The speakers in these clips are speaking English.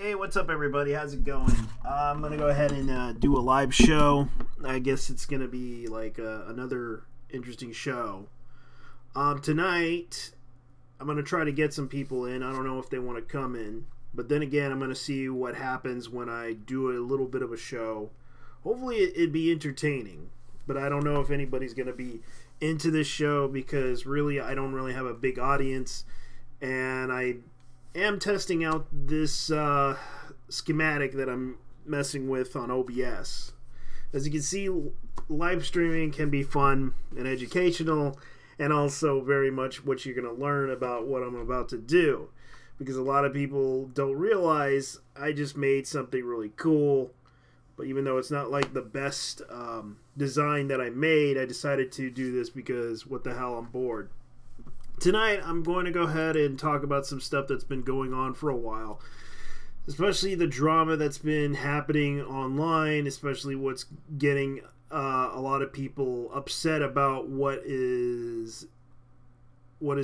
Hey, what's up, everybody? How's it going? I'm gonna go ahead and do a live show. I guess it's gonna be like another interesting show. Tonight, I'm gonna try to get some people in. I don't know if they want to come in, but then again, I'm gonna see what happens when I do a little bit of a show. Hopefully, it'd be entertaining, but I don't know if anybody's gonna be into this show because really, I don't really have a big audience, and I am testing out this schematic that I'm messing with on OBS. As you can see, live streaming can be fun and educational, and also very much what you're going to learn about what I'm about to do, because a lot of people don't realize I just made something really cool, but even though it's not like the best design that I made, I decided to do this because what the hell, I'm bored. Tonight, I'm going to go ahead and talk about some stuff that's been going on for a while, especially the drama that's been happening online, especially what's getting a lot of people upset about what is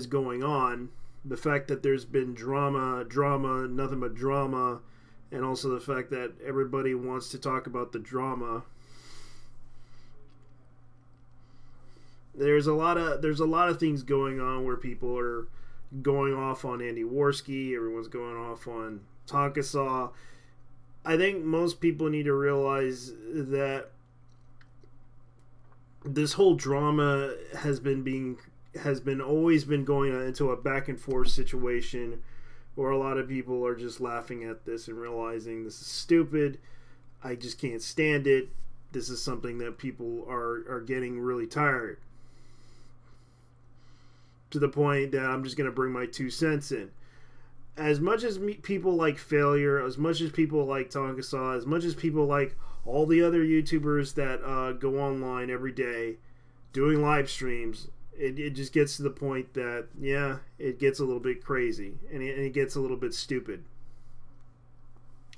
going on. The fact that there's been drama, nothing but drama, and also the fact that everybody wants to talk about the drama. There's a lot of things going on where people are going off on Andy Worski. Everyone's going off on Tonka Saw. I think most people need to realize that this whole drama has always been going into a back and forth situation where a lot of people are just laughing at this and realizing this is stupid. I just can't stand it. This is something that people are getting really tired, to the point that I'm just going to bring my 2 cents in. As much as people like Failure, as much as people like Tonka Saw, as much as people like all the other YouTubers that go online every day doing live streams, it just gets to the point that, yeah, it gets a little bit crazy, and it gets a little bit stupid.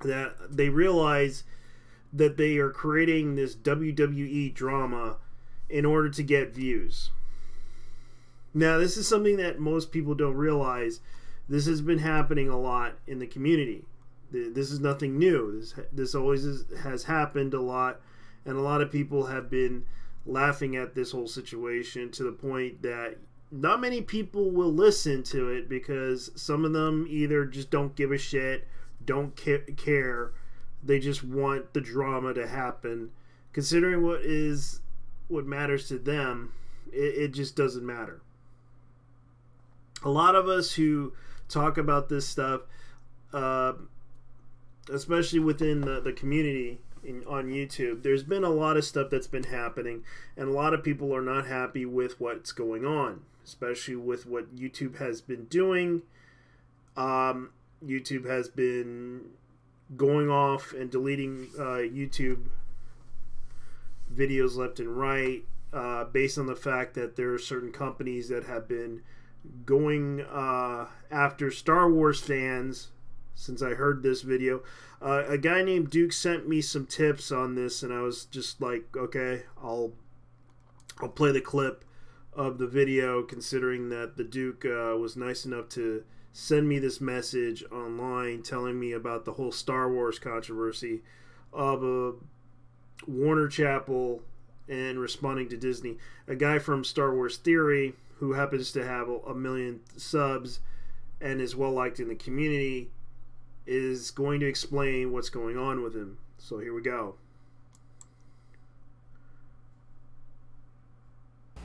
That they realize that they are creating this WWE drama in order to get views. Now, this is something that most people don't realize. This has been happening a lot in the community. This is nothing new. This always has happened a lot, and a lot of people have been laughing at this whole situation to the point that not many people will listen to it because some of them either just don't give a shit, don't care. They just want the drama to happen. Considering what matters to them, it just doesn't matter. A lot of us who talk about this stuff, especially within the community on YouTube, there's been a lot of stuff that's been happening, and a lot of people are not happy with what's going on, especially with what YouTube has been doing. YouTube has been going off and deleting YouTube videos left and right, based on the fact that there are certain companies that have been going after Star Wars fans. Since I heard this video, a guy named Duke sent me some tips on this, and I was just like, okay, I'll play the clip of the video, considering that the Duke was nice enough to send me this message online telling me about the whole Star Wars controversy of Warner Chappell and responding to Disney. A guy from Star Wars Theory, who happens to have 1 million subs and is well liked in the community, is going to explain what's going on with him. So here we go.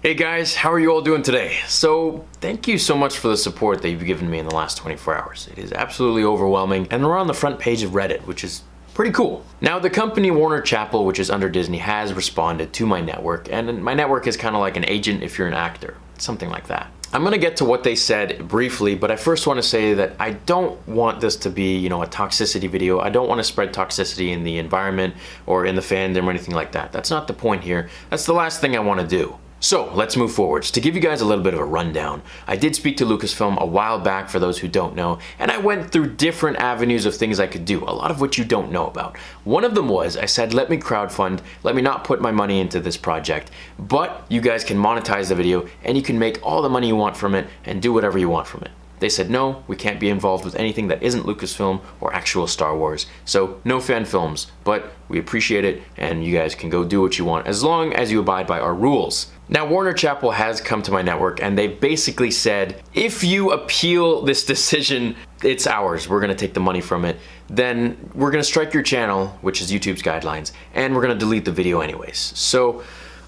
Hey guys, how are you all doing today? So thank you so much for the support that you've given me in the last 24 hours. It is absolutely overwhelming, and we're on the front page of Reddit, which is pretty cool. Now, the company Warner Chappell, which is under Disney, has responded to my network, and my network is kind of like an agent if you're an actor, something like that. I'm gonna get to what they said briefly, but I first want to say that I don't want this to be, a toxicity video. I don't want to spread toxicity in the environment or in the fandom or anything like that. That's not the point here. That's the last thing I want to do. So let's move forwards. To give you guys a little bit of a rundown, I did speak to Lucasfilm a while back, for those who don't know, and I went through different avenues of things I could do, a lot of which you don't know about. One of them was, I said, let me crowdfund, let me not put my money into this project, but you guys can monetize the video and you can make all the money you want from it and do whatever you want from it. They said, no, we can't be involved with anything that isn't Lucasfilm or actual Star Wars. So no fan films, but we appreciate it, and you guys can go do what you want as long as you abide by our rules. Now, Warner Chappell has come to my network, and they've basically said, if you appeal this decision, it's ours. We're gonna take the money from it. Then we're gonna strike your channel, which is YouTube's guidelines, and we're gonna delete the video anyways. So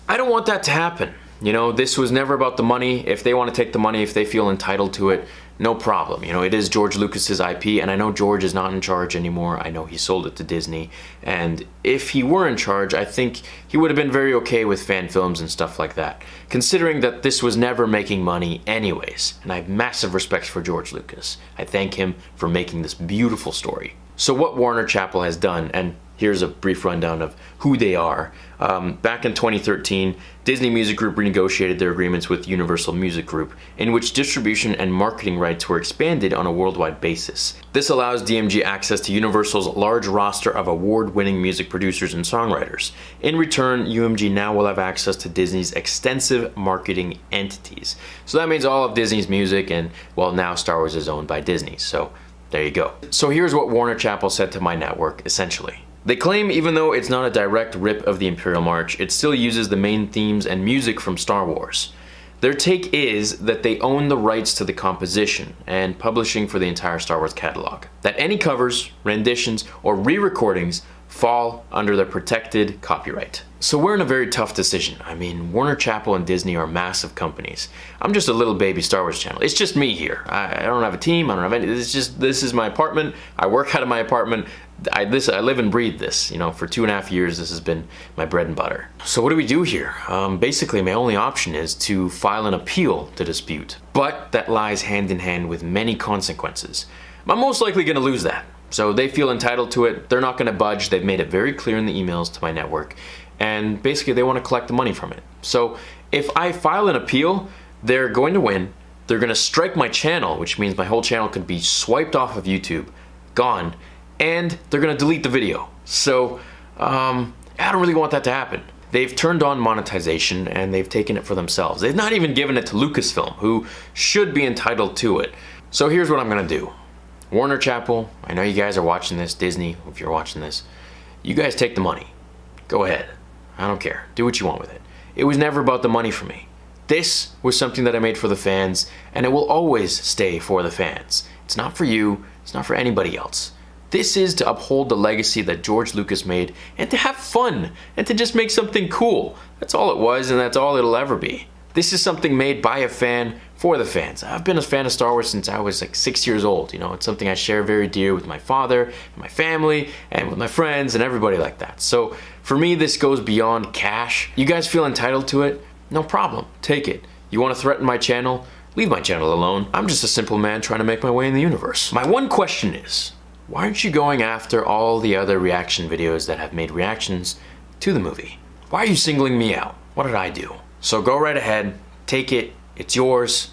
I don't want that to happen. You know, this was never about the money. If they want to take the money, if they feel entitled to it, no problem. You know, it is George Lucas's IP, and I know George is not in charge anymore. I know he sold it to Disney, and if he were in charge, I think he would have been very okay with fan films and stuff like that, considering that this was never making money anyways, and I have massive respect for George Lucas. I thank him for making this beautiful story. So what Warner Chappell has done, and here's a brief rundown of who they are. Back in 2013, Disney Music Group renegotiated their agreements with Universal Music Group, in which distribution and marketing rights were expanded on a worldwide basis. This allows DMG access to Universal's large roster of award-winning music producers and songwriters. In return, UMG now will have access to Disney's extensive marketing entities. So that means all of Disney's music, and well, now Star Wars is owned by Disney, so there you go. So here's what Warner Chappell said to my network, essentially. They claim even though it's not a direct rip of the Imperial March, it still uses the main themes and music from Star Wars. Their take is that they own the rights to the composition and publishing for the entire Star Wars catalog. That any covers, renditions, or re-recordings fall under their protected copyright. So we're in a very tough decision. I mean, Warner Chappell and Disney are massive companies. I'm just a little baby Star Wars channel. It's just me here. I don't have a team, I don't have any, this is my apartment. I work out of my apartment. I live and breathe this, you know, for 2.5 years. This has been my bread and butter. So what do we do here? Basically, my only option is to file an appeal to dispute, but that lies hand in hand with many consequences. I'm most likely gonna lose that. So they feel entitled to it. They're not gonna budge. They've made it very clear in the emails to my network, and basically they wanna collect the money from it. So if I file an appeal, they're going to win. They're gonna strike my channel, which means my whole channel could be swiped off of YouTube, gone, and they're gonna delete the video. So I don't really want that to happen. They've turned on monetization and they've taken it for themselves. They've not even given it to Lucasfilm, who should be entitled to it. So here's what I'm gonna do. Warner Chappell, I know you guys are watching this, Disney, if you're watching this, you guys take the money. Go ahead. I don't care. Do what you want with it. It was never about the money for me. This was something that I made for the fans, and it will always stay for the fans. It's not for you, it's not for anybody else. This is to uphold the legacy that George Lucas made, and to have fun, and to just make something cool. That's all it was, and that's all it'll ever be. This is something made by a fan for the fans. I've been a fan of Star Wars since I was like 6 years old. You know, it's something I share very dear with my father, and my family, and with my friends, and everybody like that. So for me, this goes beyond cash. You guys feel entitled to it? No problem, take it. You want to threaten my channel? Leave my channel alone. I'm just a simple man trying to make my way in the universe. My one question is, why aren't you going after all the other reaction videos that have made reactions to the movie? Why are you singling me out? What did I do? So go right ahead, take it, it's yours.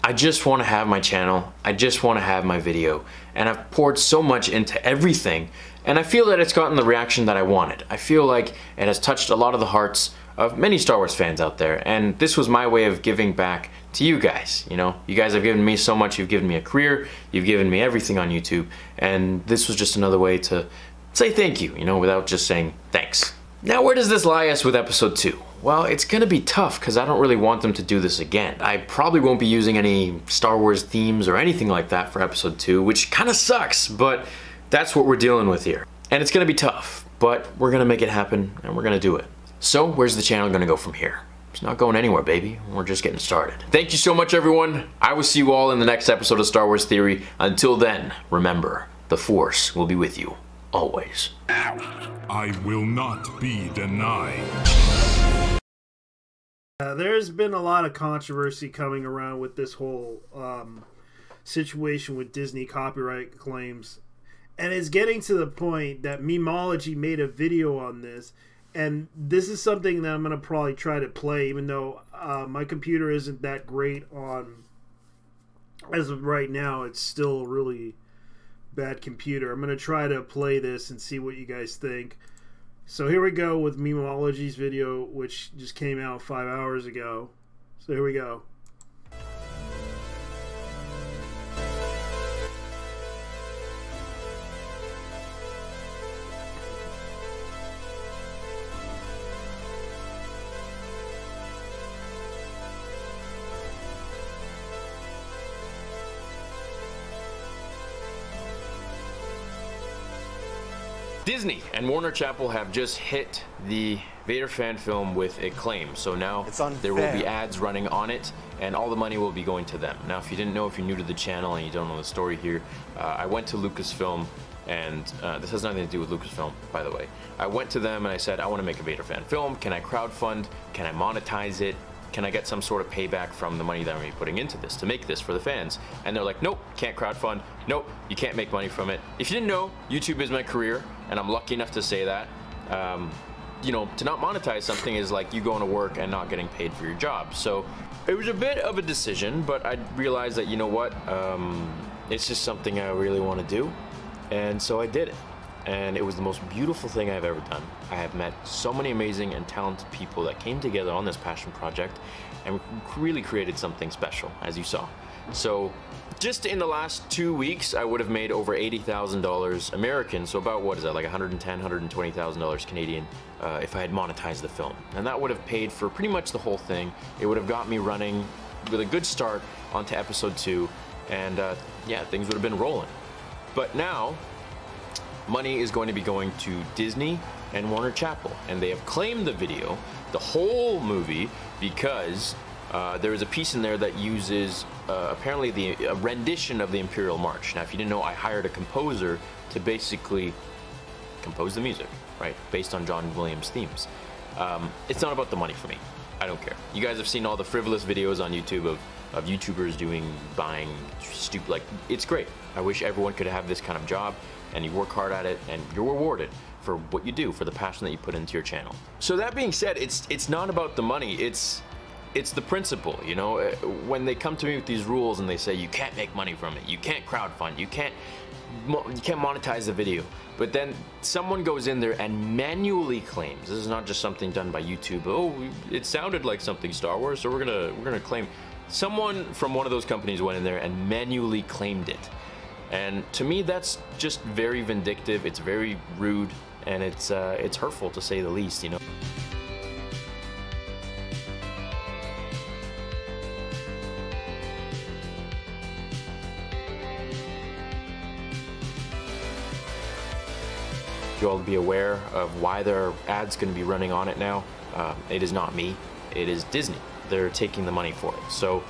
I just want to have my channel, I just want to have my video, and I've poured so much into everything, and I feel that it's gotten the reaction that I wanted. I feel like it has touched a lot of the hearts of many Star Wars fans out there, and this was my way of giving back to you guys. You know, you guys have given me so much, you've given me a career, you've given me everything on YouTube, and this was just another way to say thank you, you know, without just saying thanks. Now, where does this lie us with episode 2? Well, it's gonna be tough because I don't really want them to do this again. I probably won't be using any Star Wars themes or anything like that for episode 2, which kind of sucks, but that's what we're dealing with here. And it's gonna be tough, but we're gonna make it happen and we're gonna do it. So, where's the channel gonna go from here? It's not going anywhere, baby. We're just getting started. Thank you so much, everyone. I will see you all in the next episode of Star Wars Theory. Until then, remember, the Force will be with you, always. I will not be denied. There's been a lot of controversy coming around with this whole situation with Disney copyright claims. And it's getting to the point that Memology made a video on this. And this is something that I'm going to probably try to play, even though my computer isn't that great on... As of right now, it's still a really bad computer. I'm going to try to play this and see what you guys think. So here we go with Memology's video, which just came out 5 hours ago. So here we go. Disney and Warner Chappell have just hit the Vader fan film with acclaim. So now there will be ads running on it, and all the money will be going to them. Now, if you didn't know, if you're new to the channel and you don't know the story here, I went to Lucasfilm, and this has nothing to do with Lucasfilm, by the way. I went to them and I said, I want to make a Vader fan film. Can I crowdfund? Can I monetize it? Can I get some sort of payback from the money that I'm putting into this to make this for the fans? And they're like, nope, can't crowdfund. Nope, you can't make money from it. If you didn't know, YouTube is my career, and I'm lucky enough to say that. You know, to not monetize something is like you going to work and not getting paid for your job. So it was a bit of a decision, but I realized that, you know what, it's just something I really want to do. And so I did it. And it was the most beautiful thing I've ever done. I have met so many amazing and talented people that came together on this passion project and really created something special, as you saw. So just in the last 2 weeks, I would have made over $80,000 American, so about, what is that, like $110,000, $120,000 Canadian, if I had monetized the film. And that would have paid for pretty much the whole thing. It would have got me running with a good start onto episode 2, and yeah, things would have been rolling. But now, money is going to be going to Disney and Warner Chappell, and they have claimed the video, the whole movie, because there is a piece in there that uses apparently a rendition of the Imperial March. Now, if you didn't know, I hired a composer to basically compose the music, right, based on John Williams' themes. It's not about the money for me. I don't care. You guys have seen all the frivolous videos on YouTube of YouTubers buying stupid, like, it's great. I wish everyone could have this kind of job, and you work hard at it, and you're rewarded for what you do, for the passion that you put into your channel. So that being said, it's not about the money, it's the principle, you know? When they come to me with these rules and they say you can't make money from it, you can't crowdfund, you can't monetize the video, but then someone goes in there and manually claims, this is not just something done by YouTube, oh, it sounded like something Star Wars, so we're gonna claim. Someone from one of those companies went in there and manually claimed it. And to me, that's just very vindictive, it's very rude, and it's hurtful to say the least, you know? You all be aware of why there are ads going to be running on it now. It is not me, it is Disney. They're taking the money for it. So,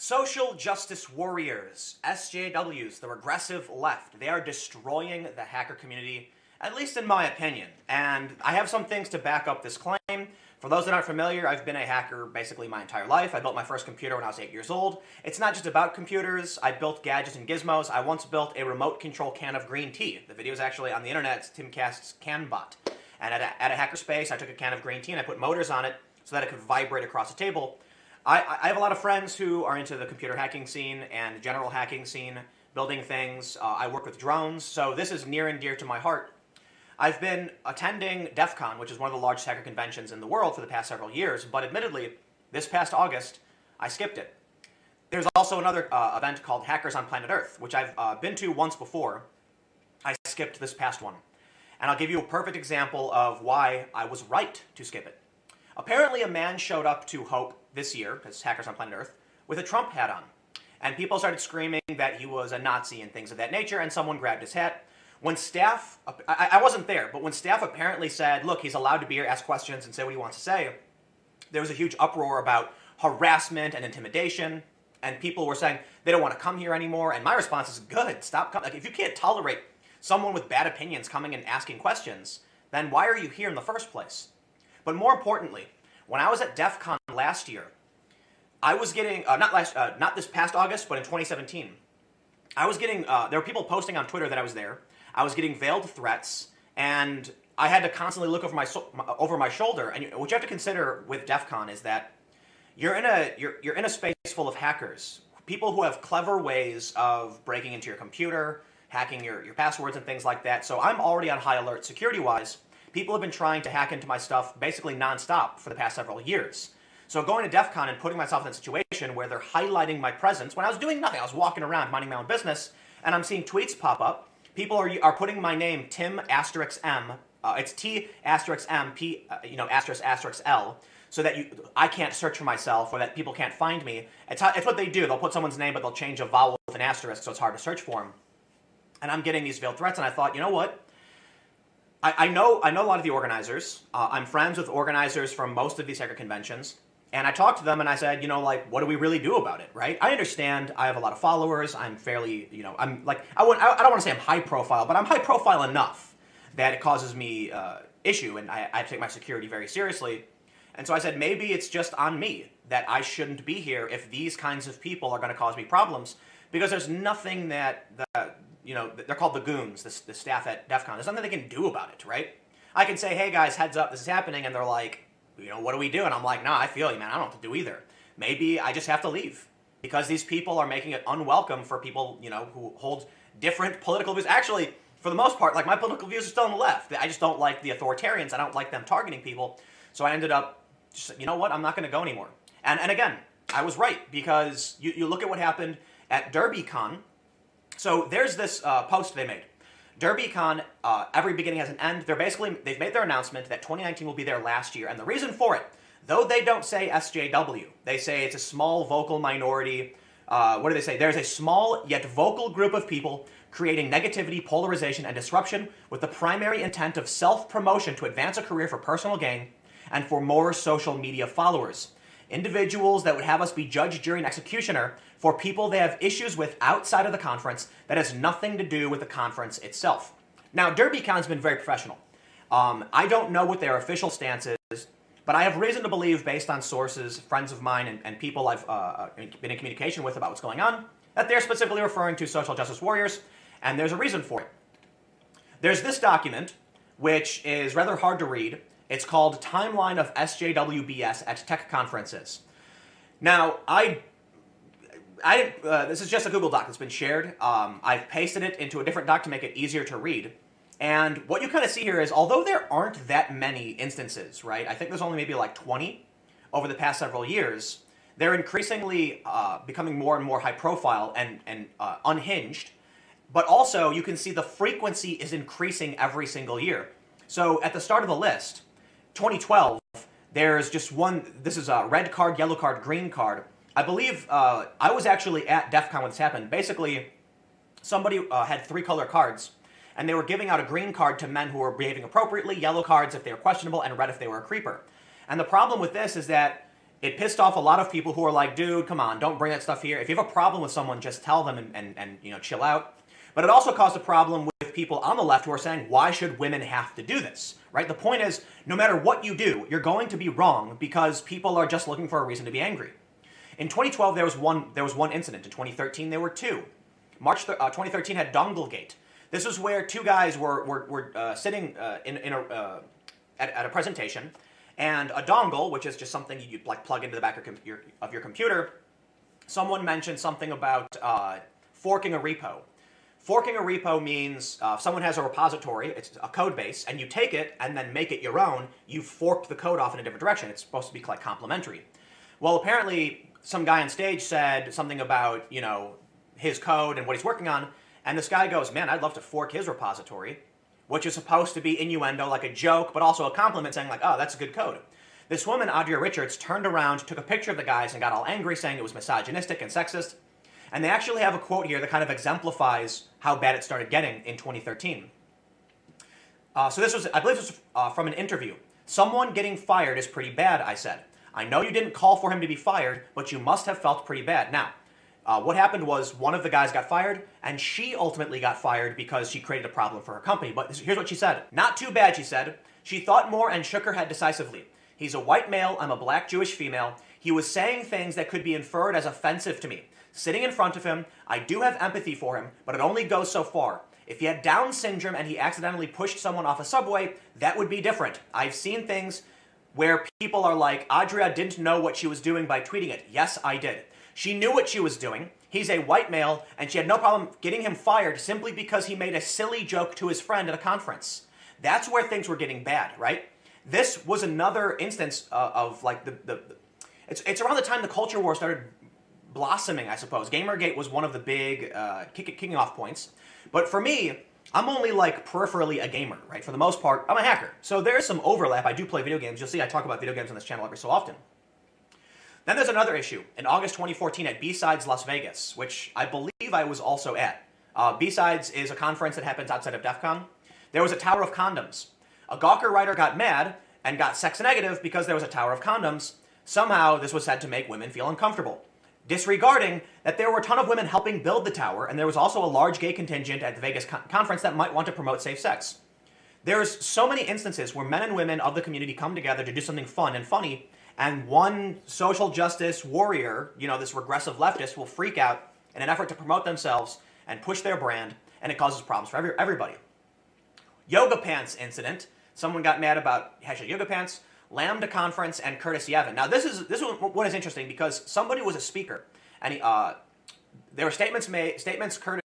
Social justice warriors, SJWs, the regressive left, they are destroying the hacker community, at least in my opinion. And I have some things to back up this claim. For those that aren't familiar, I've been a hacker basically my entire life. I built my first computer when I was 8 years old. It's not just about computers. I built gadgets and gizmos. I once built a remote control can of green tea. The video is actually on the internet. It's Timcast's CanBot. And at a hackerspace, I took a can of green tea and I put motors on it so that it could vibrate across the table. I have a lot of friends who are into the computer hacking scene and general hacking scene, building things. I work with drones, so this is near and dear to my heart. I've been attending DEF CON, which is one of the largest hacker conventions in the world, for the past several years, but admittedly, this past August, I skipped it. There's also another event called Hackers on Planet Earth, which I've been to once before. I skipped this past one. And I'll give you a perfect example of why I was right to skip it. Apparently, a man showed up to Hope this year, because Hackers on Planet Earth, with a Trump hat on. And people started screaming that he was a Nazi and things of that nature, and someone grabbed his hat. When staff, I wasn't there, but when staff apparently said, look, he's allowed to be here, ask questions, and say what he wants to say, there was a huge uproar about harassment and intimidation, and people were saying they don't want to come here anymore, and my response is, good, stop coming. Like, if you can't tolerate someone with bad opinions coming and asking questions, then why are you here in the first place? But more importantly, when I was at DEF CON last year, I was getting, not this past August, but in 2017, I was getting, there were people posting on Twitter that I was there. I was getting veiled threats, and I had to constantly look over my shoulder. And what you have to consider with DEF CON is that you're in a space full of hackers, people who have clever ways of breaking into your computer, hacking your passwords and things like that. So I'm already on high alert security-wise. People have been trying to hack into my stuff basically nonstop for the past several years. So going to DEF CON and putting myself in a situation where they're highlighting my presence when I was doing nothing, I was walking around minding my own business, and I'm seeing tweets pop up. People are putting my name, Tim asterisk M, it's T asterisk M, P, asterisk asterisk L, so that I can't search for myself or that people can't find me. It's what they do. They'll put someone's name, but they'll change a vowel with an asterisk, so it's hard to search for them. And I'm getting these veiled threats, and I thought, you know what? I know a lot of the organizers. I'm friends with organizers from most of these hacker conventions. And I talked to them and I said, what do we really do about it, right? I understand I have a lot of followers. I'm fairly, I'm like, I don't want to say I'm high profile, but I'm high profile enough that it causes me issue, and I take my security very seriously. And so I said, maybe it's just on me that I shouldn't be here if these kinds of people are going to cause me problems, because there's nothing that they're called the goons, the staff at DEF CON. There's nothing they can do about it, right? I can say, hey guys, heads up, this is happening, and they're like, what do we do? And I'm like, nah, I feel you, man. I don't know what to do either. Maybe I just have to leave, because these people are making it unwelcome for people, who hold different political views. Actually, for the most part, like, my political views are still on the left. I just don't like the authoritarians. I don't like them targeting people. So I ended up, just, you know what? I'm not going to go anymore. And again, I was right, because you look at what happened at DerbyCon. So there's this post they made. DerbyCon, every beginning has an end. They've made their announcement that 2019 will be their last year. And the reason for it, though they don't say SJW, they say it's a small vocal minority. What do they say? There's a small yet vocal group of people creating negativity, polarization, and disruption with the primary intent of self-promotion to advance a career for personal gain and for more social media followers. Individuals that would have us be judge, jury, and executioner for people they have issues with outside of the conference that has nothing to do with the conference itself. Now, DerbyCon's been very professional. I don't know what their official stance is, but I have reason to believe, based on sources, friends of mine, and people I've been in communication with about what's going on, that they're specifically referring to social justice warriors, and there's a reason for it. There's this document, which is rather hard to read. It's called Timeline of SJWBS at Tech Conferences. Now, this is just a Google Doc that's been shared. I've pasted it into a different doc to make it easier to read. And what you kind of see here is, although there aren't that many instances, right? I think there's only maybe like 20 over the past several years. They're increasingly becoming more and more high profile and unhinged. But also, you can see the frequency is increasing every single year. So at the start of the list, 2012, there's just one. This is a red card, yellow card, green card. I believe I was actually at DEF CON when this happened. Basically, somebody had 3 color cards, and they were giving out a green card to men who were behaving appropriately, yellow cards if they were questionable, and red if they were a creeper. And the problem with this is that It pissed off a lot of people who are like, dude, come on, don't bring that stuff here. If you have a problem with someone, just tell them and you know, chill out. But it also caused a problem with people on the left who are saying, why should women have to do this, right? The point is, no matter what you do, you're going to be wrong because people are just looking for a reason to be angry. In 2012, there was one incident. In 2013, there were two. 2013 had Donglegate. This was where two guys were sitting at a presentation, and a dongle, which is just something you like plug into the back of your computer, someone mentioned something about forking a repo. Forking a repo means if someone has a repository, it's a code base, and you take it and then make it your own, you've forked the code off in a different direction. It's supposed to be like complementary. Well, apparently some guy on stage said something about, you know, his code and what he's working on, and this guy goes, man, I'd love to fork his repository, which is supposed to be innuendo, like a joke, but also a compliment, saying like, oh, that's a good code. This woman, Audrey Richards, turned around, took a picture of the guys, and got all angry, saying it was misogynistic and sexist. And they actually have a quote here that kind of exemplifies how bad it started getting in 2013. So this was, I believe this was from an interview. Someone getting fired is pretty bad, I said. I know you didn't call for him to be fired, but you must have felt pretty bad. Now, what happened was one of the guys got fired, and she ultimately got fired because she created a problem for her company. But here's what she said. Not too bad, she said. She thought more and shook her head decisively. He's a white male, I'm a black Jewish female. He was saying things that could be inferred as offensive to me. Sitting in front of him, I do have empathy for him, but it only goes so far. If he had Down syndrome and he accidentally pushed someone off a subway, that would be different. I've seen things where people are like, Adria didn't know what she was doing by tweeting it. Yes, I did. She knew what she was doing. He's a white male, and she had no problem getting him fired simply because he made a silly joke to his friend at a conference. That's where things were getting bad, right? This was another instance of like it's around the time the culture war started blossoming, I suppose. Gamergate was one of the big kicking off points. But for me, I'm only like peripherally a gamer, right? For the most part, I'm a hacker. So there's some overlap. I do play video games. You'll see I talk about video games on this channel every so often. Then there's another issue. In August 2014 at B-Sides Las Vegas, which I believe I was also at. B-Sides is a conference that happens outside of DEF CON. There was a tower of condoms. A Gawker writer got mad and got sex negative because there was a tower of condoms. Somehow this was said to make women feel uncomfortable, disregarding that there were a ton of women helping build the tower, and there was also a large gay contingent at the Vegas conference that might want to promote safe sex. There's so many instances where men and women of the community come together to do something fun and funny, and one social justice warrior, you know, this regressive leftist, will freak out in an effort to promote themselves and push their brand, and it causes problems for everybody. Yoga pants incident. Someone got mad about hashtag yoga pants. Lambda Conference and Curtis Yevon. Now this one is interesting because somebody was a speaker, and there were statements Curtis.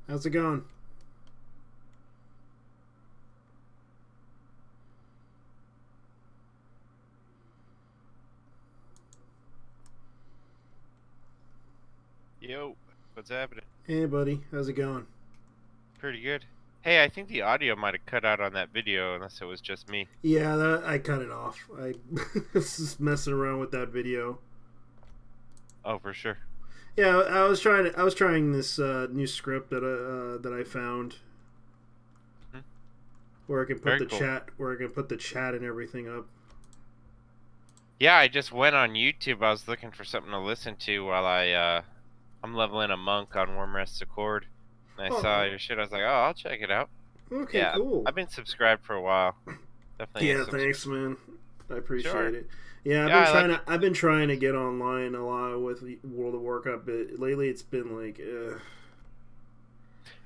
How's it going? Yo, what's happening? Hey, buddy. How's it going? Pretty good. Hey, I think the audio might have cut out on that video unless it was just me. Yeah, I cut it off. I was just messing around with that video. Oh, for sure. Yeah, I was trying this new script that I found, where I can put the chat and everything up. Yeah, I just went on YouTube. I was looking for something to listen to while I'm leveling a monk on Wormrest Accord. And I saw your shit. I was like, oh, I'll check it out. Okay, yeah, cool. I've been subscribed for a while. Definitely. Yeah, thanks, man. I appreciate Sure. it. Yeah, I've been trying to get online a lot with World of Warcraft, but lately it's been like,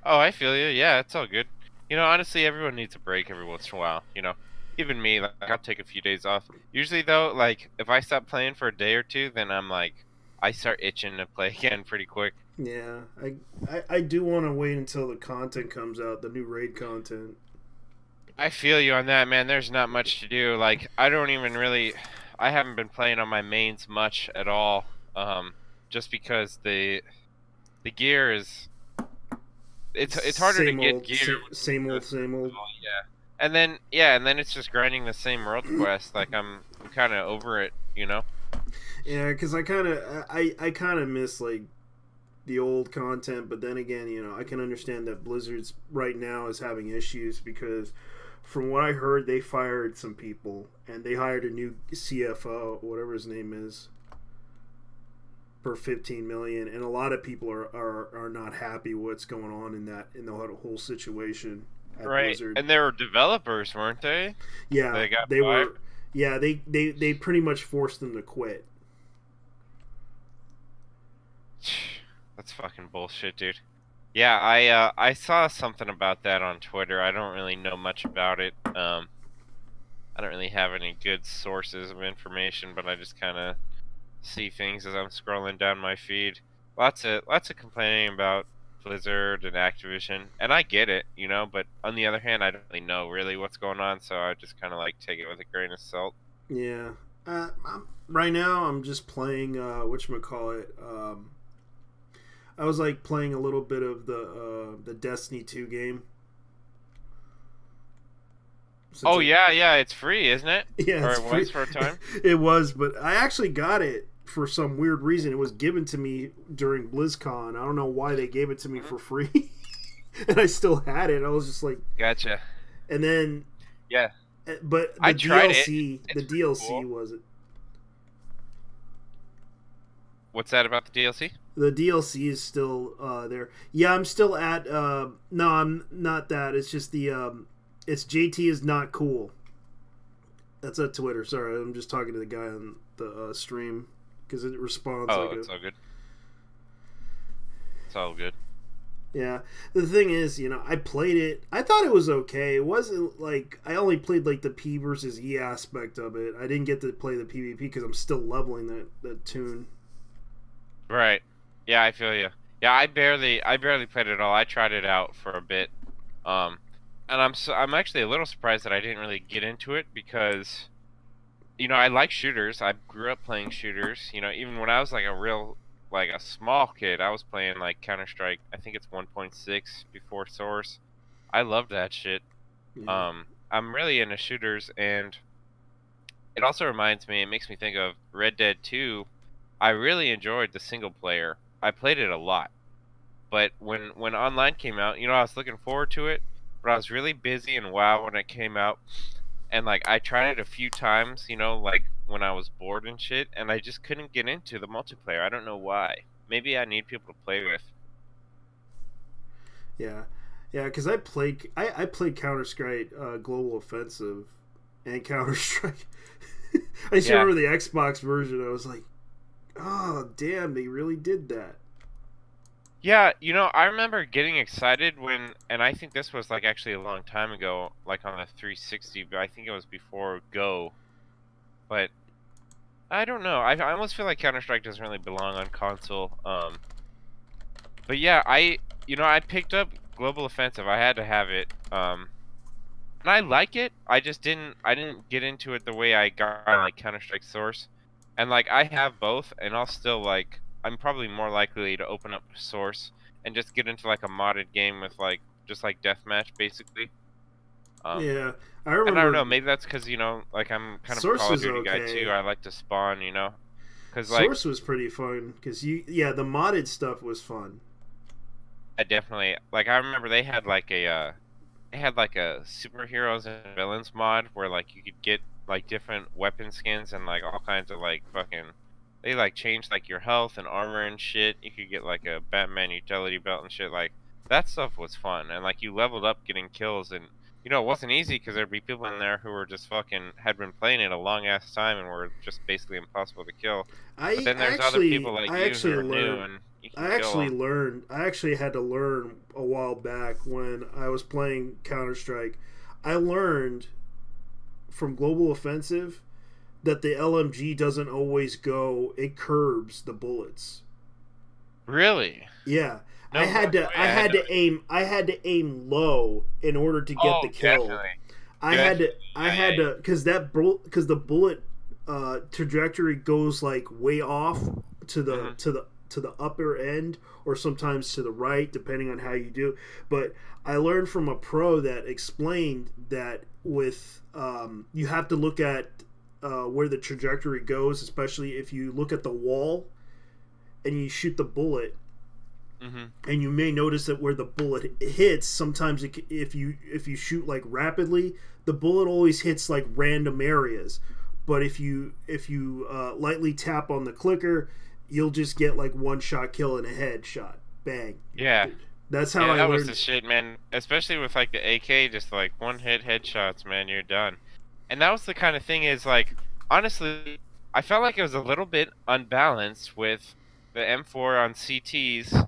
Oh, I feel you. Yeah, it's all good. You know, honestly, everyone needs a break every once in a while. You know, even me. Like, I'll take a few days off. Usually, though, like if I stop playing for a day or two, then I'm like, I start itching to play again pretty quick. Yeah, I do want to wait until the content comes out, the new raid content. I feel you on that, man. There's not much to do. Like, I haven't been playing on my mains much at all, just because the gear is, it's harder to get gear. Same old. Yeah, and then it's just grinding the same world quest. Like, I'm kind of over it, you know. Yeah, because I kind of miss like the old content, but then again, I can understand that Blizzard's right now is having issues because from what I heard, they fired some people and they hired a new CFO, whatever his name is, for $15 million, and a lot of people are not happy with what's going on in the whole situation at Blizzard. And they were developers, weren't they? Yeah, they were. Yeah, they pretty much forced them to quit. That's fucking bullshit, dude. Yeah, I saw something about that on Twitter. I don't really know much about it. I don't really have any good sources of information, but I just kind of see things as I'm scrolling down my feed. Lots of complaining about Blizzard and Activision, and I get it, but on the other hand, I don't really know really what's going on, so I just kind of like take it with a grain of salt. Yeah. Right now, I'm just playing whatchamacallit. I was like playing a little bit of the Destiny 2 game. Yeah, it's free, isn't it? Yeah, or it was for a time. It was, but I actually got it for some weird reason. It was given to me during BlizzCon. I don't know why they gave it to me for free, and I still had it. I was just like, gotcha. And then yeah, but the I tried DLC, it. The DLC cool. was it? What's that about the DLC? The DLC is still there. Yeah, I'm still at. No, I'm not that. It's just the. It's JT is not cool. That's at Twitter. Sorry, I'm just talking to the guy on the stream because it responds. Oh, it's all good. It's all good. Yeah, the thing is, I played it. I thought it was okay. It wasn't like I only played like the P versus E aspect of it. I didn't get to play the PvP because I'm still leveling that tune. Right. Yeah, I feel you. Yeah, I barely played it all. I tried it out for a bit, and I'm actually a little surprised that I didn't really get into it because, I like shooters. I grew up playing shooters. Even when I was like a small kid, I was playing like Counter-Strike. I think it's 1.6 before Source. I loved that shit. Yeah. I'm really into shooters, and it also reminds me. It makes me think of Red Dead 2. I really enjoyed the single player. I played it a lot, but when online came out, I was looking forward to it, but I was really busy in WoW when it came out, and like I tried it a few times, like when I was bored and shit, and I just couldn't get into the multiplayer. I don't know why. Maybe I need people to play with. Yeah, because I played Counter-Strike Global Offensive and Counter-Strike. I just remember the Xbox version. I was like, oh, damn, they really did that. Yeah, I remember getting excited and I think this was like actually a long time ago, like on the 360, but I think it was before Go. But I don't know. I almost feel like Counter-Strike doesn't really belong on console. But yeah, I picked up Global Offensive. I had to have it. And I like it. I didn't get into it the way I got like Counter-Strike Source. And like I have both, and I'll still like I'm probably more likely to open up Source and just get into like a modded game with like just like deathmatch basically. Yeah, I remember. And I don't know, maybe that's because like I'm kind of a Call of Duty guy too. I like to spawn, because like Source was pretty fun because the modded stuff was fun. I definitely like. I remember they had like a superheroes and villains mod where like you could get like different weapon skins and like all kinds of like fucking they like changed like your health and armor and shit. You could get like a Batman utility belt and shit. Like that stuff was fun, and like you leveled up getting kills, and it wasn't easy because there'd be people in there who were just fucking had been playing it a long ass time and were just basically impossible to kill. But then there's other people like you who are new and you can I actually had to learn a while back when I was playing Counter-Strike. I learned from Global Offensive that the LMG doesn't always go, it curbs the bullets. Really? Yeah. No, I had to aim low in order to get the kill. Definitely. I had to because the bullet trajectory goes like way off to the upper end or sometimes to the right depending on how you do. But I learned from a pro that explained that with you have to look at where the trajectory goes, especially if you look at the wall and you shoot the bullet. and you may notice that where the bullet hits, sometimes if you shoot like rapidly, the bullet always hits like random areas. But if you lightly tap on the clicker, you'll just get like one shot kill and a headshot. Bang. Yeah. That's how I that learned. was the shit, man. Especially with like the AK, just like one hit headshots, man, you're done. And that was the kind of thing is like, honestly, I felt like it was a little bit unbalanced with the M4 on CTs.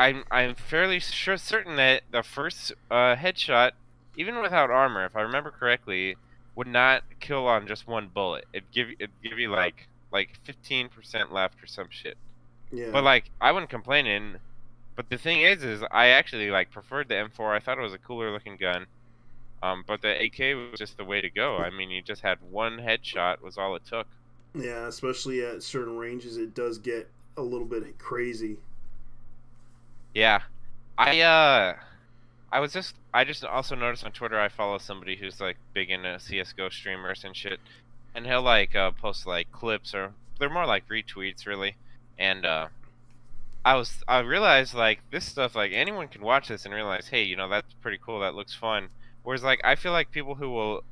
I'm fairly certain that the first headshot, even without armor, if I remember correctly, would not kill on just one bullet. It'd give you like 15% left or some shit. Yeah. But like I wouldn't complain. But the thing is I actually like preferred the M4. I thought it was a cooler looking gun. But the AK was just the way to go. I mean, you just had one headshot was all it took. Yeah, especially at certain ranges, it does get a little bit crazy. Yeah, I just also noticed on Twitter I follow somebody who's like big into CS:GO streamers and shit, and he'll like post like clips or they're more like retweets really, and I realized like this stuff like anyone can watch this and realize, hey, you know, that's pretty cool, that looks fun. Whereas like I feel like people who will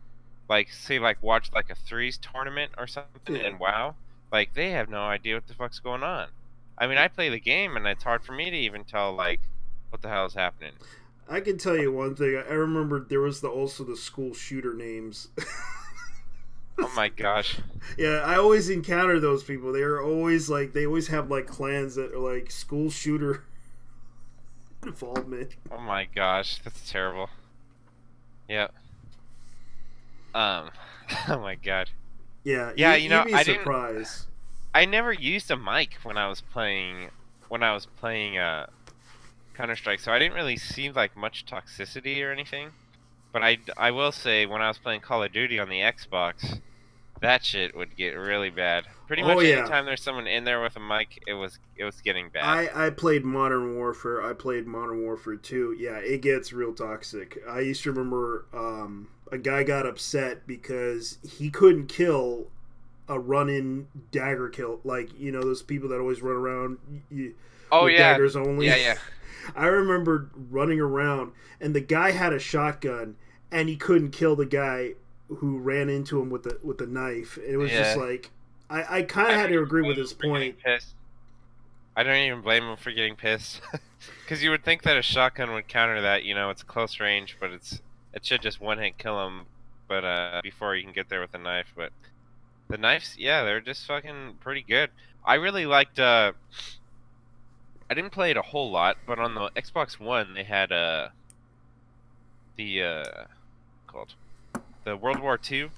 like say like watch like a threes tournament or something in WoW, like they have no idea what the fuck's going on. I mean, I play the game, and it's hard for me to even tell, like, what the hell is happening. I can tell you one thing. I remember there was also the school shooter names. Oh my gosh. Yeah, I always encounter those people. They are always, like, they always have, like, clans that are, like, school shooter involvement. Oh my gosh, that's terrible. Yep. Oh my god. Yeah, you know, you'd be surprised. I never used a mic when I was playing Counter-Strike, so I didn't really see like much toxicity or anything. But I will say when I was playing Call of Duty on the Xbox, that shit would get really bad. Pretty much anytime there's someone in there with a mic, it was getting bad. I played Modern Warfare. I played Modern Warfare 2. Yeah, it gets real toxic. I used to remember a guy got upset because he couldn't kill a run-in dagger kill, like, you know, those people that always run around with daggers only. Yeah. I remember running around, and the guy had a shotgun, and he couldn't kill the guy who ran into him with the knife. It was just like, I kind of had to agree with his point. I don't even blame him for getting pissed, because you would think that a shotgun would counter that. You know, it's close range, but it should just one-hit kill him. But before you can get there with a knife, but. The knives, yeah, they're just fucking pretty good. I really liked, I didn't play it a whole lot, but on the Xbox One, they had, the World War II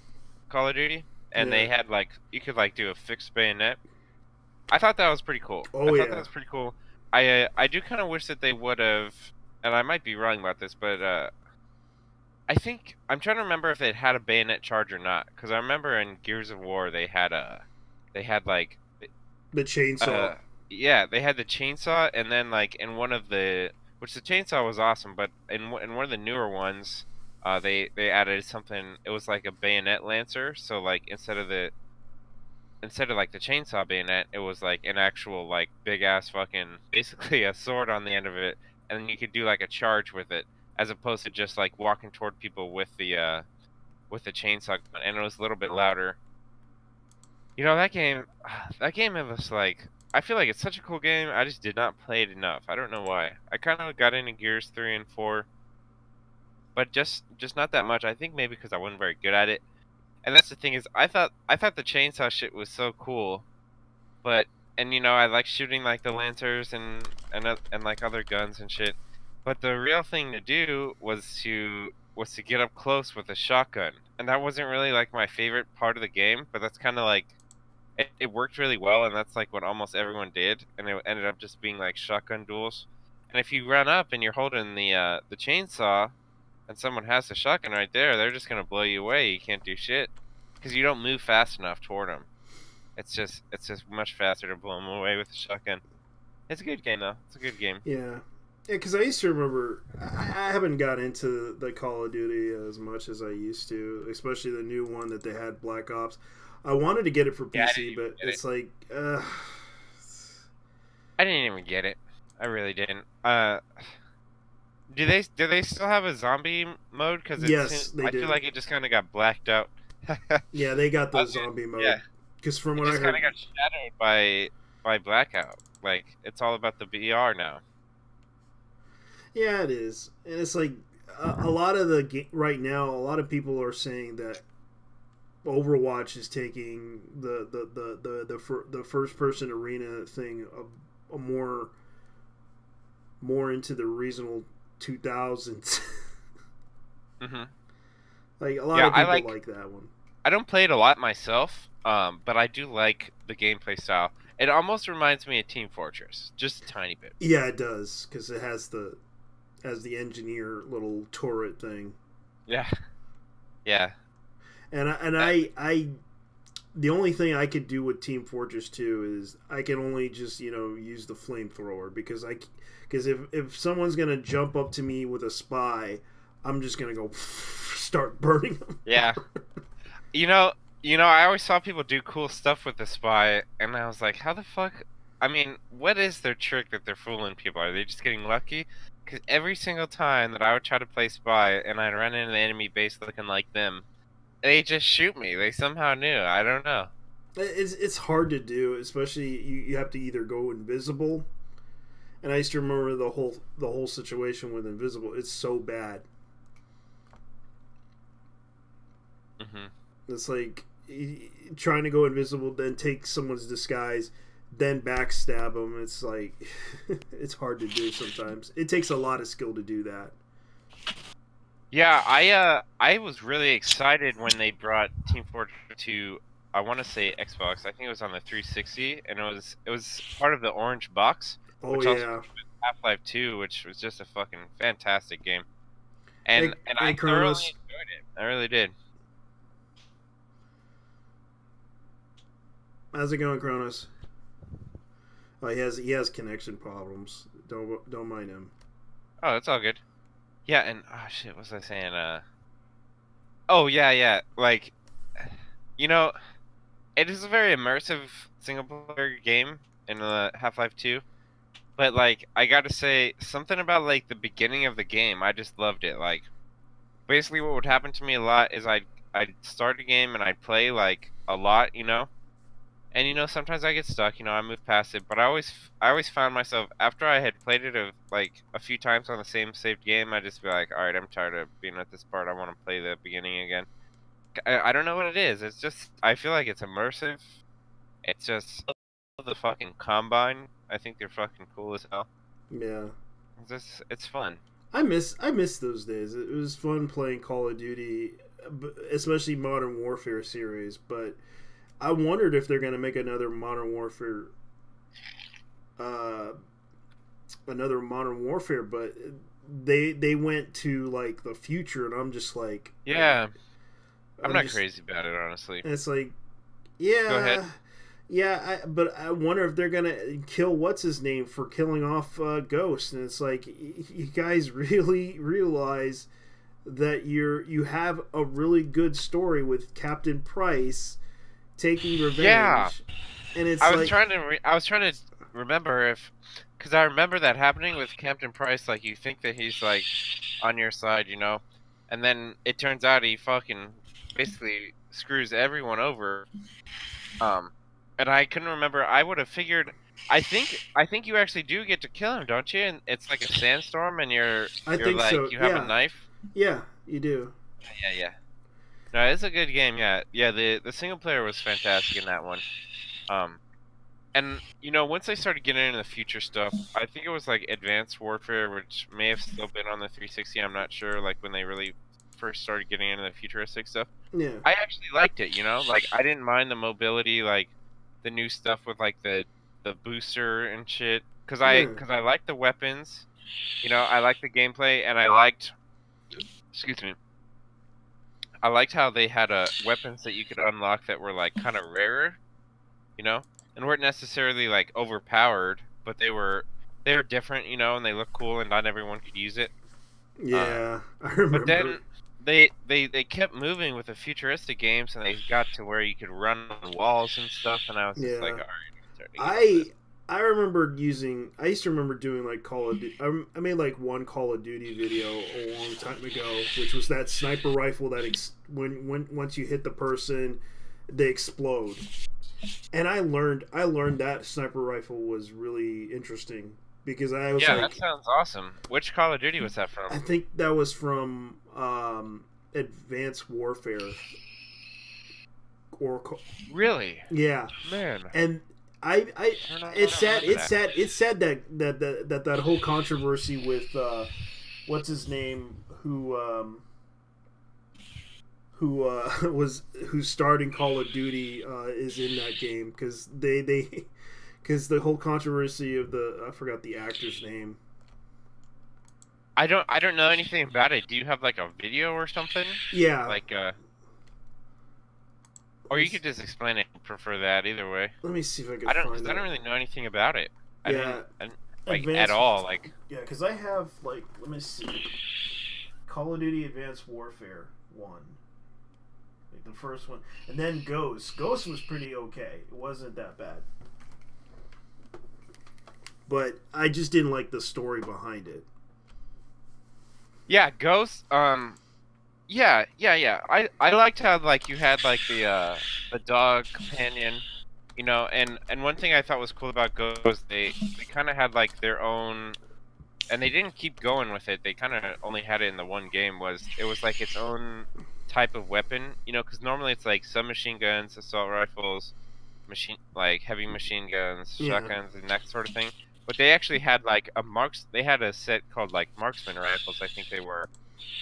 Call of Duty, and they had, like, you could, like, do a fixed bayonet. I thought that was pretty cool. I thought that was pretty cool. I do kind of wish that they would have, and I might be wrong about this, but, I think I'm trying to remember if it had a bayonet charge or not, because I remember in Gears of War they had like the chainsaw. Yeah, they had the chainsaw, and then like in one of the the chainsaw was awesome, but in one of the newer ones, they added something. It was like a bayonet lancer, so like instead of like the chainsaw bayonet, it was like an actual like big ass fucking basically a sword on the end of it, and then you could do like a charge with it. As opposed to just like walking toward people with the chainsaw gun, and it was a little bit louder. You know, that game it was like, I feel like it's such a cool game. I just did not play it enough. I don't know why. I kind of got into Gears 3 and 4, but just not that much. I think maybe because I wasn't very good at it. And that's the thing is, I thought the chainsaw shit was so cool, and you know, I like shooting like the lancers and like other guns and shit. But the real thing to do was to get up close with a shotgun, and that wasn't really like my favorite part of the game. But that's kind of like it worked really well, and that's like what almost everyone did, and it ended up just being like shotgun duels. And if you run up and you're holding the chainsaw, and someone has the shotgun right there, they're just gonna blow you away. You can't do shit because you don't move fast enough toward them. It's just much faster to blow them away with a shotgun. It's a good game though. It's a good game. Yeah. Yeah, because I used to remember, I haven't got into the Call of Duty as much as I used to, especially the new one that they had, Black Ops. I wanted to get it for PC, but it's like, I didn't even get it. I really didn't. Do they still have a zombie mode? Because Yes, they I do. feel like it just kind of got blacked out. Yeah, they got the Okay, zombie mode. yeah. Because from It what I just heard, kind of got shadowed by blackout. Like it's all about the VR now. yeah, it is, and it's like a lot of right now. A lot of people are saying that Overwatch is taking the first person arena thing a more into the regional 2000s. Hmm. Like a lot Yeah, of people I like that one. I don't play it a lot myself, but I do like the gameplay style. It almost reminds me of Team Fortress, just a tiny bit. Yeah, it does because it has the engineer little turret thing. Yeah, yeah. And I the only thing I could do with Team Fortress 2 is I can only just use the flamethrower because if someone's gonna jump up to me with a spy, I'm just gonna go start burning them. Yeah. I always saw people do cool stuff with the spy, and I was like, how the fuck? I mean, what is their trick that they're fooling people? Are they just getting lucky? Because every single time that I would try to play spy and I'd run into the enemy base looking like them, they just shoot me. They somehow knew. I don't know. It's hard to do, especially you have to either go invisible. And I used to remember the whole situation with invisible. It's so bad. Hmm. It's like trying to go invisible, then take someone's disguise, then backstab them. It's like it's hard to do sometimes. It takes a lot of skill to do that. Yeah, I was really excited when they brought Team Fortress to, I want to say Xbox. I think it was on the 360, and it was part of the Orange Box, Oh which yeah. also came with Half-Life 2, which was just a fucking fantastic game. And I thoroughly Kronos. enjoyed it. I really did. How's it going, Kronos? Oh, he has connection problems. Don't mind him. Oh, it's all good. Yeah, and oh shit, what was I saying? Oh yeah. Like, it is a very immersive single player game in Half-Life 2. But like, I gotta say something about like the beginning of the game. I just loved it. Like, basically, what would happen to me a lot is I'd start a game and I'd play like a lot, and sometimes I get stuck. I move past it, but I always found myself after I had played it a few times on the same saved game, I'd just be like, all right, I'm tired of being at this part. I want to play the beginning again. I don't know what it is. It's just I feel like it's immersive. It's just the fucking Combine. I think they're fucking cool as hell. Yeah. It's fun. I miss those days. It was fun playing Call of Duty, especially Modern Warfare series. But I wondered if they're gonna make another Modern Warfare. But they went to like the future, and I'm just like, Yeah, I'm not crazy about it, honestly. And it's like, yeah, Go ahead. Yeah, but I wonder if they're gonna kill what's his name for killing off Ghost, and it's like you guys really realize that you have a really good story with Captain Price taking revenge. Yeah, and it's I was trying to remember because I remember that happening with Captain Price. Like, you think that he's like on your side, and then it turns out he fucking basically screws everyone over. And I couldn't remember. I would have figured. I think you actually do get to kill him, don't you? And it's like a sandstorm, and you have a knife. Yeah, you do. Yeah. No, it's a good game. Yeah. The single player was fantastic in that one. And once they started getting into the future stuff, I think it was like Advanced Warfare, which may have still been on the 360. I'm not sure. Like when they really first started getting into the futuristic stuff. Yeah. I actually liked it. Like I didn't mind the mobility, like the new stuff with like the booster and shit. Cause I liked the weapons. I liked the gameplay, and I liked. Excuse me. I liked how they had weapons that you could unlock that were like kind of rarer, and weren't necessarily like overpowered, but they were different, and they looked cool, and not everyone could use it. Yeah, I remember. But then they kept moving with the futuristic games, and they got to where you could run on walls and stuff, and I was just like, all right. I remember using. I used to remember doing like Call of Duty. I made like one Call of Duty video a long time ago, which was that sniper rifle that when once you hit the person, they explode. And I learned that sniper rifle was really interesting because I was that sounds awesome. Which Call of Duty was that from? I think that was from Advanced Warfare. Or really? Yeah, man. And it's sad that whole controversy with what's his name who's starting Call of Duty is in that game because because the whole controversy of I forgot the actor's name. I don't know anything about it. Do you have like a video or something? Yeah. Like or you could just explain it. I prefer that either way. Let me see if I can. I don't really know anything about it. I didn't like at all. Like because I have like let me see, Call of Duty Advanced Warfare 1, like the first one, and then Ghost. Ghost was pretty okay. It wasn't that bad, but I just didn't like the story behind it. Yeah, Ghost. Yeah. I liked how like you had like the dog companion, you know, and one thing I thought was cool about Ghost was they kind of had like their own, and they didn't keep going with it. They kind of only had it in the one game. It was like its own type of weapon, you know, because normally it's like submachine guns, assault rifles, heavy machine guns, shotguns, and that sort of thing. But they actually had like they had a set called like marksman rifles, I think they were.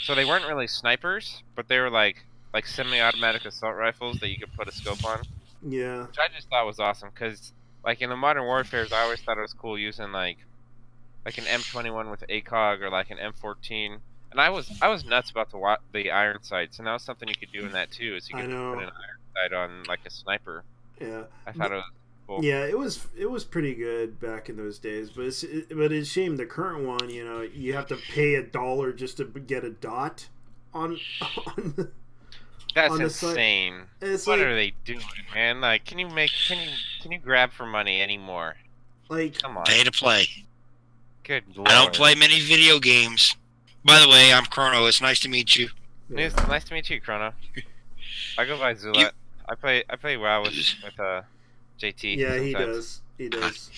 So they weren't really snipers, but they were like semi-automatic assault rifles that you could put a scope on. Yeah. Which I just thought was awesome, because like in the Modern Warfares, I always thought it was cool using like an M21 with ACOG or like an M14. And I was nuts about the iron sights, and that was something you could do in that too, is you could put an iron sight on like a sniper. Yeah. I thought it was cool. Yeah, it was pretty good back in those days, but it's a shame the current one. You know, you have to pay $1 just to get a dot on. That's on insane. What are they doing, man? Like, can you grab for money anymore? Like, come on. Pay to play. Good Lord. I don't play many video games. By the way, I'm Chrono. It's nice to meet you. Yeah. Nice to meet you, Chrono. I go by Zulat. I play WoW with JT. Yeah, sometimes. he does.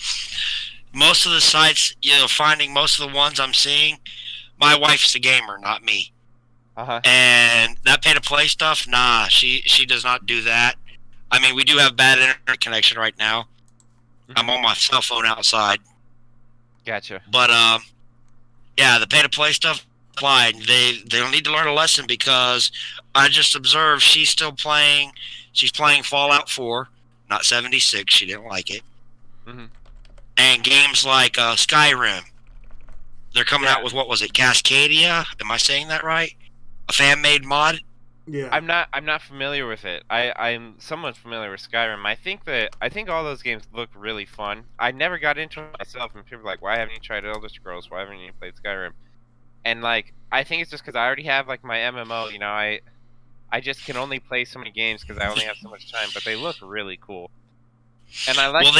Most of the sites, finding most of the ones I'm seeing, my wife's a gamer, not me. And that pay-to-play stuff, nah, she does not do that. I mean, we do have bad internet connection right now. I'm on my cell phone outside. Gotcha. But, yeah, the pay-to-play stuff applied. They'll need to learn a lesson, because I just observed she's still playing. She's playing Fallout 4, not 76. She didn't like it. And games like Skyrim. They're coming out with, what was it, Cascadia? Am I saying that right? A fan-made mod? Yeah. I'm not familiar with it. I'm somewhat familiar with Skyrim. I think all those games look really fun. I never got into it myself, and people are like, "Why haven't you tried Elder Scrolls? Why haven't you played Skyrim?" And like, I think it's just because I already have like my MMO. You know, I just can only play so many games because I only have so much time. But they look really cool, and I like. Well,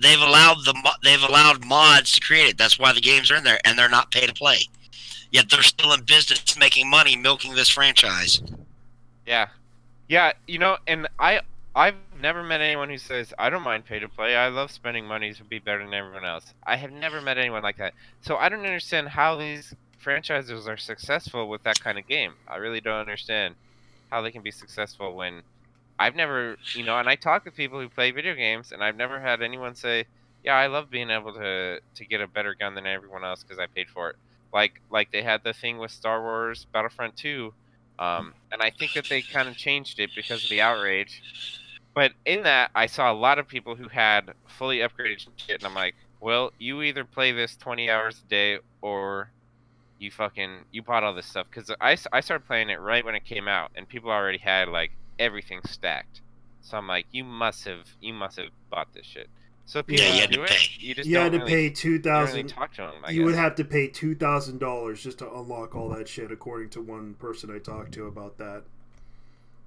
they've allowed mods to create it. That's why the games are in there, and they're not pay to play. Yet they're still in business making money milking this franchise. Yeah. Yeah, you know, and I've never met anyone who says, I don't mind pay to play, I love spending money to be better than everyone else. I have never met anyone like that. So I don't understand how these franchises are successful with that kind of game. I really don't understand how they can be successful when I've never, you know, and I talk to people who play video games, and I've never had anyone say, yeah, I love being able to get a better gun than everyone else because I paid for it. Like they had the thing with Star Wars Battlefront 2, and I think that they kind of changed it because of the outrage. But in that, I saw a lot of people who had fully upgraded shit, and I'm like, well, you either play this 20 hours a day, or you bought all this stuff. Because I started playing it right when it came out, and people already had like everything stacked. So I'm like, you must have bought this shit. So people you had do to it. pay. You had to pay $2,000. Talk to them, you would have to pay $2,000 just to unlock all that shit, according to one person I talked to about that.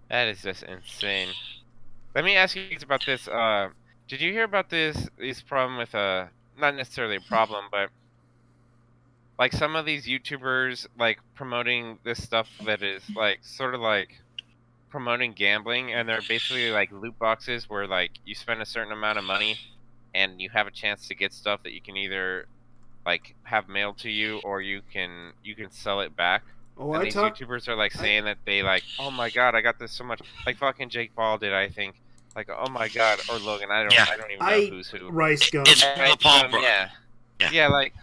That is just insane. Let me ask you about this. Did you hear about this problem with not necessarily a problem, but like some of these YouTubers like promoting this stuff that is like sort of like promoting gambling, and they're basically like loot boxes where like you spend a certain amount of money and you have a chance to get stuff that you can either like have mailed to you or you can sell it back. Oh, and these YouTubers are like saying that they like, oh my god, I got this so much, like fucking Jake Paul did, I think. Like, oh my god, or Logan, I don't even know who's who. Rice Gum. It's Paul, bro. Yeah, like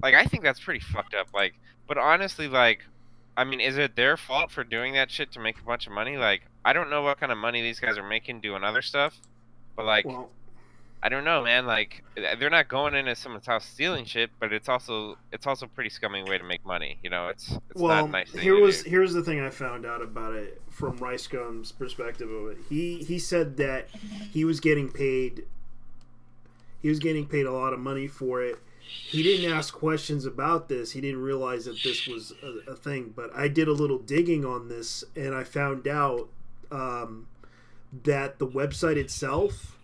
I think that's pretty fucked up. Like, but honestly, like, I mean, is it their fault for doing that shit to make a bunch of money? Like, I don't know what kind of money these guys are making doing other stuff, but like, Well, I don't know, man. Like, they're not going into someone's house stealing shit, but it's also pretty scummy way to make money. You know, it's not a nice thing. Here's the thing I found out about it from Rice Gum's perspective of it. He said that he was getting paid a lot of money for it. He didn't ask questions about this. He didn't realize that this was a thing. But I did a little digging on this, and I found out that the website itself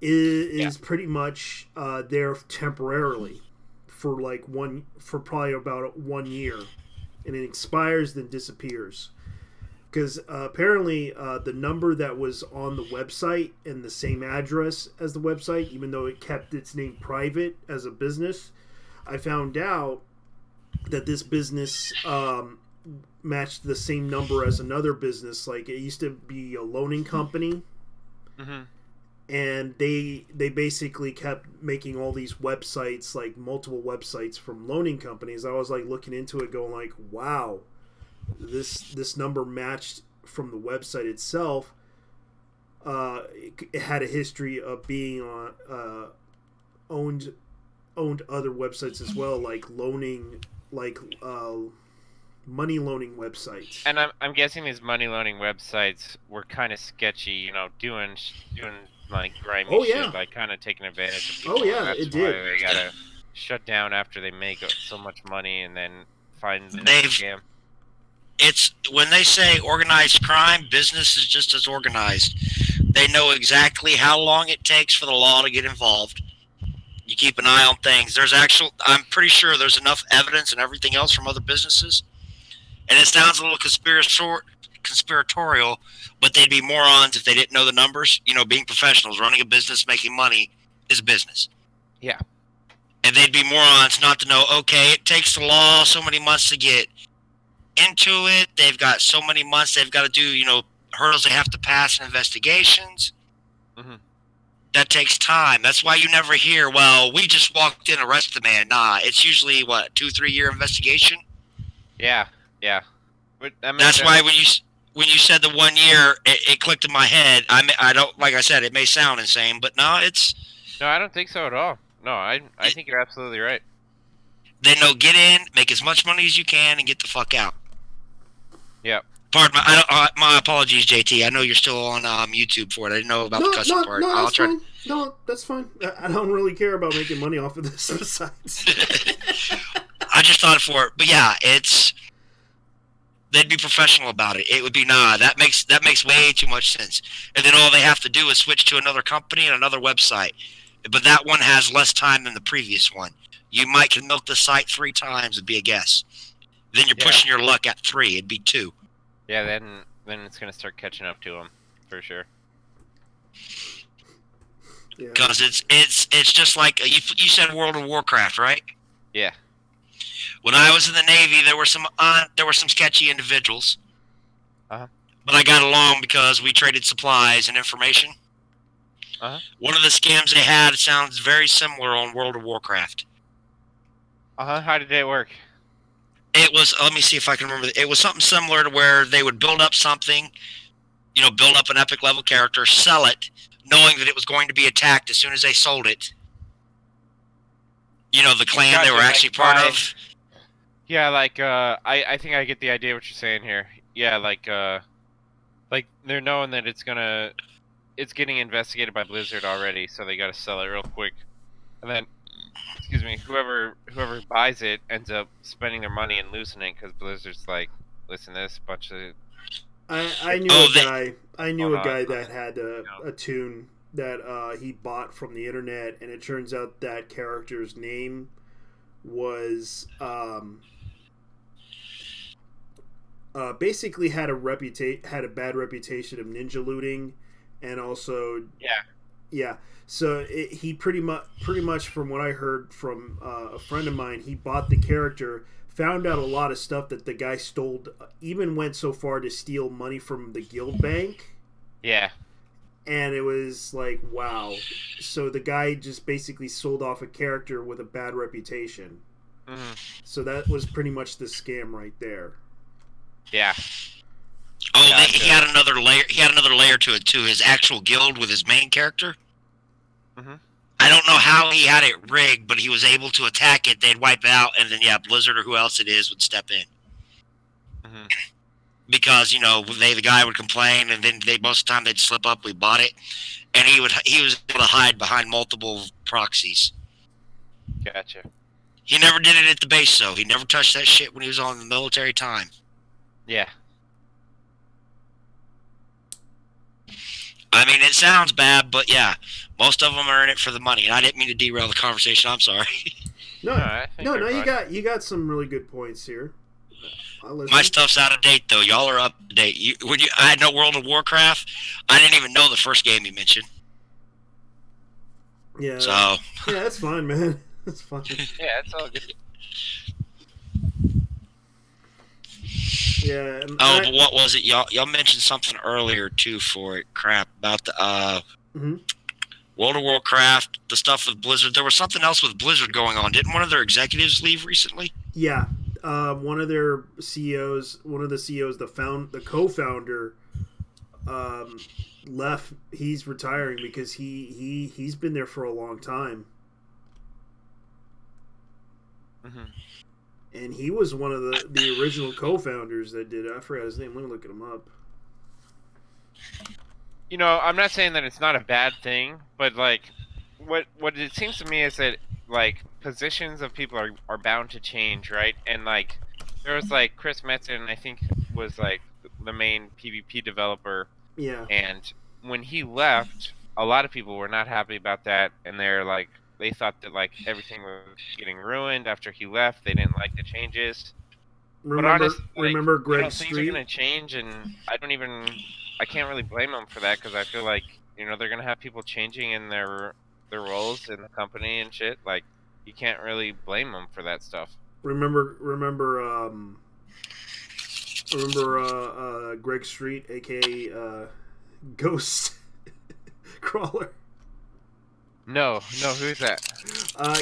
is pretty much there temporarily for probably about 1 year, and it expires then disappears. Because apparently the number that was on the website and the same address as the website, even though it kept its name private as a business, I found out that this business matched the same number as another business. Like, it used to be a loaning company, and they basically kept making all these websites, like multiple websites from loaning companies. I was like looking into it, going like, wow. This number matched from the website itself. It had a history of being on owned other websites as well, like loaning, like money loaning websites. And I'm guessing these money loaning websites were kind of sketchy, you know, doing like grimy shit, like kind of taking advantage of people. Oh yeah, That's it did. Why they gotta shut down after they make so much money and then find the next scam. It's when they say organized crime, business is just as organized. They know exactly how long it takes for the law to get involved. You keep an eye on things. I'm pretty sure there's enough evidence and everything else from other businesses. And it sounds a little conspiratorial, but they'd be morons if they didn't know the numbers. You know, being professionals, running a business, making money is a business. Yeah. And they'd be morons not to know, okay, it takes the law so many months to get into it. They've got so many months they've got to do, you know, hurdles they have to pass in investigations. That takes time. That's why you never hear, well, we just walked in, arrested the man. Nah, it's usually what, 2-3 year investigation. Yeah. But I mean, that's why when you said the 1 year, it clicked in my head. I don't, like I said, it may sound insane, but no, I don't think so at all. No, I think you're absolutely right. They know, get in, make as much money as you can, and get the fuck out. Yeah. Pardon my apologies, JT. I know you're still on YouTube for it. I didn't know about the cussing part. No, that's fine. No, that's fine. I don't really care about making money off of this. Besides, I just thought for it, but yeah, they'd be professional about it. It would be that makes way too much sense. And then all they have to do is switch to another company and another website. But that one has less time than the previous one. You might can milk the site 3 times, it'd be a guess. Then you're pushing your luck at 3. It'd be 2. Yeah, then it's gonna start catching up to them for sure. Because it's just like you said, World of Warcraft, right? Yeah. When I was in the Navy, there were some sketchy individuals. But I got along because we traded supplies and information. One of the scams they had sounds very similar on World of Warcraft. How did it work? It was, let me see if I can remember. It was something similar to where they would build up something, you know, build up an epic level character, sell it, knowing that it was going to be attacked as soon as they sold it. You know, the clan they were actually part of. Yeah, like, I think I get the idea what you're saying here. Yeah, like they're knowing that it's getting investigated by Blizzard already, so they gotta sell it real quick. And then, excuse me, whoever buys it ends up spending their money and losing it because Blizzard's like, listen, this bunch of. I knew a guy that had a tune that he bought from the internet, and it turns out that character's name was basically had a bad reputation of ninja looting, and also yeah. So he pretty much from what I heard from a friend of mine, he bought the character, found out a lot of stuff that the guy stole, even went so far to steal money from the guild bank. Yeah. And it was like, wow. So the guy just basically sold off a character with a bad reputation. Mm-hmm. So that was pretty much the scam right there. Yeah. Oh, Gotcha. he had another layer. He had another layer to it, to his actual guild with his main character. Mm-hmm. I don't know how he had it rigged, but he was able to attack it. They'd wipe it out, and then Blizzard or who else it is would step in. Mm-hmm. Because the guy would complain, and then most of the time they'd slip up. We bought it, and he was able to hide behind multiple proxies. Gotcha. He never did it at the base, though. He never touched that shit when he was on the military time. Yeah. I mean, it sounds bad, but yeah, most of them are in it for the money. And I didn't mean to derail the conversation. I'm sorry. I think No, you're fine. you got some really good points here. My stuff's out of date, though. Y'all are up to date. I had no World of Warcraft. I didn't even know the first game you mentioned. Yeah. So. Yeah, that's fine, man. That's fine. Yeah, it's all good. Yeah. But what was it? Y'all mentioned something earlier too for it. Crap about the Mhm. World of Warcraft, the stuff with Blizzard. There was something else with Blizzard going on. Didn't one of their executives leave recently? Yeah. One of their CEOs, the co-founder, left. He's retiring because he's been there for a long time. Mm-hmm. And he was one of the original co-founders that did it. I forgot his name. Let me look him up. I'm not saying that it's not a bad thing, but like, what it seems to me is that like positions of people are bound to change, right? And like, there was like Chris Metzen, I think, was like the main PvP developer. Yeah. And when he left, a lot of people were not happy about that, and they thought that like everything was getting ruined after he left. They didn't like the changes. Remember Greg things are Street? going to change, and I can't really blame them for that, because I feel like they're going to have people changing in their roles in the company and shit. Like, you can't really blame them for that stuff. Remember Greg Street, aka Ghost Crawler. No, who's that?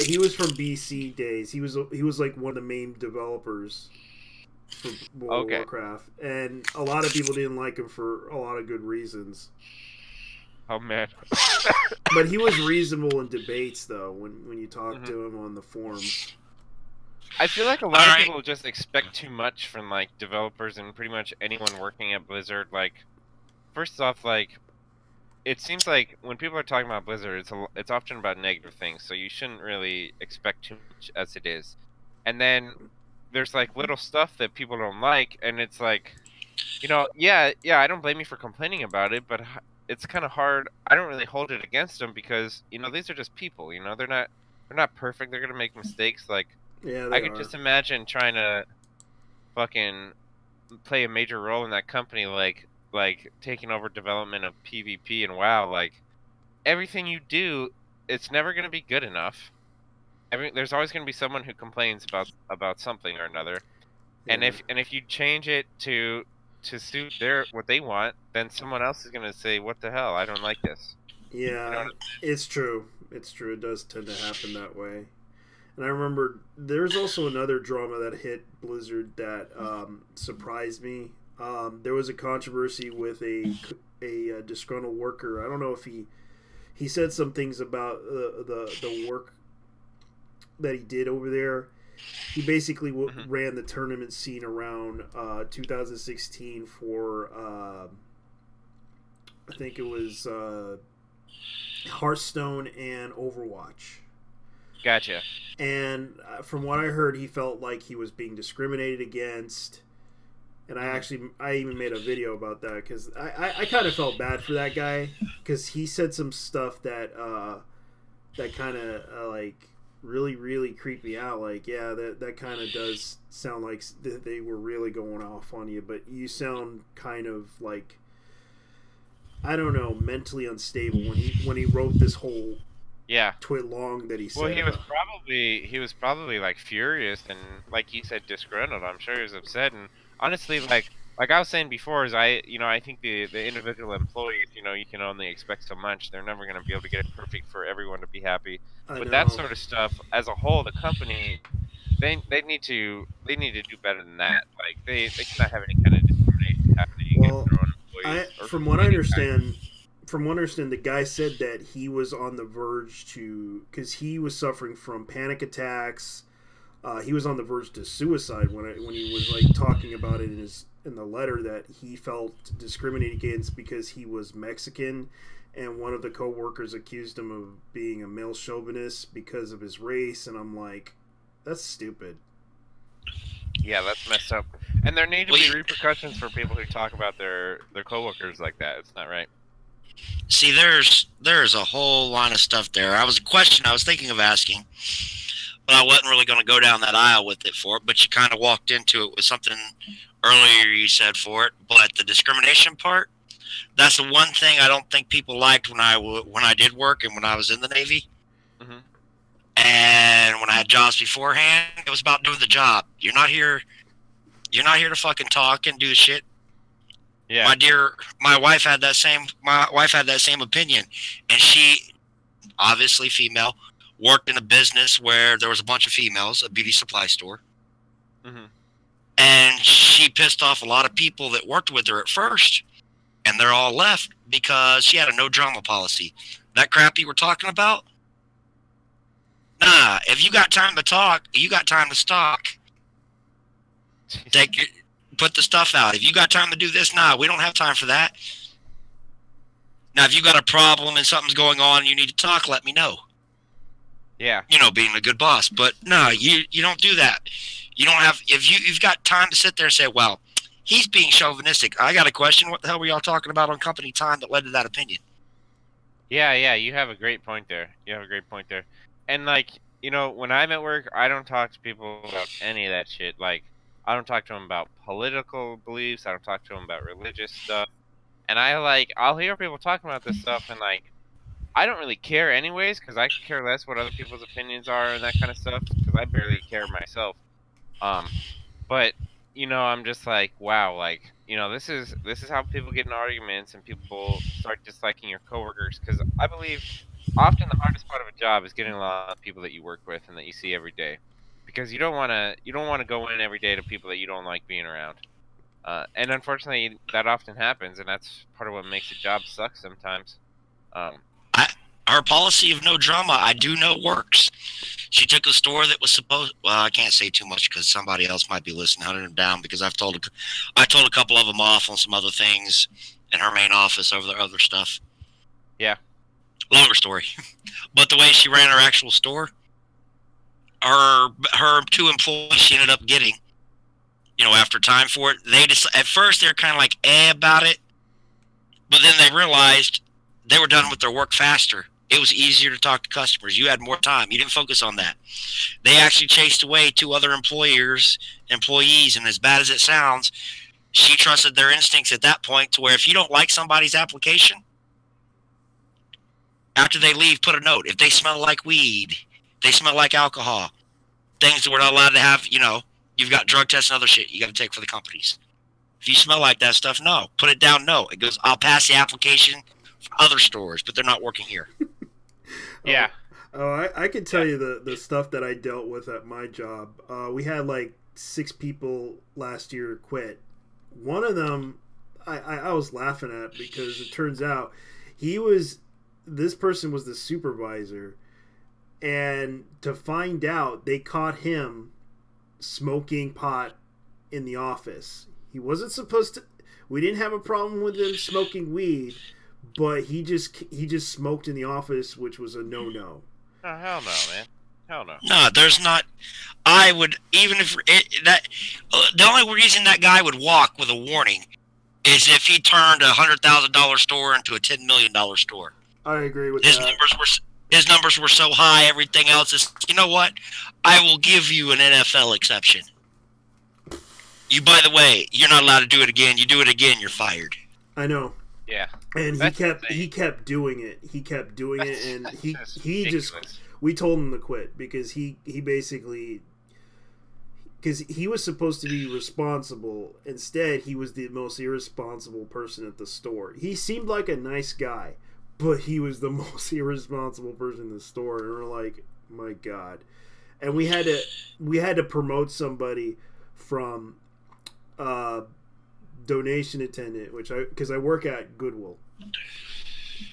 He was from BC days. He was like one of the main developers for World of Warcraft, and a lot of people didn't like him for a lot of good reasons. Oh man. But he was reasonable in debates, though, when you talk to him on the forums. I feel like a lot of people just expect too much from like developers and pretty much anyone working at Blizzard. Like, first off, like, it seems like when people are talking about Blizzard, it's often about negative things, so you shouldn't really expect too much as it is. And then there's like little stuff that people don't like, and it's like, yeah, I don't blame you for complaining about it, but it's kind of hard. I don't really hold it against them, because these are just people. They're not perfect. They're gonna make mistakes. Like, yeah, I could just imagine trying to fucking play a major role in that company, like taking over development of PvP and WoW. Like, everything you do, it's never gonna be good enough. There's always gonna be someone who complains about something or another, Yeah. and if you change it to suit what they want, then someone else is gonna say, "What the hell? I don't like this." Yeah, it's true. It's true. It does tend to happen that way. And I remember there's also another drama that hit Blizzard that surprised me. There was a controversy with a disgruntled worker. I don't know if he said some things about the work that he did over there. He basically ran the tournament scene around 2016 for I think it was Hearthstone and Overwatch. Gotcha. And from what I heard, he felt like he was being discriminated against And I even made a video about that because I kind of felt bad for that guy because he said some stuff that kind of like really creeped me out. Like, yeah, that kind of does sound like they were really going off on you, but you sound kind of like, I don't know, mentally unstable when he wrote this whole twit long that he said. Well, he was probably like furious and, like you said, disgruntled. I'm sure he was upset. And honestly, like I was saying before, is I think the individual employees, you can only expect so much. They're never going to be able to get it perfect for everyone to be happy. But that sort of stuff, as a whole, the company, they need to do better than that. Like they cannot have any kind of discrimination happening against their own employees. From what I understand, the guy said that he was on the verge because he was suffering from panic attacks. He was on the verge to suicide when he was like talking about it in the letter, that he felt discriminated against because he was Mexican, and one of the co-workers accused him of being a male chauvinist because of his race. And I'm like, that's stupid. Yeah, that's messed up. And there need to be repercussions for people who talk about their coworkers like that. It's not right. See, there's a whole line of stuff there. I was thinking of asking, but I wasn't really going to go down that aisle with it for it. But you kind of walked into it with something earlier you said for it. But the discrimination part, that's the one thing I don't think people liked when I did work and when I was in the Navy. Mm-hmm. And when I had jobs beforehand, it was about doing the job. You're not here to fucking talk and do the shit. Yeah. My wife had that same opinion, and she, obviously female, worked in a business where there was a bunch of females, a beauty supply store. Mm-hmm. And she pissed off a lot of people that worked with her at first, and they're all left because she had a no drama policy. That crap you were talking about? Nah, if you got time to talk, you got time to stalk. Put the stuff out. If you got time to do this, nah, we don't have time for that. Now, if you got a problem and something's going on and you need to talk, let me know. Yeah. Being a good boss. But no, you don't do that. You don't have, if you've got time to sit there and say, well, he's being chauvinistic. I got a question. What the hell were y'all talking about on company time that led to that opinion? Yeah, you have a great point there. And like, when I'm at work, I don't talk to people about any of that shit. Like, I don't talk to them about political beliefs. I don't talk to them about religious stuff. And I'll hear people talking about this stuff, and like, I don't really care anyways, because I could care less what other people's opinions are and that kind of stuff, because I barely care myself. But I'm just like, wow, like, this is how people get in arguments and people start disliking your coworkers, because I believe often the hardest part of a job is getting along with people that you work with and that you see every day, because you don't want to go in every day to people that you don't like being around. And unfortunately, that often happens, and that's part of what makes a job suck sometimes. Our policy of no drama, I do know, works. She took a store that was supposed. Well, I can't say too much because somebody else might be listening, hunting them down. Because I told a couple of them off on some other things in her main office over their other stuff. Yeah. Longer story, but the way she ran her actual store, her two employees she ended up getting, after time for it, at first they're kind of like about it, but then they realized they were done with their work faster. It was easier to talk to customers. You had more time. You didn't focus on that. They actually chased away two other employees, and as bad as it sounds, she trusted their instincts at that point to where if you don't like somebody's application, after they leave, put a note. If they smell like weed, they smell like alcohol, things that we're not allowed to have, you've got drug tests and other shit you got to take for the companies. If you smell like that stuff, no. Put it down, no. It goes, I'll pass the application for other stores, but they're not working here. Yeah. I can tell you the stuff that I dealt with at my job. We had like 6 people last year quit. One of them I was laughing at because it turns out this person was the supervisor, and to find out, they caught him smoking pot in the office. He wasn't supposed to. We didn't have a problem with him smoking weed, but he just smoked in the office, which was a no-no. Oh, hell no, man. Hell no. No, there's not. I would, even if the only reason that guy would walk with a warning is if he turned a $100,000 store into a $10 million store. I agree with His that. numbers were so high. Everything else is. You know what? I will give you an NFL exception. You, by the way, you're not allowed to do it again. You do it again, you're fired. I know. Yeah. And That's he kept doing it. He kept doing it, and he just. ridiculous. We told him to quit because he basically, because he was supposed to be responsible. Instead, he was the most irresponsible person at the store. He seemed like a nice guy, but he was the most irresponsible person in the store. And we're like, my God. And we had to promote somebody from donation attendant, because I work at Goodwill.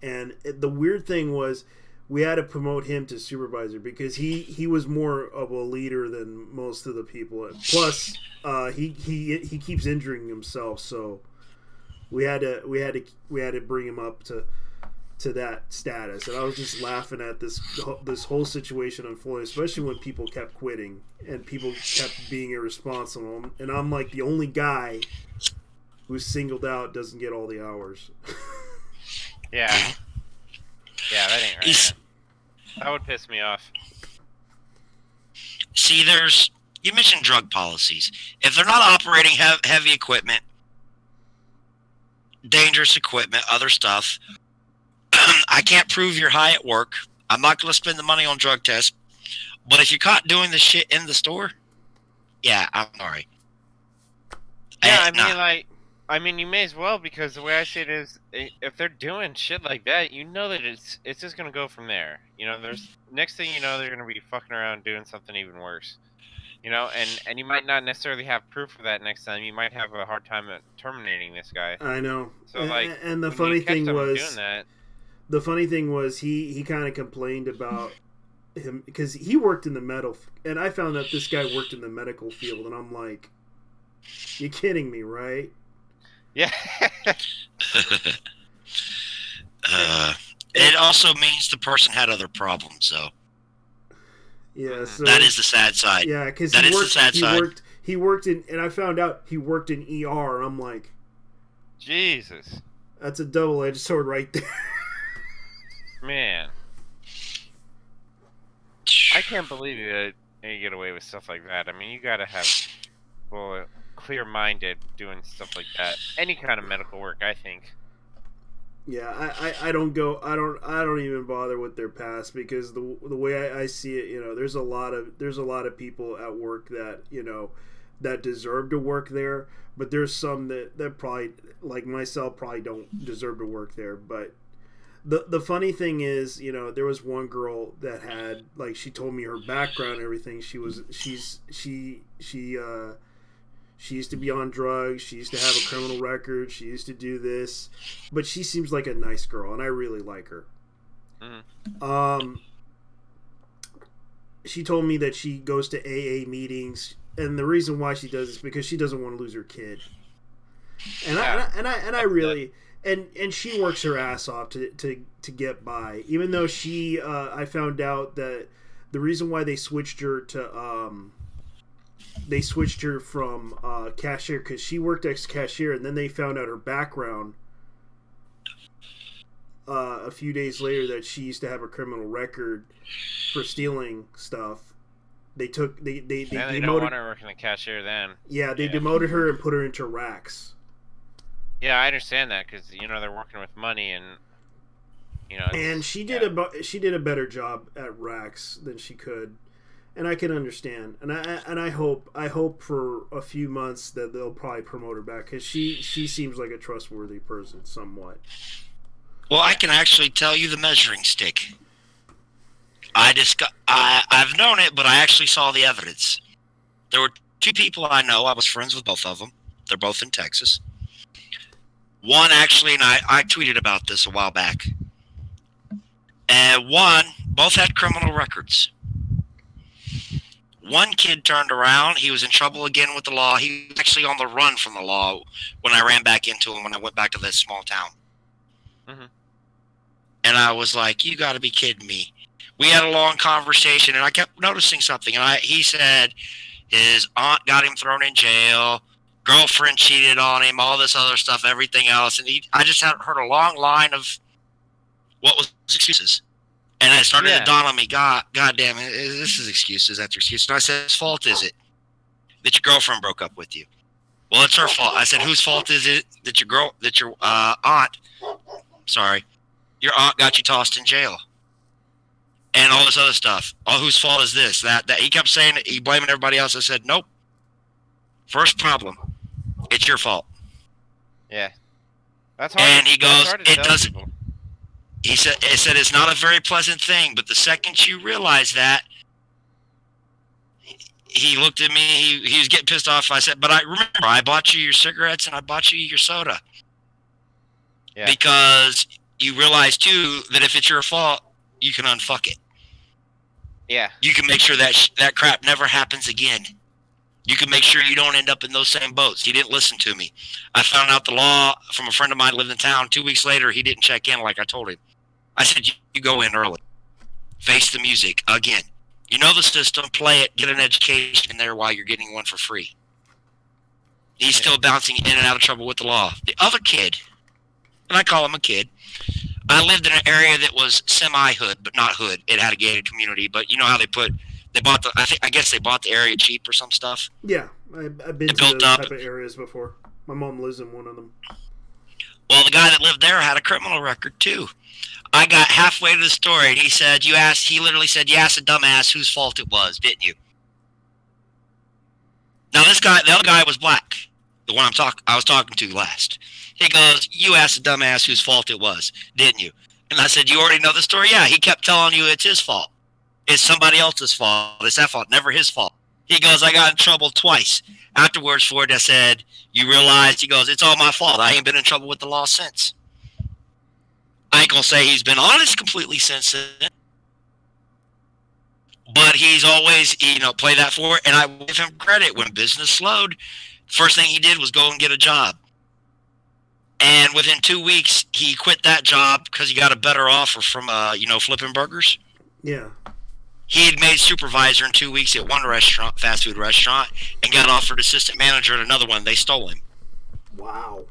And the weird thing was, we had to promote him to supervisor because he was more of a leader than most of the people. Plus, he keeps injuring himself, so we had to bring him up to that status. And I was just laughing at this whole situation unfolding, especially when people kept quitting and people kept being irresponsible. And I'm like the only guy who's singled out, doesn't get all the hours. Yeah. Yeah, that ain't right. Man. That would piss me off. See, you mentioned drug policies. If they're not operating heavy equipment, dangerous equipment, other stuff, I can't prove you're high at work. I'm not going to spend the money on drug tests. But if you're caught doing the shit in the store, yeah, I'm sorry. Yeah, I mean, you may as well, because the way I see it is, if they're doing shit like that, you know that it's just gonna go from there. You know, next thing you know, they're gonna be fucking around doing something even worse. You know, and you might not necessarily have proof of that next time. You might have a hard time at terminating this guy. I know. So like, and the when funny you catch thing someone was, doing that, he kind of complained about him because he worked in the metal, and I found out this guy worked in the medical field, and I'm like, you're kidding me, right? yeah. It also means the person had other problems, so Yeah, so that is the sad side. yeah, because That is the sad side. He worked in, and I found out he worked in ER. And I'm like, Jesus, that's a double-edged sword right there. man, I can't believe you get away with stuff like that. I mean, you gotta have clear-minded doing stuff like that. Any kind of medical work, I think. Yeah, I don't even bother with their past, because the way I see it, you know, there's a lot of people at work that, you know, that deserve to work there, but there's some that probably, like myself, probably don't deserve to work there. But the funny thing is, you know, there was one girl that had, like, she told me her background and everything. She used to be on drugs. She used to have a criminal record. She used to do this, but she seems like a nice girl, and I really like her. Mm. She told me that she goes to AA meetings, and the reason why she does is because she doesn't want to lose her kid. And I really, and she works her ass off to get by, even though I found out that the reason why they switched her from cashier, because she worked as cashier, and then they found out her background a few days later that she used to have a criminal record for stealing stuff. They don't demoted, want her working the cashier then. Yeah, they demoted her and put her into racks. Yeah, I understand that, because, you know, they're working with money, and, you know. And she did a better job at racks than she could. And I can understand, and I hope for a few months that they'll probably promote her back, because she seems like a trustworthy person somewhat. Well, I can actually tell you the measuring stick. I've known it, but I actually saw the evidence. There were two people I know. I was friends with both of them. They're both in Texas. One actually, and I tweeted about this a while back. And both had criminal records. One kid turned around. He was in trouble again with the law. He was actually on the run from the law when I ran back into him when I went back to this small town. Mm-hmm. And I was like, you got to be kidding me. We had a long conversation, and I kept noticing something. And he said his aunt got him thrown in jail, girlfriend cheated on him, all this other stuff, everything else. And I just had heard a long line of what was excuses. And it started to dawn on me, God damn it, this is excuses after excuses. And I said, whose fault is it that your girlfriend broke up with you? Well, it's her fault. I said, whose fault is it that your aunt got you tossed in jail? And all this other stuff. Oh, whose fault is this? That. He kept saying it. He blaming everybody else. I said, nope. First problem. It's your fault. Yeah. That's hard. And he goes, it doesn't. He said it's not a very pleasant thing, but the second you realize that, he looked at me, he was getting pissed off. I said, but I bought you your cigarettes and I bought you your soda. Yeah. Because you realize, too, that if it's your fault, you can unfuck it. Yeah. You can make sure that crap never happens again. You can make sure you don't end up in those same boats. He didn't listen to me. I found out the law from a friend of mine who lived in town. 2 weeks later, he didn't check in like I told him. I said, you go in early. Face the music. Again. You know the system. Play it. Get an education in there while you're getting one for free. He's still bouncing in and out of trouble with the law. The other kid, and I call him a kid, I lived in an area that was semi-hood, but not hood. It had a gated community, but you know how I guess they bought the area cheap or some stuff. Yeah, I've been to those type of areas before. My mom lives in one of them. Well, the guy that lived there had a criminal record too. I got halfway to the story, and he literally said, you asked a dumbass whose fault it was, didn't you? Now the other guy was black, the one I was talking to last. He goes, you asked a dumbass whose fault it was, didn't you? And I said, you already know the story? Yeah, he kept telling you it's his fault. It's somebody else's fault. It's that fault, never his fault. He goes, I got in trouble twice. Afterwards for it, I said, you realized? He goes, it's all my fault. I ain't been in trouble with the law since. I ain't gonna say he's been honest completely since then. But he's always, play that for it. And I give him credit. When business slowed, first thing he did was go and get a job. And within 2 weeks, he quit that job because he got a better offer from, flipping burgers. Yeah. He had made supervisor in 2 weeks at one restaurant, fast food restaurant, and got offered assistant manager at another one. They stole him. Wow.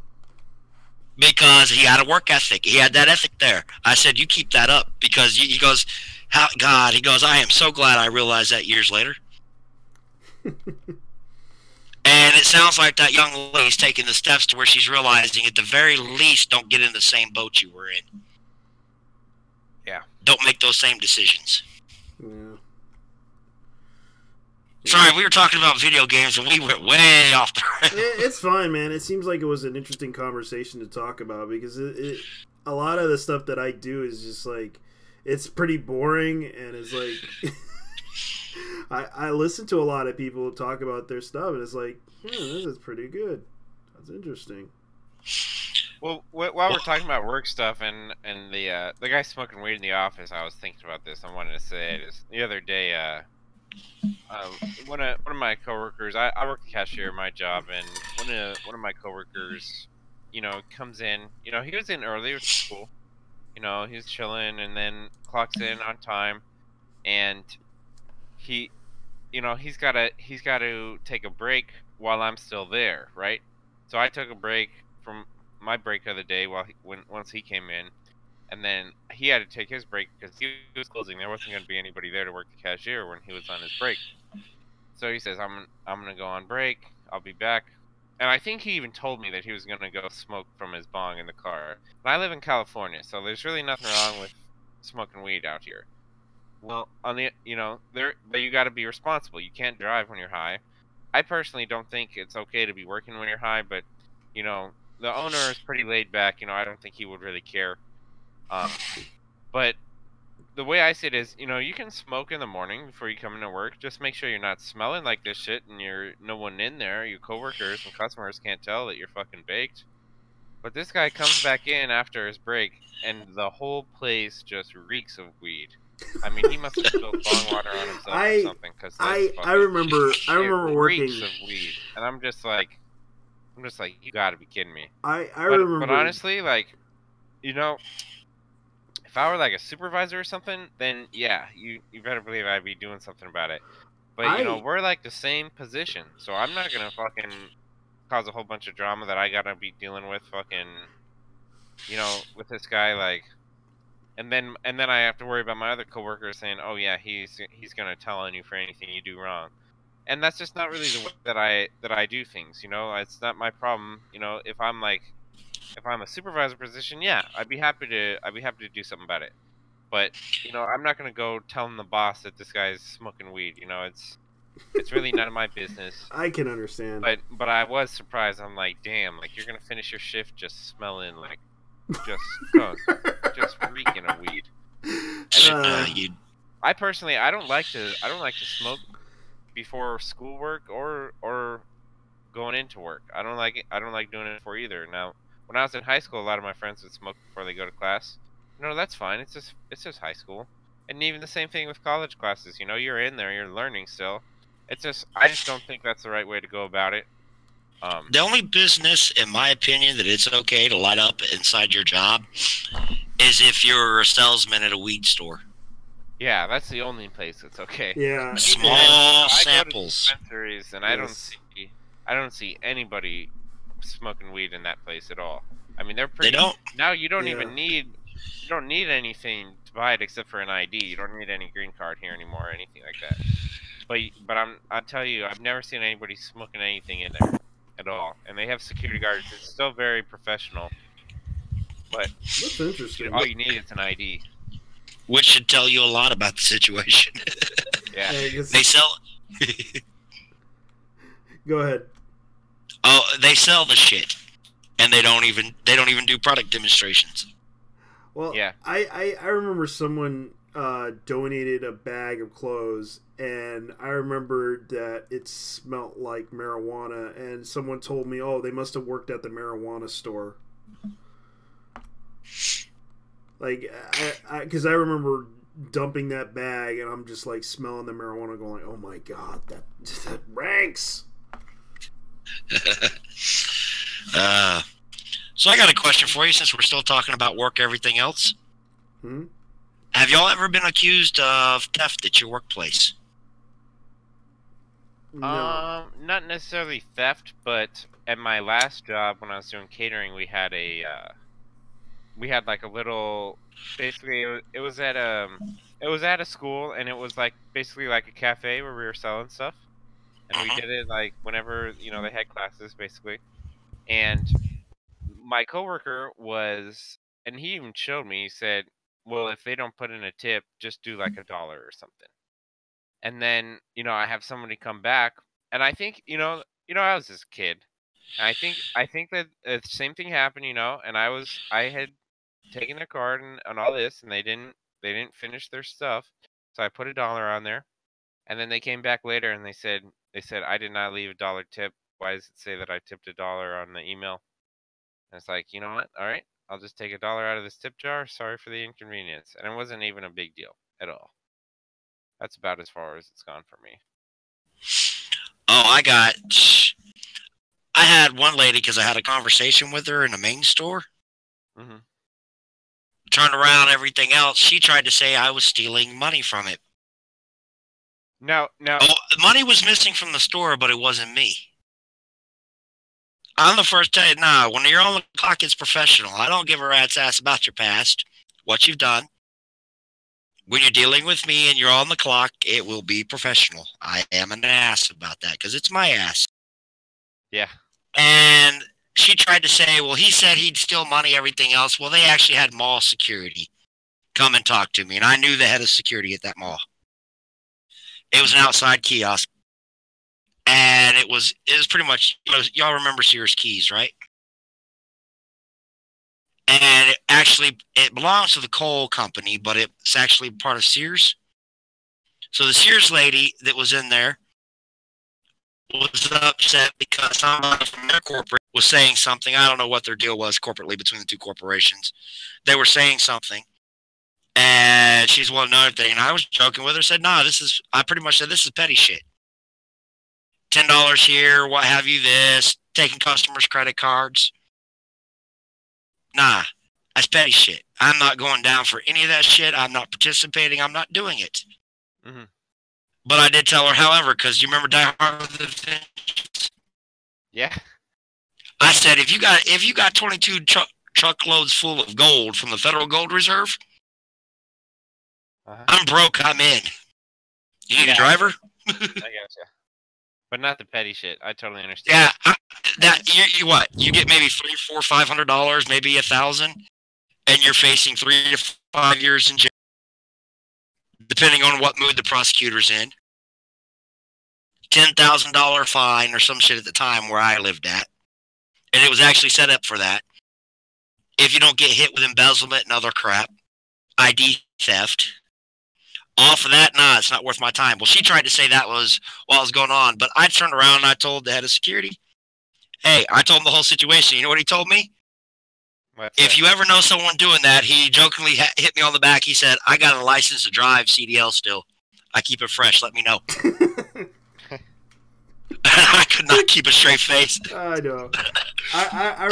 Because he had a work ethic. He had that ethic there. I said, you keep that up. Because he goes, he goes, I am so glad I realized that years later. And it sounds like that young lady's taking the steps to where she's realizing at the very least don't get in the same boat you were in. Yeah. Don't make those same decisions. Yeah. Sorry, we were talking about video games and we went way off the rails. It's fine, man. It seems like it was an interesting conversation to talk about because a lot of the stuff that I do is just like, it's pretty boring and it's like, I listen to a lot of people talk about their stuff and it's like, this is pretty good. That's interesting. Well, while we're talking about work stuff and the guy smoking weed in the office, I was thinking about this. I wanted to say it is the other day. One of my coworkers, I work the cashier at my job, and one of my coworkers, comes in. He was in early, which is cool. He was chilling, and then clocks in on time, and he's got to take a break while I'm still there, right? So I took a break from my break of the day once he came in, and then he had to take his break because he was closing. There wasn't going to be anybody there to work the cashier when he was on his break. So he says, I'm going to go on break. I'll be back. And I think he even told me that he was going to go smoke from his bong in the car. And I live in California, so there's really nothing wrong with smoking weed out here. Well, you got to be responsible. You can't drive when you're high. I personally don't think it's okay to be working when you're high, but, the owner is pretty laid back. I don't think he would really care. But the way I see it is, you can smoke in the morning before you come into work. Just make sure you're not smelling like this shit and you're no one in there. Your coworkers and customers can't tell that you're fucking baked. But this guy comes back in after his break and the whole place just reeks of weed. I mean, he must have spilled bong water on himself or something. Cause I remember working. Reeks of weed, and I'm just like, you gotta be kidding me. I remember. But honestly, like, If I were like a supervisor or something, then yeah, you better believe I'd be doing something about it. But you know, we're like the same position, so I'm not gonna fucking cause a whole bunch of drama that I gotta be dealing with fucking, you know, with this guy like, and then I have to worry about my other coworkers saying, oh yeah, he's gonna tell on you for anything you do wrong, and that's just not really the way that I do things. You know, it's not my problem. You know, if I'm a supervisor position, yeah, I'd be happy to do something about it. But you know, I'm not gonna go telling the boss that this guy's smoking weed. You know, it's really none of my business. I can understand. But I was surprised. I'm like, damn, like you're gonna finish your shift just smelling like just skunk, just reeking of weed. I personally, I don't like to smoke before schoolwork or going into work. I don't like doing it before either. Now, when I was in high school, a lot of my friends would smoke before they go to class. No, that's fine. It's just high school. And even the same thing with college classes. You know, you're in there, you're learning still. I just don't think that's the right way to go about it. The only business, in my opinion, that it's okay to light up inside your job is if you're a salesman at a weed store. Yeah, that's the only place it's okay. Yeah. Small samples. I go to dispensaries, and I don't see anybody smoking weed in that place at all. I mean, they're pretty. They don't. Now you don't need anything to buy it except for an ID. You don't need any green card here anymore or anything like that. But I'll tell you, I've never seen anybody smoking anything in there at all. And they have security guards. It's still very professional. But that's interesting. All you need is an ID. Which should tell you a lot about the situation. Yeah. They sell. Go ahead. Oh, they sell the shit, and they don't even do product demonstrations. Well, yeah. I remember someone donated a bag of clothes, and I remembered that it smelled like marijuana, and someone told me, oh, they must have worked at the marijuana store. Like, because I remember dumping that bag, and I'm just like smelling the marijuana, going like, oh my god, that ranks. So I got a question for you, since we're still talking about work, everything else. Have y'all ever been accused of theft at your workplace? No. Not necessarily theft, but at my last job when I was doing catering, we had like a little, basically it was at a school, and it was like basically like a cafe where we were selling stuff, and we did it like whenever, you know, they had classes basically. And my coworker and he even showed me, he said, well, if they don't put in a tip, just do like $1 or something. And then, you know, I have somebody come back, and I think, you know, I was this kid. And I think that the same thing happened, you know, and I had taken their card and all this, and they didn't finish their stuff. So I put $1 on there, and then they came back later and they said I did not leave $1 tip. Why does it say that I tipped $1 on the email? And it's like, you know what? All right, I'll just take $1 out of this tip jar. Sorry for the inconvenience. And it wasn't even a big deal at all. That's about as far as it's gone for me. Oh, I had one lady, because I had a conversation with her in the main store. Turned around, everything else. She tried to say I was stealing money from it. No. Oh, money was missing from the store, but it wasn't me. I'm the first to tell you, nah, when you're on the clock, it's professional. I don't give a rat's ass about your past, what you've done. When you're dealing with me and you're on the clock, it will be professional. I am an ass about that, because it's my ass. Yeah. And she tried to say, well, he said he'd steal money, everything else. Well, they actually had mall security come and talk to me, and I knew the head of security at that mall. It was an outside kiosk. And it was pretty much, y'all remember Sears Keys, right? And it belongs to the Cole Company, but it's actually part of Sears. So the Sears lady that was in there was upset because somebody from their corporate was saying something. I don't know what their deal was corporately between the two corporations. They were saying something. And she's wanting another thing. And I was joking with her, said, nah, I pretty much said, this is petty shit. $10 here, what have you, this, taking customers' credit cards. Nah, That's petty shit. I'm not going down for any of that shit. I'm not participating. I'm not doing it. Mm-hmm. But I did tell her, however, because you remember Die Hard with a Vengeance? Yeah. I said, if you got 22 truckloads full of gold from the Federal Gold Reserve, I'm broke. I'm in. You need a driver? I gotcha. But not the petty shit. I totally understand. Yeah, you what? You get maybe $300, $400, $500, maybe $1,000, and you're facing 3 to 5 years in jail, depending on what mood the prosecutor's in. $10,000 fine or some shit at the time where I lived at, and it was actually set up for that. If you don't get hit with embezzlement and other crap, ID theft. Off of that, nah, it's not worth my time. Well, she tried to say that was what was going on, but I turned around and I told the head of security, hey, I told him the whole situation. You know what he told me? If you ever know someone doing that, he jokingly hit me on the back. He said, I got a license to drive CDL still. I keep it fresh. Let me know. I could not keep a straight face. I know. I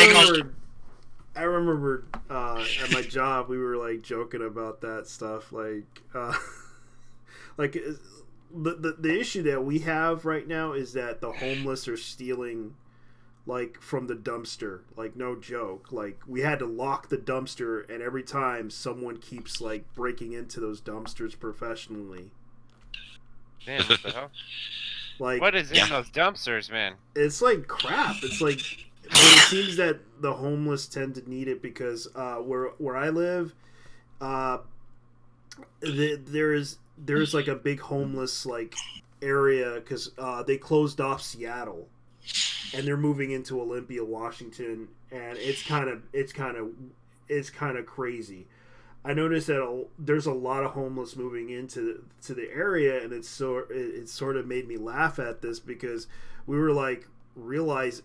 remember at my job we were like joking about that stuff, like the issue that we have right now is that the homeless are stealing like from the dumpster, like no joke. Like we had to lock the dumpster, and every time someone keeps like breaking into those dumpsters professionally. Damn, what the hell? Like, what is in those dumpsters, man? It's like crap. It's like, but it seems that the homeless tend to need it because where I live, there's like a big homeless like area because they closed off Seattle, and they're moving into Olympia, Washington, and it's kind of crazy. I noticed that there's a lot of homeless moving into the area, and it sort of made me laugh at this because we were like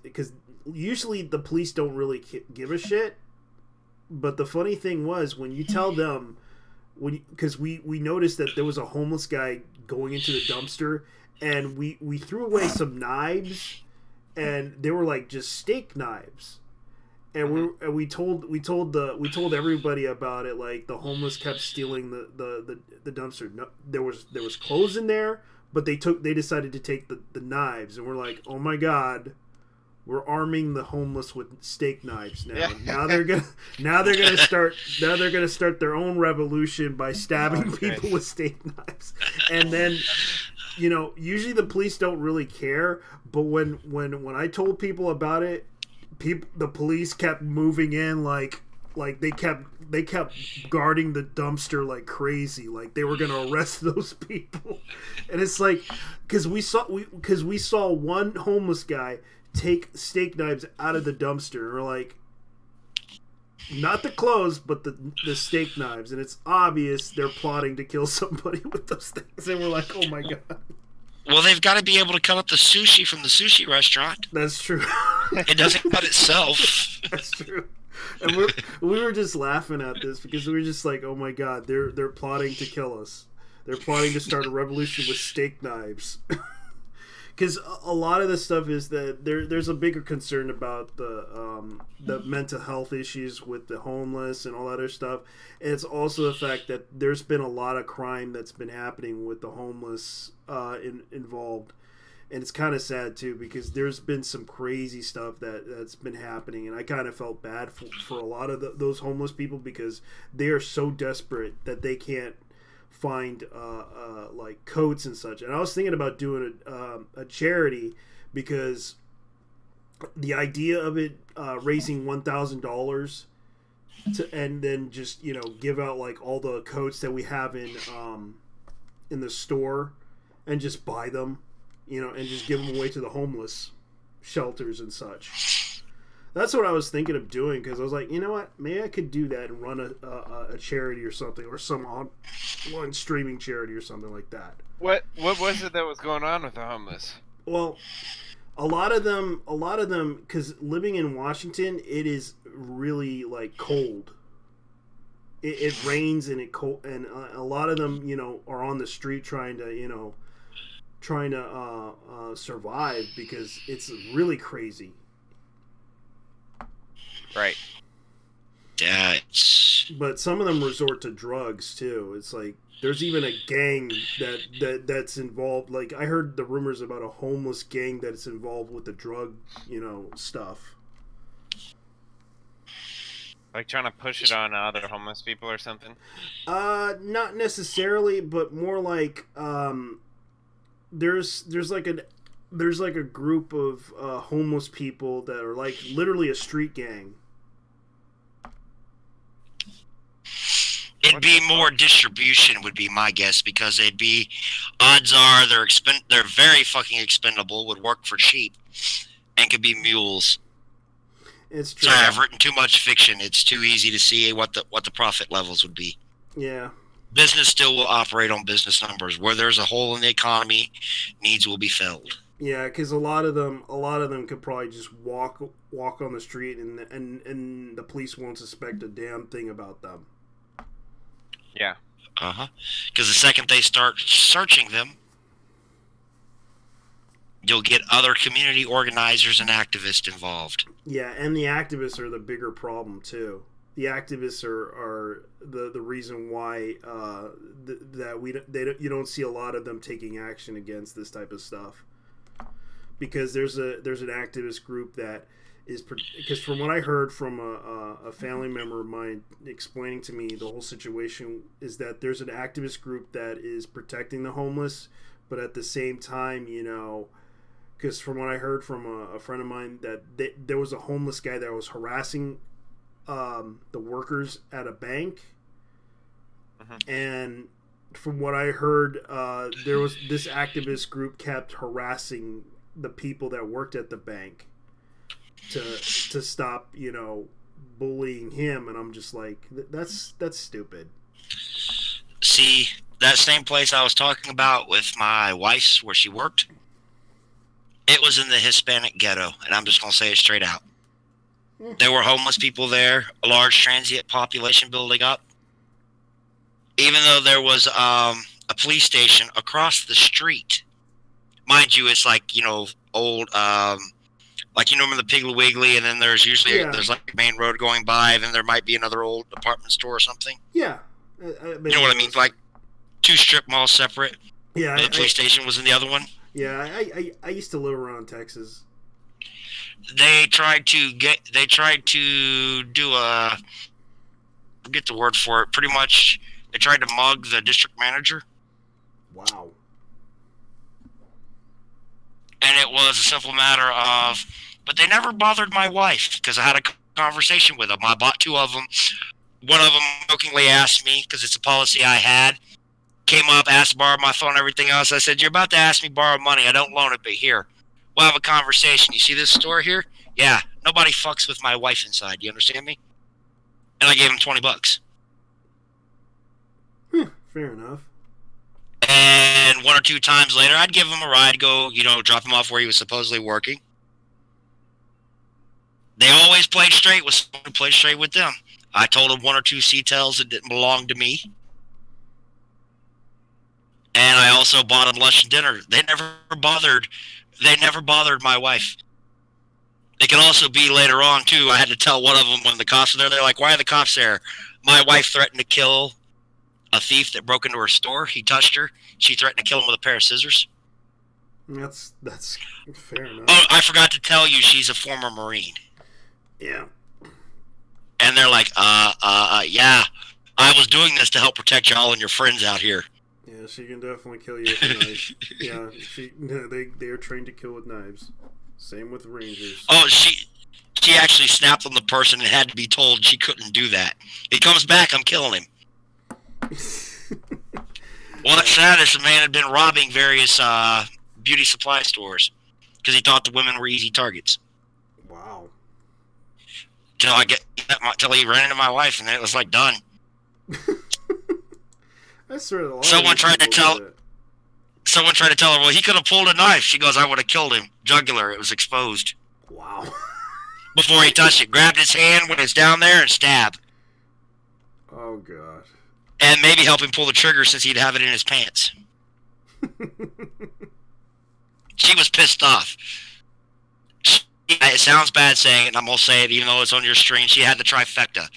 because usually the police don't really give a shit, but the funny thing was when you tell them because we noticed that there was a homeless guy going into the dumpster, and we threw away some knives, and they were like just steak knives. And we told everybody about it. Like the homeless kept stealing the dumpster. No, there was clothes in there, but they decided to take the knives, and we're like, oh my god, we're arming the homeless with steak knives now. Yeah. Now they're gonna start their own revolution by stabbing people with steak knives. And then, usually the police don't really care, but when I told people about it, the police kept moving in like they kept guarding the dumpster like crazy, like they were gonna arrest those people. And it's like because we saw one homeless guy take steak knives out of the dumpster, and we're like, not the clothes but the steak knives, and it's obvious they're plotting to kill somebody with those things. And we're like, oh my god. Well, they've got to be able to cut up the sushi from the sushi restaurant. That's true. It doesn't cut itself. That's true. And we were just laughing at this because we were just like, oh my god, they're plotting to kill us. They're plotting to start a revolution with steak knives. Because a lot of the stuff is that there's a bigger concern about the mental health issues with the homeless and all that other stuff. And it's also the fact that there's been a lot of crime that's been happening with the homeless involved. And it's kind of sad too because there's been some crazy stuff that's been happening, and I kind of felt bad for a lot of those homeless people because they are so desperate that they can't find like coats and such. And I was thinking about doing a charity because the idea of it raising $1,000 and then just give out like all the coats that we have in the store and just buy them, and just give them away to the homeless shelters and such. That's what I was thinking of doing because I was like, you know what? Maybe I could do that and run a charity or something, or some online streaming charity or something like that. What was it that was going on with the homeless? Well, a lot of them, because living in Washington, it is really like cold. It rains and it cold, and a lot of them, are on the street trying to survive because it's really crazy. Right. Yeah, but some of them resort to drugs too. It's like there's even a gang that's involved. Like I heard the rumors about a homeless gang that's involved with the drug, stuff. Like trying to push it on other homeless people or something? Not necessarily, but more like there's like a group of homeless people that are like literally a street gang. It'd be more distribution would be my guess, because they'd be, odds are they're very fucking expendable, would work for cheap, and could be mules. It's true. Sorry, I've written too much fiction. It's too easy to see what the profit levels would be. Yeah. Business still will operate on business numbers. Where there's a hole in the economy, needs will be filled. Yeah, because a lot of them could probably just walk on the street, and the police won't suspect a damn thing about them. Yeah. Because the second they start searching them, you'll get other community organizers and activists involved. Yeah, and the activists are the bigger problem too. The activists are the reason why you don't see a lot of them taking action against this type of stuff. Because there's an activist group that is, because from what I heard from a family member of mine explaining to me the whole situation, is that there's an activist group that is protecting the homeless, but at the same time, because from what I heard from a friend of mine, that there was a homeless guy that was harassing the workers at a bank, and from what I heard, there was this activist group kept harassing the people that worked at the bank to stop, bullying him, and I'm just like, that's stupid. See, that same place I was talking about with my wife's, where she worked, it was in the Hispanic ghetto, and I'm just going to say it straight out. There were homeless people there, a large transient population building up. Even though there was a police station across the street. Mind you, it's like, old, like, remember the Piggly Wiggly, and then there's usually, there's like a main road going by, and then there might be another old department store or something. Yeah. You know what I mean? Like, two strip malls separate. Yeah. The police station was in the other one. Yeah, I used to live around Texas. They tried to do a, forget the word for it, pretty much, they tried to mug the district manager. Wow. And it was a simple matter of, but they never bothered my wife, because I had a conversation with them. I bought two of them. One of them jokingly asked me, because it's a policy I had, came up, asked to borrow my phone, everything else. I said, you're about to ask me to borrow money. I don't loan it, but here, we'll have a conversation. You see this store here? Yeah, nobody fucks with my wife inside. You understand me? And I gave him $20. Fair enough. And one or two times later, I'd give him a ride, go, drop him off where he was supposedly working. They always played straight with someone who played straight with them. I told them one or two C-Tels that didn't belong to me. And I also bought them lunch and dinner. They never bothered my wife. It can also be later on, too. I had to tell one of them when the cops were there. They're like, why are the cops there? My wife threatened to kill a thief that broke into her store. He touched her. She threatened to kill him with a pair of scissors. That's fair enough. Oh, I forgot to tell you, she's a former Marine. Yeah. And they're like, yeah, I was doing this to help protect y'all and your friends out here. Yeah, she can definitely kill you with a knife. Yeah, they are trained to kill with knives. Same with Rangers. Oh, she actually snapped on the person and had to be told she couldn't do that. He comes back, I'm killing him. What's sad is the man had been robbing various beauty supply stores because he thought the women were easy targets. Wow. Till he ran into my wife, and then it was like done. That's sort of Someone tried to tell her, well, he could have pulled a knife. She goes, I would have killed him. Jugular, it was exposed. Wow. Before he touched it, grabbed his hand when it's down there and stabbed. Oh god. And maybe help him pull the trigger since he'd have it in his pants. She was pissed off. It sounds bad saying it, and I'm going to say it even though it's on your screen. She had the trifecta.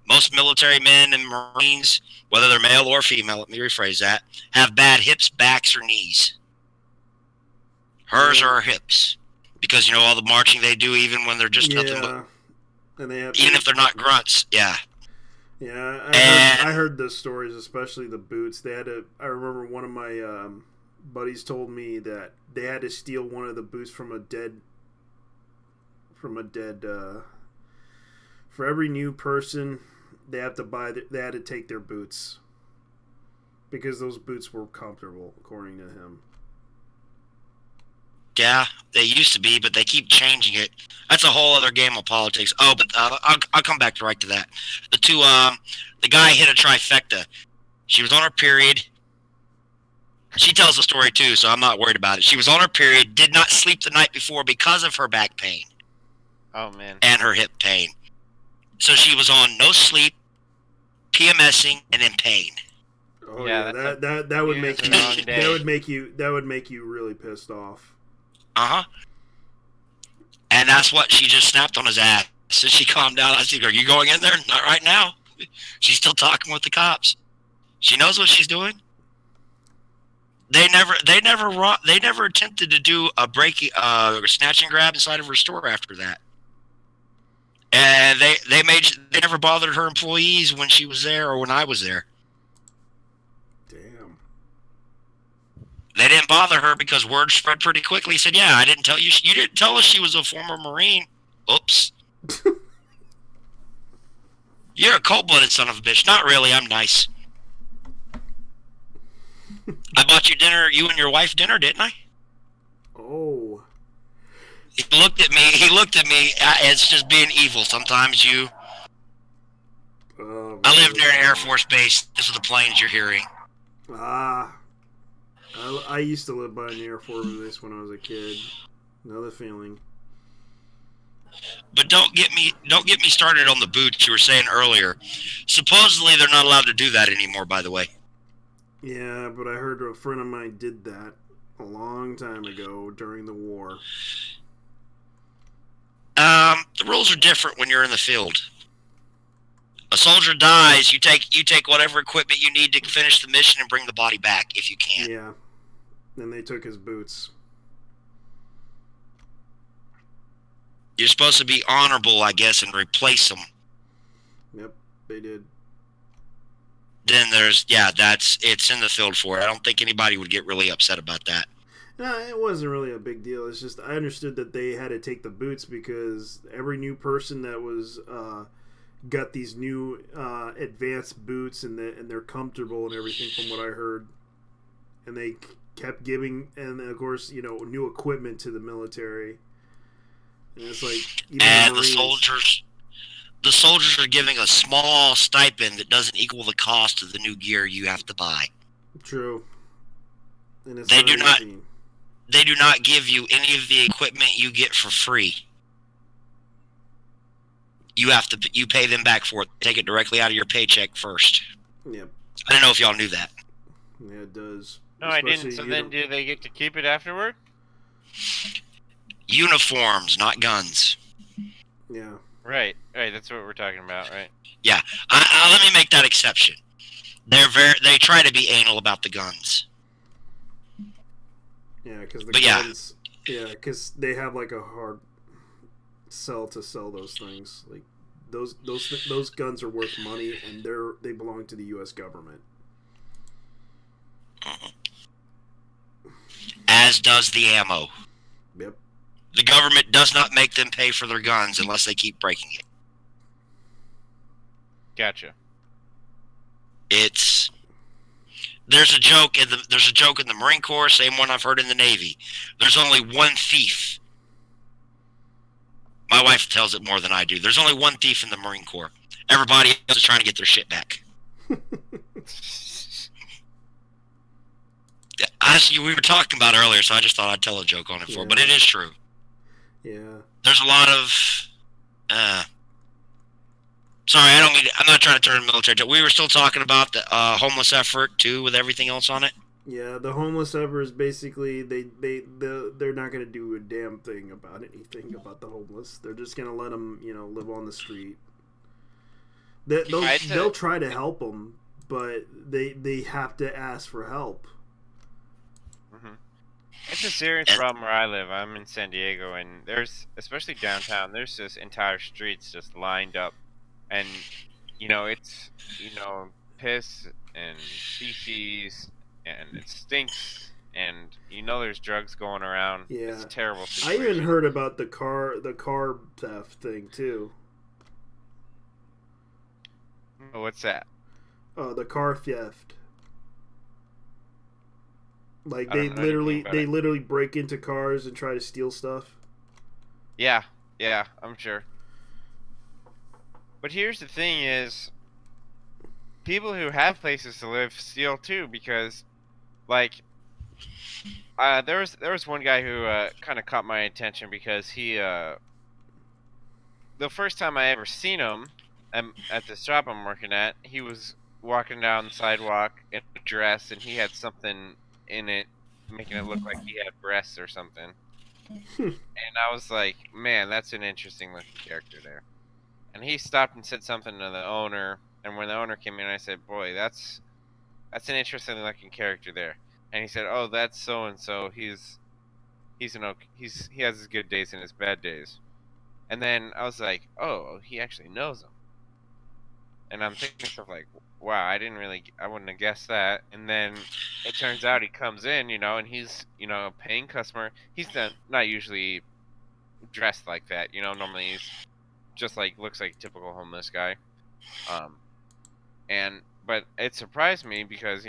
Most military men and Marines, whether they're male or female, let me rephrase that, have bad hips, backs, or knees. Hers are her hips. Because, you know, all the marching they do, even when they're just nothing but... And they have even if they're not grunts, yeah. Yeah, I heard those stories, especially the boots. They had to... I remember one of my buddies told me that they had to steal one of the boots from a dead... for every new person, they have to they had to take their boots. Because those boots were comfortable, according to him. Yeah, they used to be, but they keep changing it. That's a whole other game of politics. Oh, but I'll come back right to that. The guy hit a trifecta. She was on her period. She tells the story too, so I'm not worried about it. She was on her period, did not sleep the night before because of her back pain. Oh, man. And her hip pain. So she was on no sleep, PMSing, and in pain. Oh yeah, that would make you really pissed off. And that's what she just snapped on his ass. So she calmed down. I said, "Are you going in there?" "Not right now." She's still talking with the cops. She knows what she's doing. They never attempted to do a snatch and grab inside of her store after that. And they never bothered her employees when she was there or when I was there. Damn. They didn't bother her because word spread pretty quickly. He said, "Yeah, I didn't tell you. You didn't tell us she was a former Marine." Oops. You're a cold-blooded son of a bitch. Not really. I'm nice. I bought you dinner. You and your wife dinner, didn't I? Oh. He looked at me as just being evil. Sometimes you... I live near an Air Force base. These are the planes you're hearing. I used to live by an Air Force base when I was a kid. Another feeling. But don't get me started on the boots you were saying earlier. Supposedly they're not allowed to do that anymore, by the way. Yeah, but I heard a friend of mine did that a long time ago during the war. The rules are different when you're in the field. A soldier dies, you take whatever equipment you need to finish the mission and bring the body back if you can. Yeah. Then they took his boots. You're supposed to be honorable, I guess, and replace them. Yep, they did. Then it's in the field for it. I don't think anybody would get really upset about that. No, it wasn't really a big deal. It's just I understood that they had to take the boots because every new person that was got these new advanced boots and they're comfortable and everything from what I heard, and they kept giving and of course new equipment to the military. And it's like and the soldiers are giving a small stipend that doesn't equal the cost of the new gear you have to buy. True. And it's they do not give you any of the equipment you get for free. You pay them back for it. Take it directly out of your paycheck first. Yep. I don't know if y'all knew that. Yeah, it does. No, I didn't. So then do they get to keep it afterward? Uniforms, not guns. Yeah. Right. That's what we're talking about, right? Yeah. Let me make that exception. They try to be anal about the guns. Yeah, because guns. Yeah, because they have like a hard sell to sell those things. Like those guns are worth money, and they belong to the U.S. government. As does the ammo. Yep. The government does not make them pay for their guns unless they keep breaking it. Gotcha. There's a joke in the Marine Corps, same one I've heard in the Navy. There's only one thief. My wife tells it more than I do. There's only one thief in the Marine Corps. Everybody else is trying to get their shit back. We were talking about earlier, so I just thought I'd tell a joke on it but it is true. Yeah. There's a lot of sorry, I'm not trying to turn military. We were still talking about the homeless effort too, with everything else on it. Yeah, the homeless effort is basically they're not going to do a damn thing about anything about the homeless. They're just going to let them, live on the street. They'll try to help them, but they have to ask for help. It's a serious problem where I live. I'm in San Diego, and there's, especially downtown, there's just entire streets just lined up, and it's piss and feces, and it stinks, and there's drugs going around. Yeah, it's a terrible situation. I even heard about the car theft thing too. What's that? The car theft. Like I they don't know anything about it. literally break into cars and try to steal stuff. Yeah, I'm sure. But here's the thing: is people who have places to live steal too, because like there was one guy who kind of caught my attention because he the first time I ever seen him at this job I'm working at, he was walking down the sidewalk in a dress, and he had something in it making it look like he had breasts or something. And I was like, man, that's an interesting looking character there. And he stopped and said something to the owner, and when the owner came in, I said, boy, that's an interesting looking character there. And he said, oh, that's so and so, he has his good days and his bad days. And then I was like, oh, he actually knows him. And I'm thinking stuff like, wow, I wouldn't have guessed that. And then it turns out he comes in, and he's, a paying customer. He's not usually dressed like that, normally he's just like, looks like a typical homeless guy. But it surprised me because,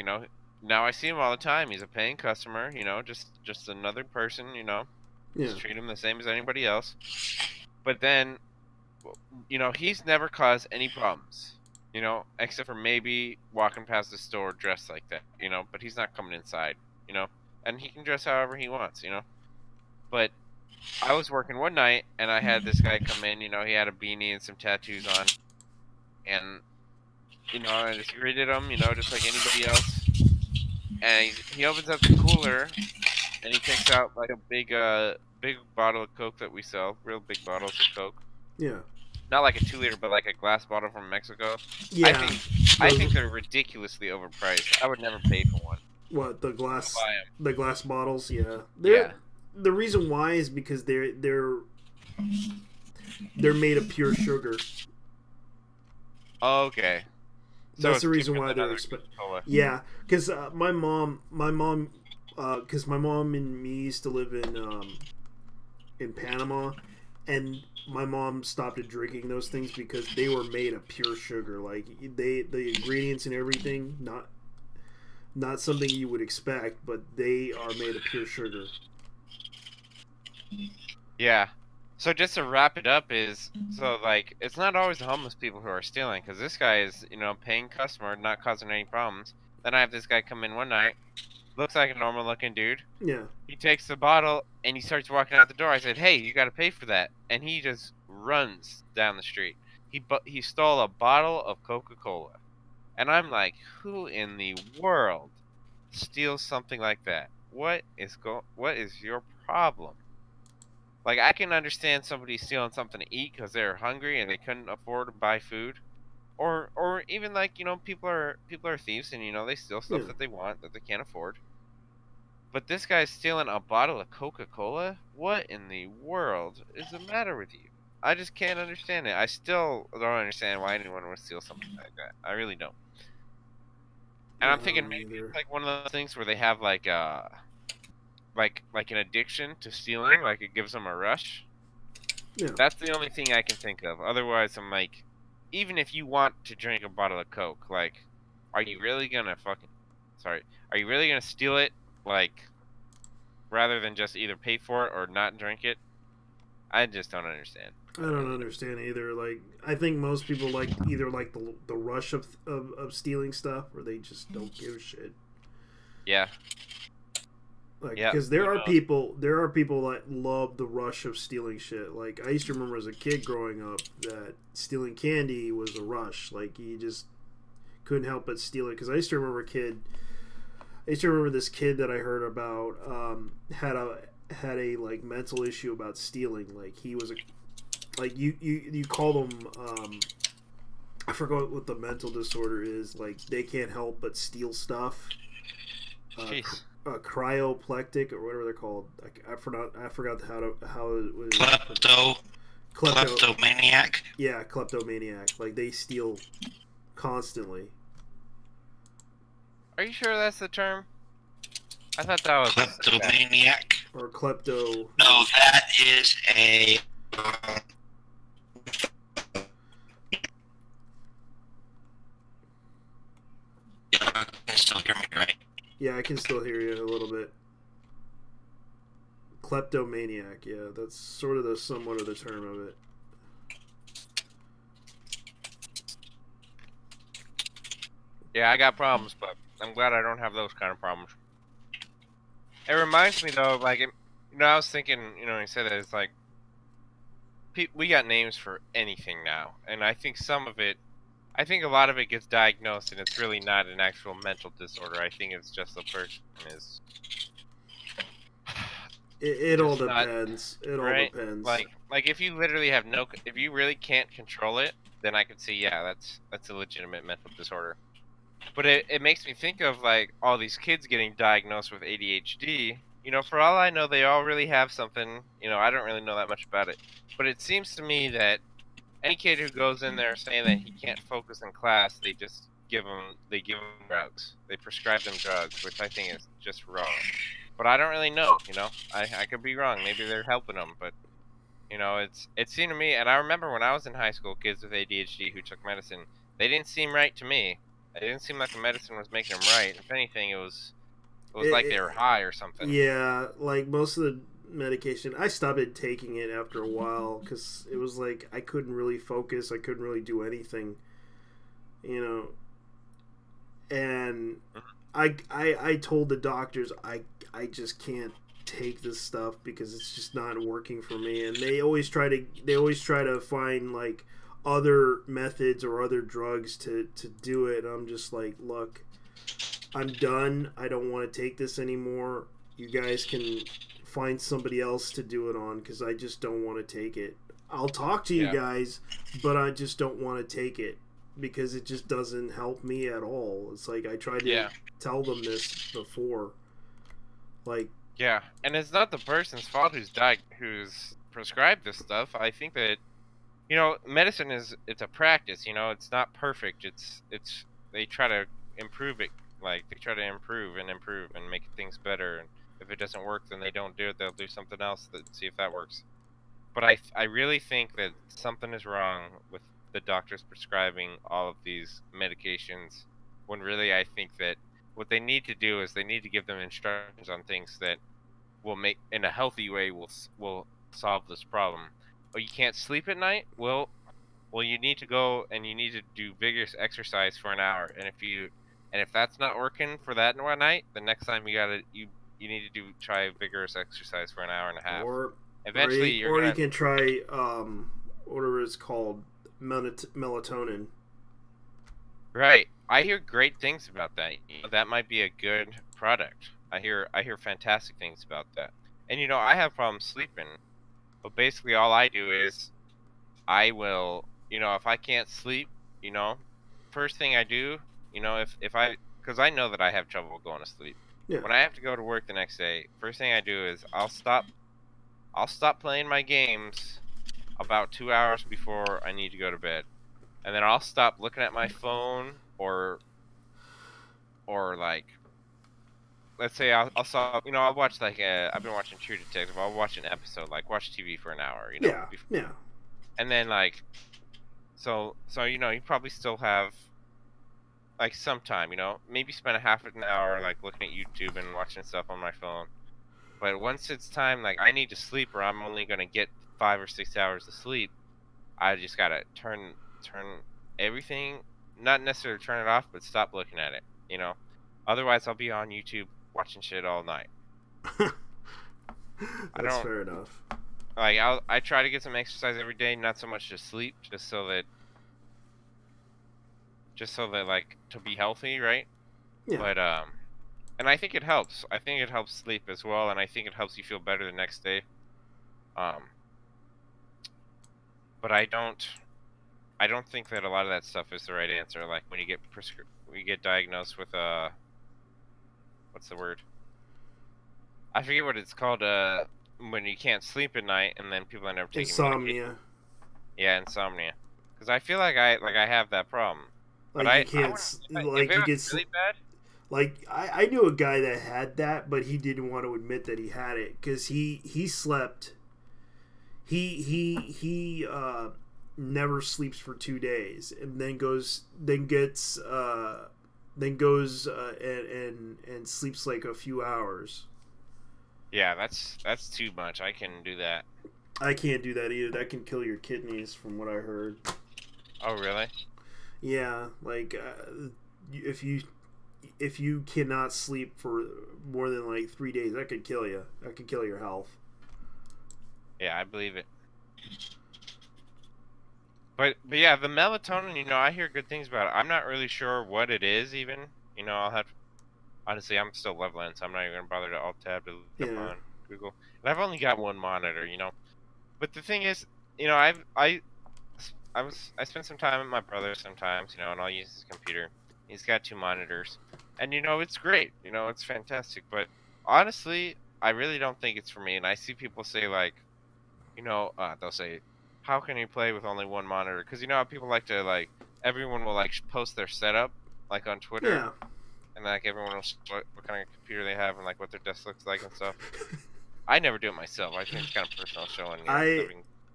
now I see him all the time. He's a paying customer, just another person, just treat him the same as anybody else. But then, he's never caused any problems. Except for maybe walking past the store dressed like that, but he's not coming inside, and he can dress however he wants, But I was working one night, and I had this guy come in, he had a beanie and some tattoos on, and, I just greeted him, just like anybody else, and he opens up the cooler, and he takes out, like, a big bottle of Coke that we sell, real big bottles of Coke. Yeah. Not like a 2-liter, but like a glass bottle from Mexico. Yeah. I think they're ridiculously overpriced. I would never pay for one. What, the glass bottles? Yeah. Yeah. The reason why is because they're made of pure sugar. Okay. So that's the reason why they're expensive. Yeah, because my mom, because my mom and me used to live in Panama, and my mom stopped drinking those things because they were made of pure sugar. Like the ingredients and everything, not something you would expect, but they are made of pure sugar. Yeah. So just to wrap it up it's not always the homeless people who are stealing, because this guy is, paying customer, not causing any problems. Then I have this guy come in one night, looks like a normal looking dude. Yeah. He takes the bottle and he starts walking out the door. I said, hey, you got to pay for that. And he just runs down the street. He stole a bottle of Coca-Cola. And I'm like, who in the world steals something like that? What is your problem? Like, I can understand somebody stealing something to eat because they're hungry and they couldn't afford to buy food. Or even like, people are thieves and they steal stuff that they want that they can't afford. But this guy's stealing a bottle of Coca-Cola? What in the world is the matter with you? I just can't understand it. I still don't understand why anyone would steal something like that. I really don't. And I'm thinking maybe it's like one of those things where they have like an addiction to stealing, like it gives them a rush. Yeah. That's the only thing I can think of. Otherwise, I'm like, even if you want to drink a bottle of Coke, like, are you really gonna steal it, like, rather than just either pay for it or not drink it? I just don't understand. I don't understand either. Like, I think most people either like the rush of stealing stuff, or they just don't give a shit. Yeah. Like, because there are people that love the rush of stealing shit. Like, I used to remember as a kid growing up that stealing candy was a rush. Like, you just couldn't help but steal it. Because I used to remember this kid that I heard about had a like mental issue about stealing. Like, he was you called him I forgot what the mental disorder is. Like they can't help but steal stuff. Jeez. Cryoplectic or whatever they're called. I forgot how it was. Kleptomaniac. Yeah, kleptomaniac. Like they steal constantly. Are you sure that's the term? I thought that was Kleptomaniac. Or klepto. No, that is a. Yeah, you can still hear me, right? Yeah, I can still hear you a little bit. Kleptomaniac. Yeah, that's sort of the somewhat of the term of it. Yeah, I got problems, but I'm glad I don't have those kind of problems. It reminds me though, like, I was thinking, when you said that, it's like, we got names for anything now, and I think a lot of it gets diagnosed, and it's really not an actual mental disorder. I think it's just the person is. It all depends. It all depends. Like if you literally have if you really can't control it, then I could see, yeah, that's a legitimate mental disorder. But it makes me think of like all these kids getting diagnosed with ADHD. For all I know, they all really have something. I don't really know that much about it, but it seems to me that any kid who goes in there saying that he can't focus in class, they just give him drugs. They prescribe them drugs, which I think is just wrong. But I don't really know. I could be wrong. Maybe they're helping them, but it seemed to me, and I remember when I was in high school, kids with ADHD who took medicine, they didn't seem right to me. It didn't seem like the medicine was making them right. If anything, it was like they were high or something. Yeah, like most of the medication, I stopped taking it after a while because it was like I couldn't really focus. I couldn't really do anything, And I told the doctors I just can't take this stuff because it's just not working for me. And they always try to find like other methods or other drugs to do it. I'm just like, look, I'm done. I don't want to take this anymore. You guys can find somebody else to do it on because I just don't want to take it. I'll talk to you guys, but I just don't want to take it because it just doesn't help me at all. It's like I tried to tell them this before. Like, yeah, and it's not the person's fault who's prescribed this stuff. I think that medicine it's a practice. It's not perfect. It's they try to improve it. Like they try to improve and make things better. And if it doesn't work, then they don't do it. They'll do something else to see if that works. But I really think that something is wrong with the doctors prescribing all of these medications, when really I think that what they need to do is they need to give them instructions on things that will make, in a healthy way, will solve this problem. Oh, you can't sleep at night? Well, you need to go and you need to do vigorous exercise for an hour. And if that's not working for that one night, the next time you need to try vigorous exercise for an hour and a half. Or eventually you can try whatever it's called, melatonin. Right. I hear great things about that. That might be a good product. I hear fantastic things about that. And I have problems sleeping. But basically all I do is I will, if I can't sleep, first thing I do, because I know that I have trouble going to sleep. Yeah. When I have to go to work the next day, first thing I do is I'll stop playing my games about 2 hours before I need to go to bed. And then I'll stop looking at my phone or like, let's say I'll watch like I've been watching True Detective. I'll watch an episode, like watch TV for an hour, Yeah. And then like, so you probably still have like some time, maybe spend a half an hour like looking at YouTube and watching stuff on my phone. But once it's time, like I need to sleep or I'm only gonna get 5 or 6 hours of sleep, I just gotta turn everything, not necessarily turn it off, but stop looking at it, Otherwise I'll be on YouTube watching shit all night. That's fair enough. Like I try to get some exercise every day, not so much to sleep, just so that like to be healthy, right? Yeah. But and I think it helps. I think it helps sleep as well, and I think it helps you feel better the next day. But I don't I don't think that a lot of that stuff is the right answer. Like when you get diagnosed with what's the word? I forget what it's called. When you can't sleep at night, and then people end up taking insomnia. Yeah, insomnia. Because I feel like I have that problem. Like but you can't, like you get really bad. Like I knew a guy that had that, but he didn't want to admit that he had it because he slept. He never sleeps for 2 days, and then goes and sleeps like a few hours. Yeah, that's too much. I can do that. I can't do that either. That can kill your kidneys, from what I heard. Oh, really? Yeah, like if you cannot sleep for more than like 3 days, that could kill you. That could kill your health. Yeah, I believe it. But yeah, the melatonin, you know, I hear good things about it. I'm not really sure what it is even. You know, honestly, I'm still leveling, so I'm not even gonna bother to alt tab to look up on Google. And I've only got one monitor, you know. But the thing is, you know, I spend some time with my brother sometimes, you know, and I'll use his computer. He's got 2 monitors, and you know, it's great. You know, it's fantastic. But honestly, I really don't think it's for me. And I see people say like, you know, they'll say, how can you play with only one monitor? Because you know how people like to, like, everyone will like post their setup like on Twitter. Yeah. And like everyone will what kind of computer they have and like what their desk looks like and stuff. I never do it myself. I think it's kind of personal showing.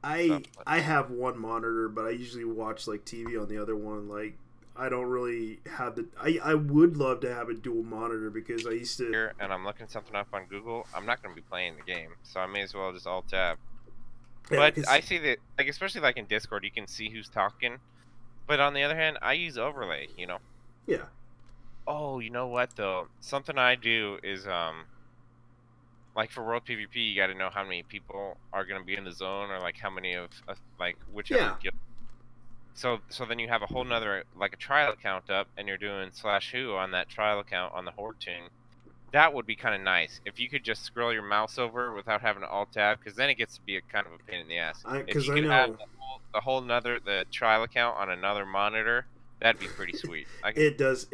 I have one monitor, but I usually watch like TV on the other one. Like I don't really have the. I would love to have a dual monitor because I used to. Here, and I'm looking something up on Google. I'm not going to be playing the game, so I may as well just alt tab. Yeah, but I see that, like, especially like in Discord, you can see who's talking. But on the other hand, I use overlay. You know. Yeah. Oh, you know what though? Something I do is like for World PvP, you got to know how many people are going to be in the zone, or like how many of like whichever guild. So then you have a whole nother like a trial account up, and you're doing /who on that trial account on the Horde team. That would be kind of nice if you could just scroll your mouse over without having to alt tab, because then it gets to be a kind of a pain in the ass. If you could have the trial account on another monitor, that'd be pretty sweet. It does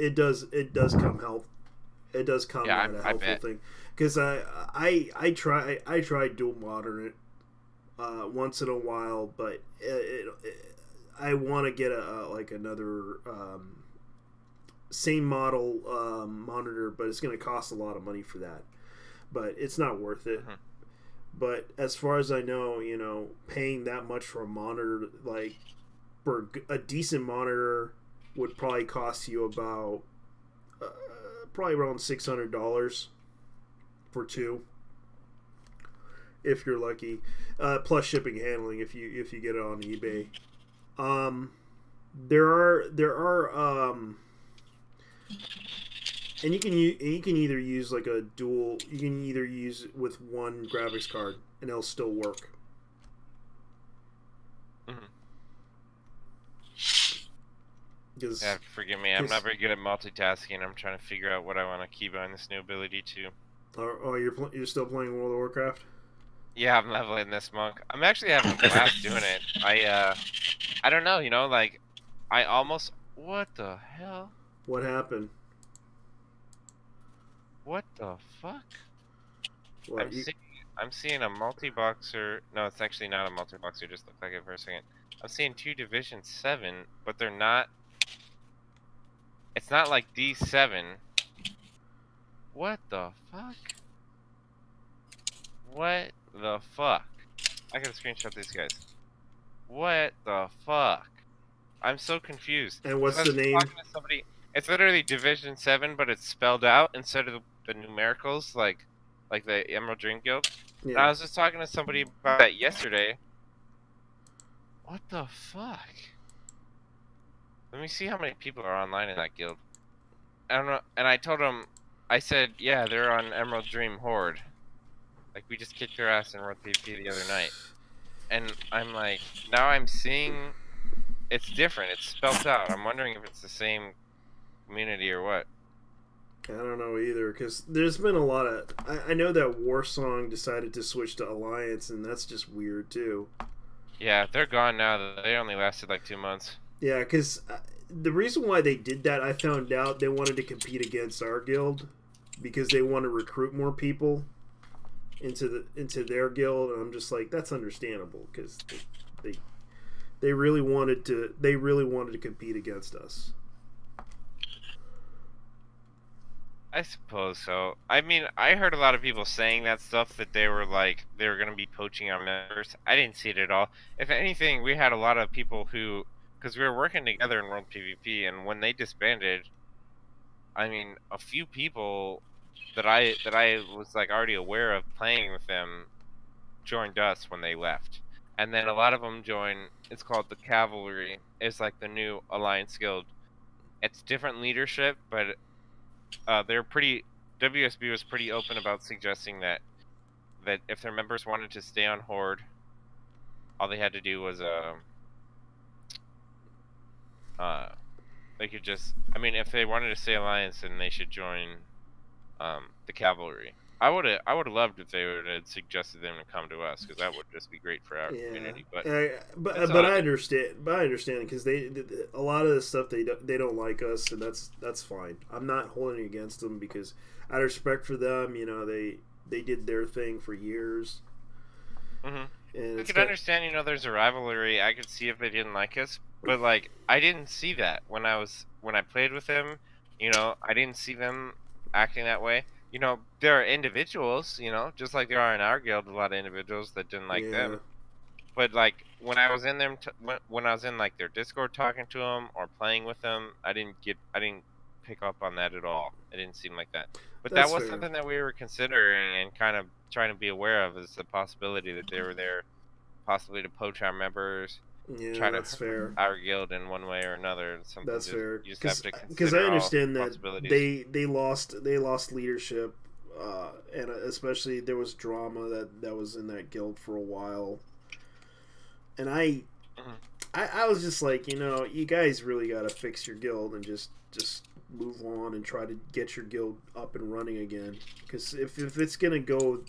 come help. It does come at a helpful thing. Because I try dual monitor once in a while, but I want to get another same model monitor, but it's going to cost a lot of money for that. But it's not worth it. Mm-hmm. But as far as I know, you know, paying that much for a monitor, like for a decent monitor, would probably cost you about probably around $600 for 2, if you're lucky, plus shipping and handling if you get it on eBay. There are and you can either use like a dual. You can either use with one graphics card and it'll still work. Mm-hmm. Yeah, forgive me. I'm not very good at multitasking. I'm trying to figure out what I want to keybind this new ability to. Oh, you're still playing World of Warcraft? Yeah, I'm leveling this monk. I'm actually having a blast doing it. I don't know. You know, like I almost. What the hell? What happened? What the fuck? What, I'm seeing a multi-boxer. No, it's actually not a multi-boxer. Just looked like it for a second. I'm seeing 2 Division 7, but they're not. It's not like D7. What the fuck? What the fuck? I gotta screenshot these guys. What the fuck? I'm so confused. And what's the name? It's literally Division 7, but it's spelled out instead of the numericals, like the Emerald Dream Guild. Yeah. And I was just talking to somebody about that yesterday. What the fuck? Let me see how many people are online in that guild. I don't know. And I told him, I said, yeah, they're on Emerald Dream Horde. Like, we just kicked their ass in World PvP the other night. And I'm like, now I'm seeing it's different. It's spelled out. I'm wondering if it's the same community or what. I don't know either, because there's been a lot of... I know that Warsong decided to switch to Alliance, and that's just weird, too. Yeah, they're gone now. They only lasted like 2 months. Yeah, because the reason why they did that, I found out they wanted to compete against our guild because they want to recruit more people into their guild, and I'm just like, that's understandable because they really wanted to compete against us. I suppose so. I mean, I heard a lot of people saying that stuff, that they were going to be poaching our members. I didn't see it at all. If anything, we had a lot of people who, because we were working together in World PvP, and when they disbanded, I mean, a few people that I was like already aware of playing with them joined us when they left. And then a lot of them joined, it's called the Cavalry. It's like the new Alliance Guild. It's different leadership, but they're pretty. WSB was pretty open about suggesting that if their members wanted to stay on Horde, all they had to do was they could just. I mean, if they wanted to stay Alliance, then they should join the Cavalry. I would have loved if they would have suggested them to come to us, because that would just be great for our community. But I understand. But I understand because a lot of the stuff they don't like us, and that's fine. I'm not holding it against them because out of respect for them, you know, they did their thing for years. Mm-hmm. And I could understand, you know, there's a rivalry. I could see if they didn't like us, but like I didn't see that when I played with them. You know, I didn't see them acting that way. You know, there are individuals, you know, just like there are in our guild, a lot of individuals that didn't like them. But like when I was in them, when I was in like their Discord talking to them or playing with them, I didn't pick up on that at all. It didn't seem like that. But that was something that we were considering and kind of trying to be aware of, is the possibility that they were there, possibly to poach our members. Yeah, try that's to fair. Our guild in one way or another. That's fair. Because I understand that they lost leadership, and especially there was drama that was in that guild for a while. And I was just like, you know, you guys really got to fix your guild and just move on and try to get your guild up and running again. Because if it's gonna go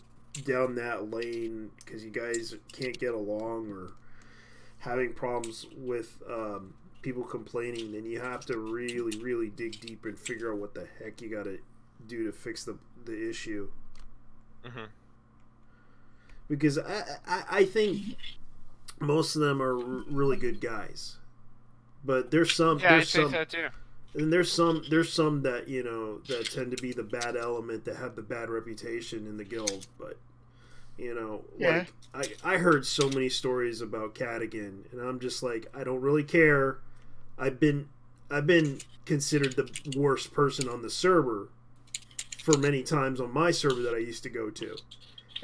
down that lane because you guys can't get along or having problems with people complaining, then you have to really, really dig deep and figure out what the heck you got to do to fix the issue. Mm-hmm. Because I think most of them are really good guys, but there's some. Yeah, I'd say so too. And there's some that, you know, that tend to be the bad element, that have the bad reputation in the guild, but. You know, like I heard so many stories about Cadigan, and I'm just like, I don't really care. I've been considered the worst person on the server for many times on my server that I used to go to,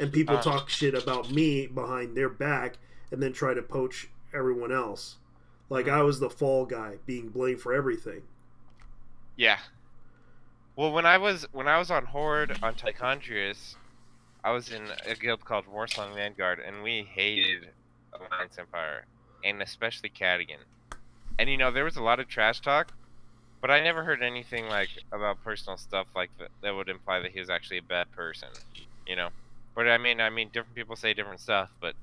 and people talk shit about me behind their back and then try to poach everyone else. Like I was the fall guy, being blamed for everything. Yeah. Well, when I was on Horde on Tychondrius, I was in a guild called Warsong Vanguard, and we hated Alliance Empire, and especially Cadigan. And you know, there was a lot of trash talk, but I never heard anything like about personal stuff like that would imply that he was actually a bad person, you know. But I mean, different people say different stuff, but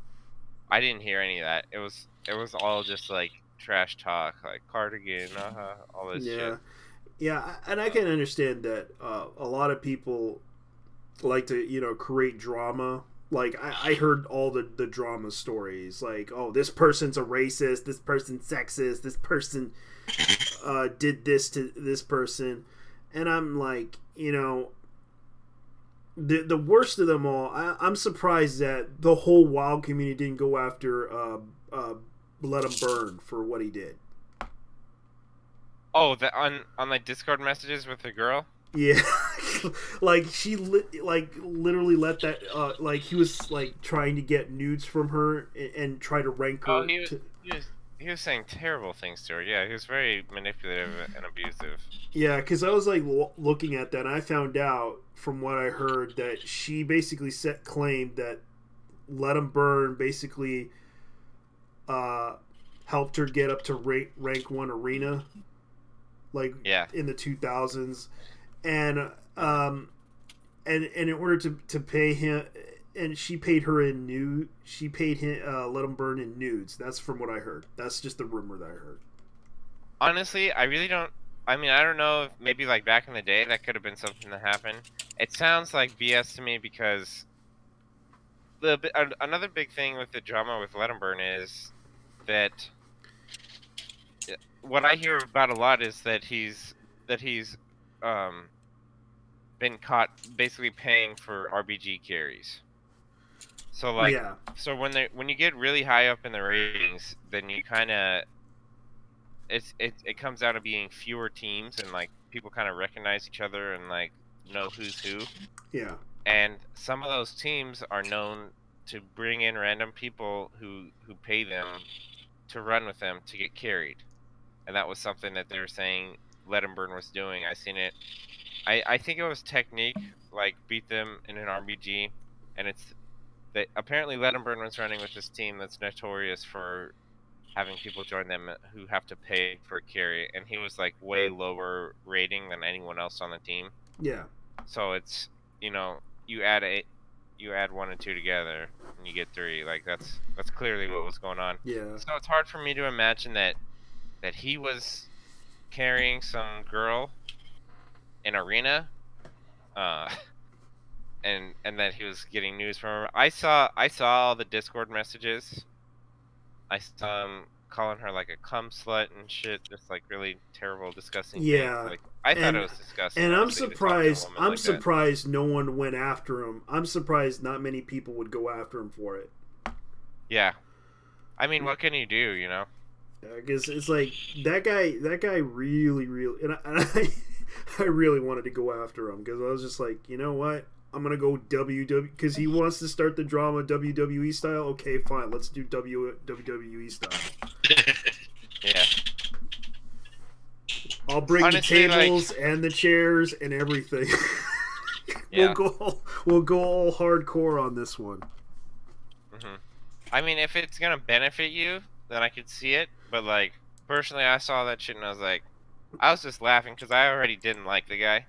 I didn't hear any of that. It was all just like trash talk, like Cardigan, all this shit. Yeah, and I can understand that a lot of people like to, you know, create drama. Like I heard all the drama stories, like, oh, this person's a racist, this person's sexist, this person did this to this person, and I'm like, you know, the worst of them all. I'm surprised that the whole WoW community didn't go after Let Him Burn for what he did. Oh, on like Discord messages with the girl. Yeah, like she literally let that like he was like trying to get nudes from her and try to rank her. Oh, he was saying terrible things to her. Yeah, he was very manipulative and abusive. Yeah, because I was like looking at that, and I found out from what I heard that she basically claimed that Let Him Burn basically helped her get up to rank 1 arena, like in the 2000s. And in order to pay him, and she paid her in nude. She paid him, let him burn in nudes. That's from what I heard. That's just the rumor that I heard. Honestly, I really don't. I mean, I don't know if maybe like back in the day that could have been something that happened. It sounds like BS to me because another big thing with the drama with Let 'Em Burn is that what I hear about a lot is that he's been caught basically paying for RBG carries. So like, Yeah. so when you get really high up in the ratings, then you kind of it comes down to being fewer teams and like people kind of recognize each other and like know who's who. Yeah. And some of those teams are known to bring in random people who pay them to run with them to get carried. And that was something that they were saying Let 'Em Burn was doing. I seen it. I think it was Technique, like beat them in an RBG, and it's that apparently Let 'Em Burn was running with this team that's notorious for having people join them who have to pay for a carry, and he was like way lower rating than anyone else on the team. Yeah. So it's, you know, you add 1 and 2 together and you get 3. Like that's clearly what was going on. Yeah. So it's hard for me to imagine that he was carrying some girl in arena, and that he was getting news from her. I saw all the Discord messages. I saw him calling her like a cum slut and shit, just like really terrible, disgusting Yeah. things. Like I thought it was disgusting. And I'm honestly, to talk to a surprised. woman I'm like that. surprised no one went after him. I'm surprised not many people would go after him for it. Yeah. I mean, what can you do, you know? Because it's like that guy really, and I really wanted to go after him because I was just like, you know what? I'm gonna go WWE because he wants to start the drama WWE style. Okay, fine, let's do WWE style. Yeah. I'll bring Honestly, the tables and the chairs and everything. Yeah. We'll go all hardcore on this one. hmm I mean, if it's gonna benefit you, then I could see it. But like, personally, I saw that shit and I was just laughing because I already didn't like the guy.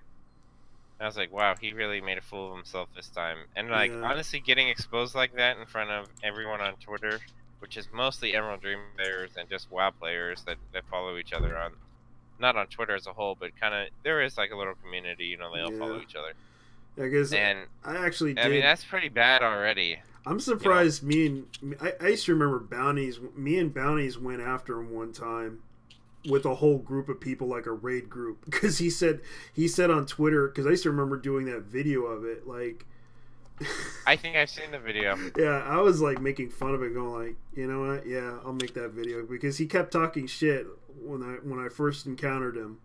I was like, wow, he really made a fool of himself this time. And like, Yeah. honestly, getting exposed like that in front of everyone on Twitter, which is mostly Emerald Dream players and just WoW players that follow each other on, not on Twitter as a whole, but kind of, there is like a little community, you know, they all follow Yeah. each other. I guess And I actually did. I mean, that's pretty bad already. I'm surprised. I used to remember Bounties. Me and Bounties went after him one time with a whole group of people, like a raid group, because he said on Twitter. Because I used to remember doing that video of it. Like, I think I've seen the video. yeah, I was like making fun of it, going like, you know what? Yeah, I'll make that video because he kept talking shit when I first encountered him,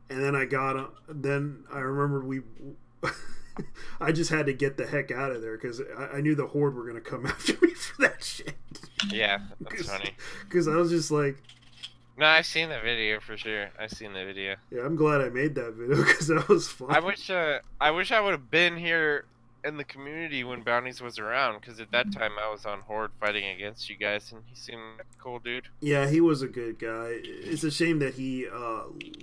and then I got him. Then I remember I just had to get the heck out of there because I knew the Horde were gonna come after me for that shit. Yeah, that's funny. Because I was just like, No, I've seen the video for sure. I've seen the video. yeah, I'm glad I made that video because that was fun. I wish I would have been here in the community when Bounties was around, because at that time I was on Horde fighting against you guys, and he seemed like a cool dude. Yeah, he was a good guy. It's a shame that he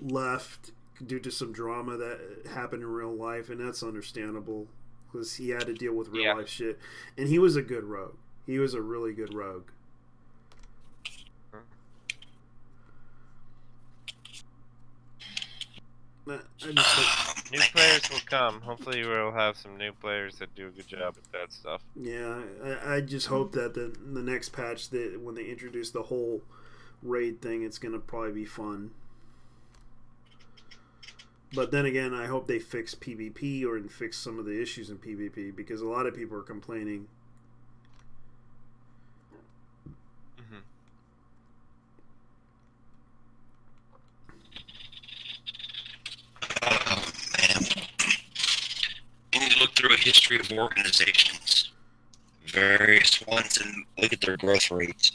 left due to some drama that happened in real life, and that's understandable because he had to deal with real life shit. And he was a good rogue. He was a really good rogue. New players will come. Hopefully we'll have some new players that do a good job at that stuff. Yeah, I just hope that the next patch, that when they introduce the whole raid thing, it's gonna probably be fun. But then again, I hope they fix PvP or fix some of the issues in PvP because a lot of people are complaining. Oh, man. You need to look through a history of organizations, various ones, and look at their growth rates.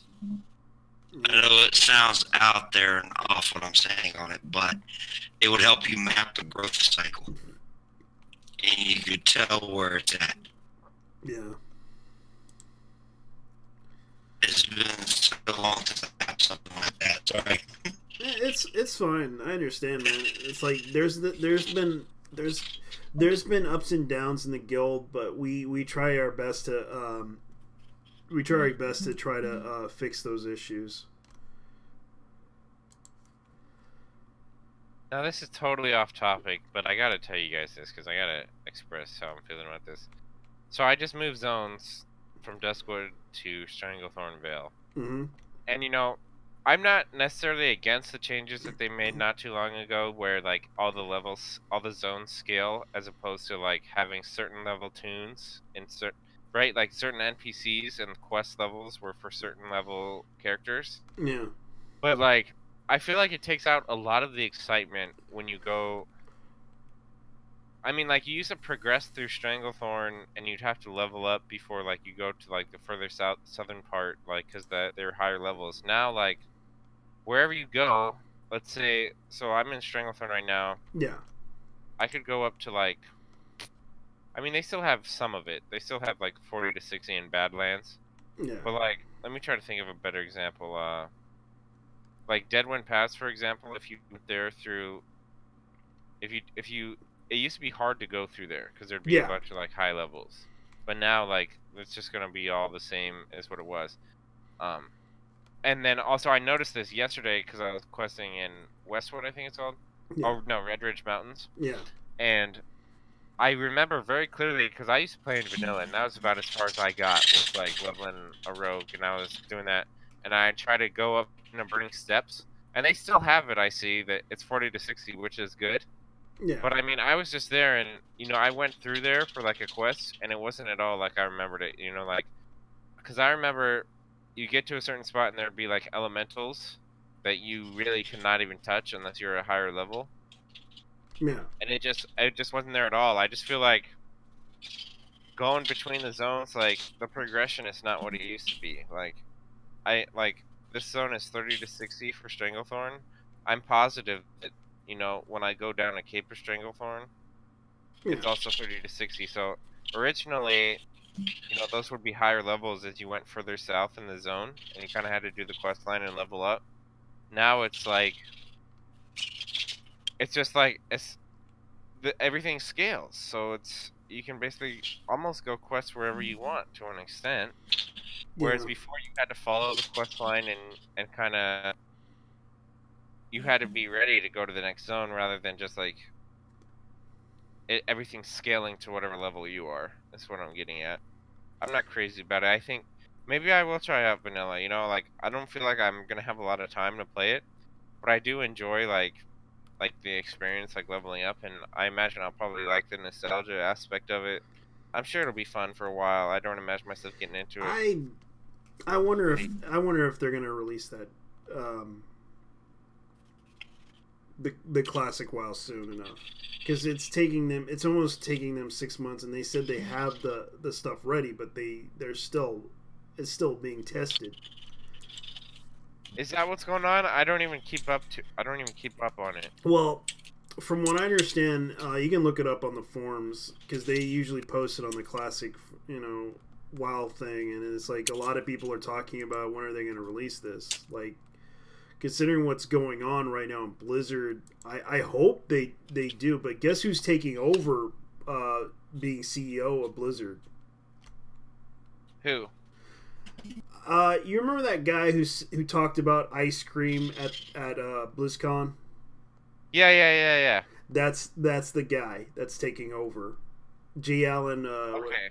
I know it sounds out there and off what I'm saying on it, but it would help you map the growth cycle. And you could tell where it's at. Yeah. It's been so long since I had something like that. Sorry. It's fine. I understand, man. It's like there's There's been ups and downs in the guild, but we try our best to try to fix those issues. Now this is totally off topic, but I gotta tell you guys this because I gotta express how I'm feeling about this. So I just moved zones from Duskwood to Stranglethorn Vale, and you know, I'm not necessarily against the changes that they made not too long ago, where like all the levels, all the zones scale, as opposed to like having certain level tunes in certain, right? Like certain NPCs and quest levels were for certain level characters. Yeah. But like, I feel like it takes out a lot of the excitement when you go. I mean, like, you used to progress through Stranglethorn, and you'd have to level up before, like, you go to, like, the further southern part, like, because they're higher levels. Now, like, wherever you go, let's say, so I'm in Stranglethorn right now. Yeah. I could go up to, like, I mean, they still have some of it. They still have, like, 40 to 60 in Badlands. Yeah. But, like, let me try to think of a better example. Like, Deadwind Pass, for example, if you went there through, if you it used to be hard to go through there because there'd be a bunch of like high levels, but now like it's just gonna be all the same as what it was. And then also I noticed this yesterday because I was questing in Westwood, I think it's called. Yeah. Oh no, Red Ridge Mountains. Yeah. And I remember very clearly because I used to play in vanilla, and that was about as far as I got with like leveling a rogue, and I was doing that, and I tried to go up in the Burning Steps, and they still have it. I see that it's 40 to 60, which is good. Yeah. But I mean, I was just there, and you know, I went through there for like a quest, and it wasn't at all like I remembered it. You know, like, because I remember you get to a certain spot, and there'd be like elementals that you really could not even touch unless you're a higher level. Yeah. And it just wasn't there at all. I just feel like going between the zones, like the progression is not what it used to be. Like, this zone is 30 to 60 for Stranglethorn. I'm positive that, you know, when I go down a Cape of Stranglethorn, it's also 30 to 60. So originally, you know, those would be higher levels as you went further south in the zone, and you kind of had to do the quest line and level up. Now it's like, it's just like everything scales. So you can basically almost go quest wherever you want to an extent. Whereas before you had to follow the quest line and kind of, you had to be ready to go to the next zone rather than just like everything scaling to whatever level you are. That's what I'm getting at. I'm not crazy about it. I think maybe I will try out vanilla. You know, like I don't feel like I'm gonna have a lot of time to play it, but I do enjoy like the experience, like leveling up, and I imagine I'll probably like the nostalgia aspect of it. I'm sure it'll be fun for a while. I don't imagine myself getting into it. I wonder if they're gonna release that the classic WoW soon enough, because it's almost taking them 6 months, and they said they have the stuff ready, but it's still being tested. Is that what's going on? I don't even keep up on it. Well, from what I understand, you can look it up on the forums, because they usually post it on the classic, you know, WoW thing, and it's like a lot of people are talking about when are they going to release this. Like, considering what's going on right now in Blizzard, I hope they do. But guess who's taking over being CEO of Blizzard? Who? You remember that guy who talked about ice cream at BlizzCon? Yeah. That's the guy that's taking over. G. Allen. Okay.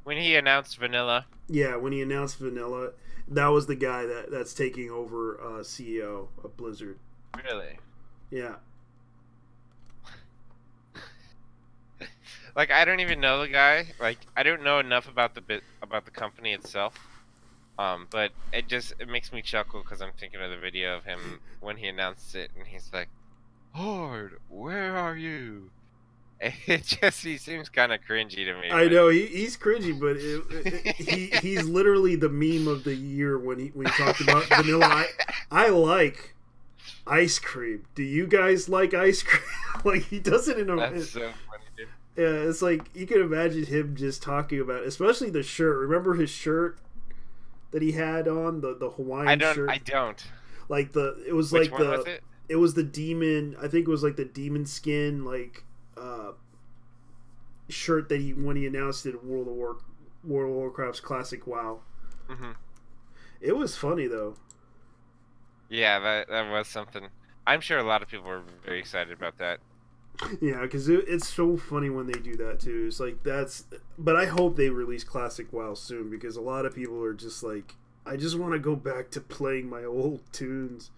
When he announced vanilla. Yeah, when he announced vanilla, that was the guy that's taking over CEO of Blizzard. Really? Yeah. Like, I don't even know the guy. Like, I don't know enough about the company itself. But it makes me chuckle because I'm thinking of the video of him when he announced it, and he's like, "Horde, where are you?" And he seems kind of cringy to me. I know he's cringy, but he's literally the meme of the year when he talked about vanilla. I like ice cream. Do you guys like ice cream? Like, he does it in a. That's so funny, dude. Yeah, it's like you can imagine him just talking about, especially the shirt. Remember his shirt that he had on, the Hawaiian shirt? I don't. Like it was Which like one was it? It was the demon. I think it was like the demon skin, like shirt that when he announced it at World of Warcraft's Classic WoW. Mm-hmm. It was funny though. Yeah, that was something. I'm sure a lot of people were very excited about that. Yeah, because it's so funny when they do that too. It's like but I hope they release Classic WoW soon because a lot of people are just like, I just want to go back to playing my old tunes.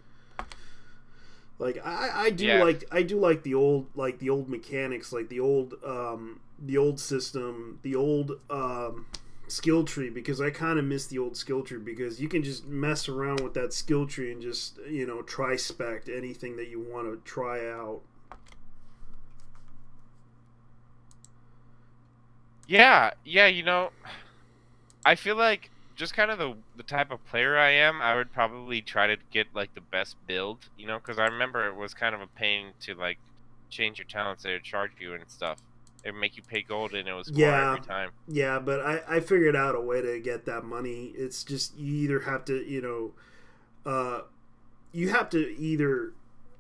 Like I do like the old mechanics, like the old system, the old skill tree, because I kind of miss the old skill tree because you can just mess around with that skill tree and just, you know, tri-spect anything that you want to try out. Yeah, you know, I feel like just kind of the type of player I am, I would probably try to get like the best build, you know, because I remember it was kind of a pain to like change your talents. They would charge you and stuff. It would make you pay gold, and it was more every time. Yeah, but I figured out a way to get that money. It's just you either have to, you know,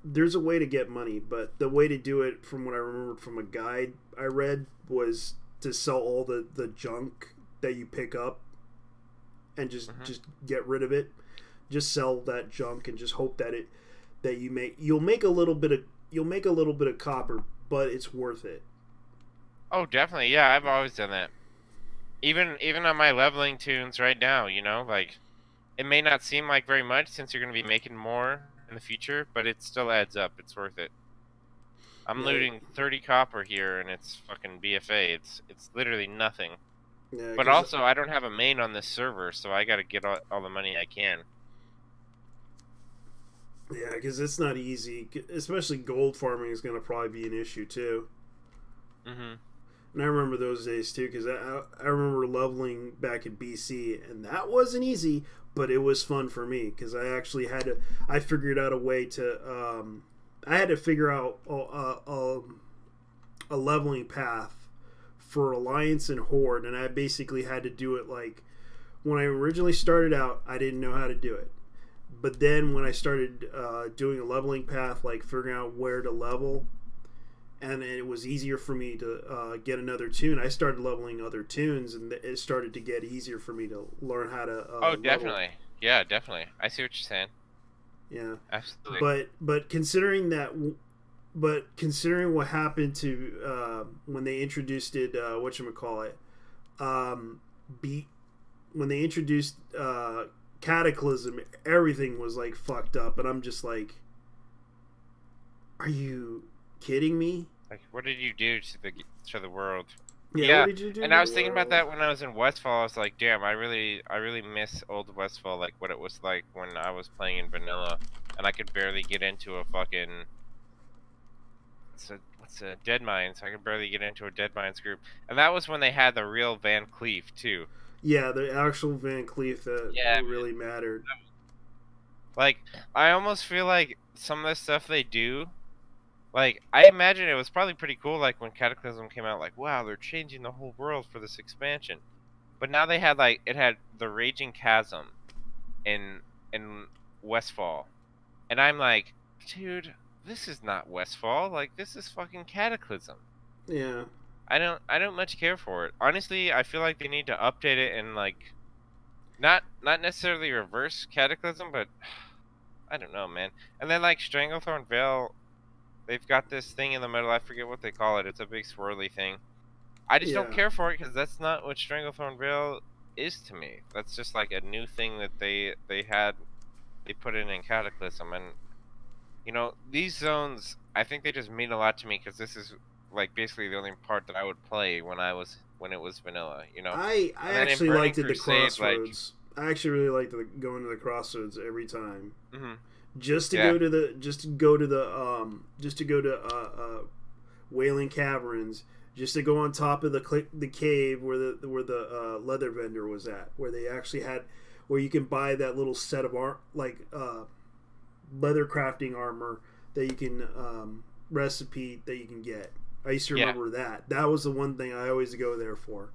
there's a way to get money, but the way to do it, from what I remembered from a guide I read, was to sell all the junk that you pick up and just get rid of it. Just sell that junk and just hope that you'll make a little bit of copper, but it's worth it. Oh, definitely. Yeah, I've always done that. Even on my leveling tunes right now, you know, like, it may not seem like very much since you're going to be making more in the future, but it still adds up. It's worth it. I'm looting 30 copper here, and it's fucking BFA. It's literally nothing. Yeah, but also, I don't have a main on this server, so I got to get all the money I can. Yeah, because it's not easy. Especially gold farming is going to probably be an issue, too. Mm-hmm. And I remember those days, too, because I remember leveling back in BC, and that wasn't easy, but it was fun for me, because I actually I figured out a way to, I had to figure out a leveling path for Alliance and Horde, and I basically had to do it like, when I originally started out, I didn't know how to do it. But then when I started doing a leveling path, like figuring out where to level, and it was easier for me to get another tune, I started leveling other tunes, and it started to get easier for me to learn how to oh, definitely. Level. Yeah, definitely. I see what you're saying. Yeah. Absolutely. But considering what happened to when they introduced it, whatchamacallit, when they introduced Cataclysm, everything was like fucked up, and I'm just like, are you kidding me? Like, what did you do to the world? Yeah, what did you do? And I was thinking about that when I was in Westfall. I was like, damn, I really miss old Westfall, like what it was like when I was playing in vanilla, and I could barely get into a fucking what's a Dead Mines. I could barely get into a Dead Mines group, and that was when they had the real Van Cleef too. Yeah, the actual Van Cleef that really mattered. Like, I almost feel like some of the stuff they do, like, I imagine it was probably pretty cool, like, when Cataclysm came out, like, wow, they're changing the whole world for this expansion. But now they had, like, it had the Raging Chasm in Westfall. And I'm like, dude, this is not Westfall. Like, this is fucking Cataclysm. Yeah. I don't much care for it. Honestly, I feel like they need to update it and, like, not necessarily reverse Cataclysm, but I don't know, man. And then, like, Stranglethorn Vale, they've got this thing in the middle. I forget what they call it. It's a big swirly thing. I just don't care for it because that's not what Stranglethorn Vale is to me. That's just like a new thing that they put in Cataclysm. And, you know, these zones, I think they just mean a lot to me because this is like basically the only part that I would play when it was vanilla, you know. I actually liked the Crossroads. I actually really liked going to the Crossroads every time. Mm-hmm. Just to go to Wailing Caverns, just to go on top of the cave where the leather vendor was at, where they actually had, where you can buy that little set of leather crafting armor that you can recipe that you can get. I used to remember that. That was the one thing I always go there for.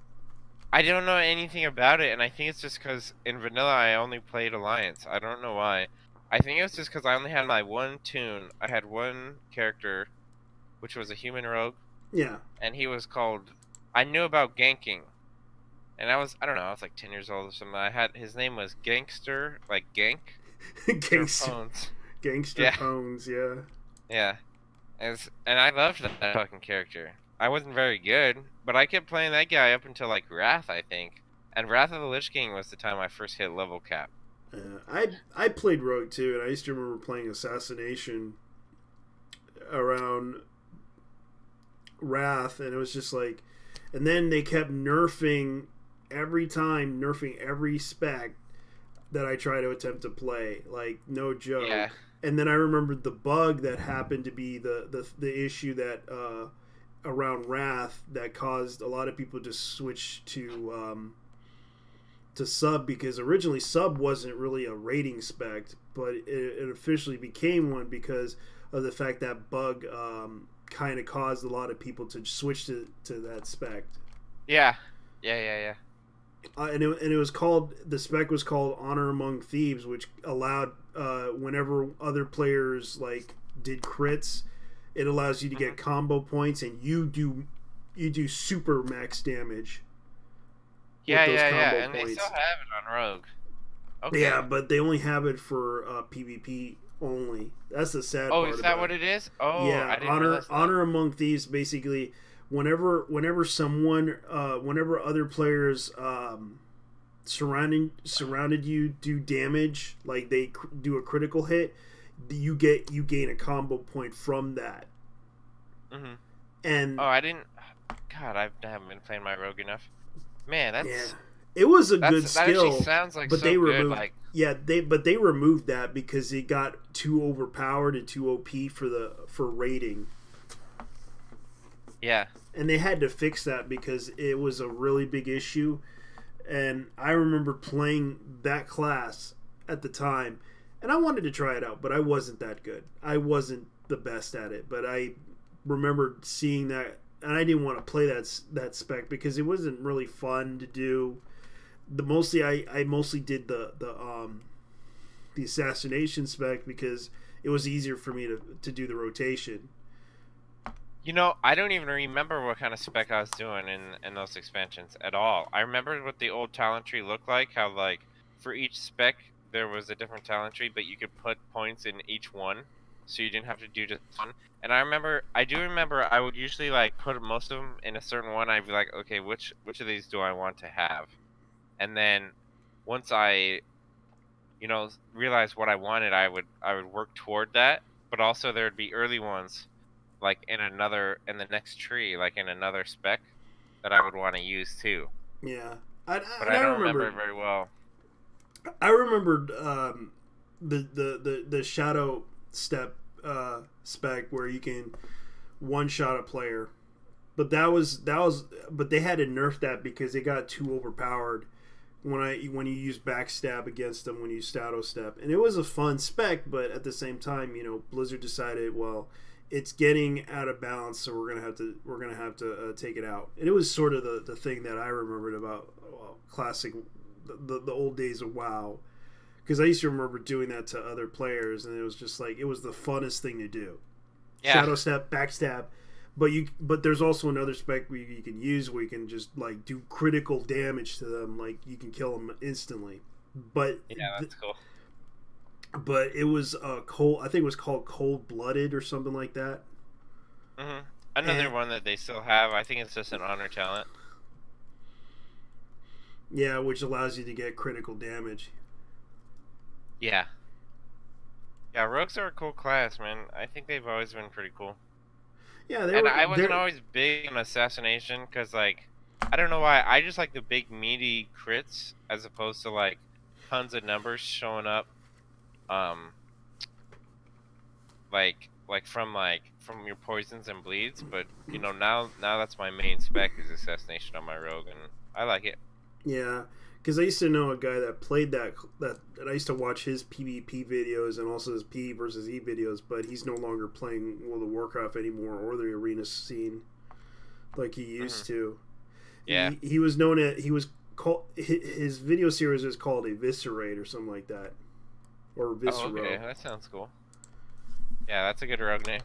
I don't know anything about it, and I think it's just because in vanilla I only played Alliance. I don't know why. I think it was just because I only had my one tune. I had one character, which was a human rogue. Yeah. And he was called I knew about ganking, and I don't know, I was like 10 years old or something. His name was Gangster, like Gank. Gangster, Pones. Gangster Yeah. Pones, yeah. Yeah, and I loved that fucking character. I wasn't very good, but I kept playing that guy up until like Wrath, I think. And Wrath of the Lich King was the time I first hit level cap. I played Rogue too, and I used to remember playing Assassination around Wrath, and it was just like, and then they kept nerfing every spec that I try to attempt to play, like no joke. Yeah. And then I remembered the bug that happened to be the issue that around Wrath that caused a lot of people to switch to sub, because originally sub wasn't really a rating spec, but it officially became one because of the fact that bug kind of caused a lot of people to switch to that spec. Yeah. And it was called, the spec was called Honor Among Thieves, which allowed whenever other players like did crits, it allows you to get combo points, and you do super max damage. Yeah, those combo and points. they still have it on Rogue. Okay. Yeah, but they only have it for PvP only. That's the sad part. Oh, is that what it is? Oh, yeah. I didn't realize that. Honor Among Thieves, basically, whenever other players surrounded you do damage, like they do a critical hit, you gain a combo point from that. Mm-hmm. And I didn't. God, I haven't been playing my Rogue enough. Man, it was a good that skill. actually sounds like but so they good. removed, Like, they removed that because it got too overpowered and too OP for rating. yeah. And they had to fix that because it was a really big issue. And I remember playing that class at the time, and I wanted to try it out, but I wasn't that good. I wasn't the best at it, but I remember seeing that, and I didn't want to play that spec because it wasn't really fun to do. I mostly did the assassination spec because it was easier for me to do the rotation. You know, I don't even remember what kind of spec I was doing in those expansions at all. I remember what the old talent tree looked like, how, like, for each spec, there was a different talent tree, but you could put points in each one, so you didn't have to do just one. And I do remember I would usually, like, put most of them in a certain one. I'd be like, okay, which of these do I want to have? And then once I, realized what I wanted, I would work toward that, but also there would be early ones, like in the next tree, like in another spec that I would want to use too. Yeah. But I don't remember it very well. I remembered the shadow step spec where you can one shot a player. But but they had to nerf that because it got too overpowered when you use backstab against them when you shadow step. And it was a fun spec, but at the same time, Blizzard decided, well, it's getting out of balance, so we're gonna have to take it out. And it was sort of the thing that I remembered about classic, the old days of WoW, because I used to remember doing that to other players, and it was just like it was the funnest thing to do. Yeah. Shadow step, backstab, but there's also another spec where you can use where you can just like do critical damage to them, like you can kill them instantly. But yeah, that's cool. But it was I think it was called Cold Blooded or something like that. Mm-hmm. Another one that they still have. I think it's just an honor talent. Yeah, which allows you to get critical damage. Yeah. Yeah, rogues are a cool class, man. I think they've always been pretty cool. Yeah, I wasn't always big on assassination because, like, I don't know why. I just like the big meaty crits as opposed to like tons of numbers showing up. From your poisons and bleeds, but now that's my main spec is assassination on my rogue, and I like it. Yeah, because I used to know a guy that played that I used to watch his PvP videos and also his P versus E videos, but he's no longer playing World of Warcraft anymore or the arena scene like he used to. Yeah, he was known as his video series is called Eviscerate or something like that. Or Viscero. Oh, okay, that sounds cool. Yeah, that's a good rogue name.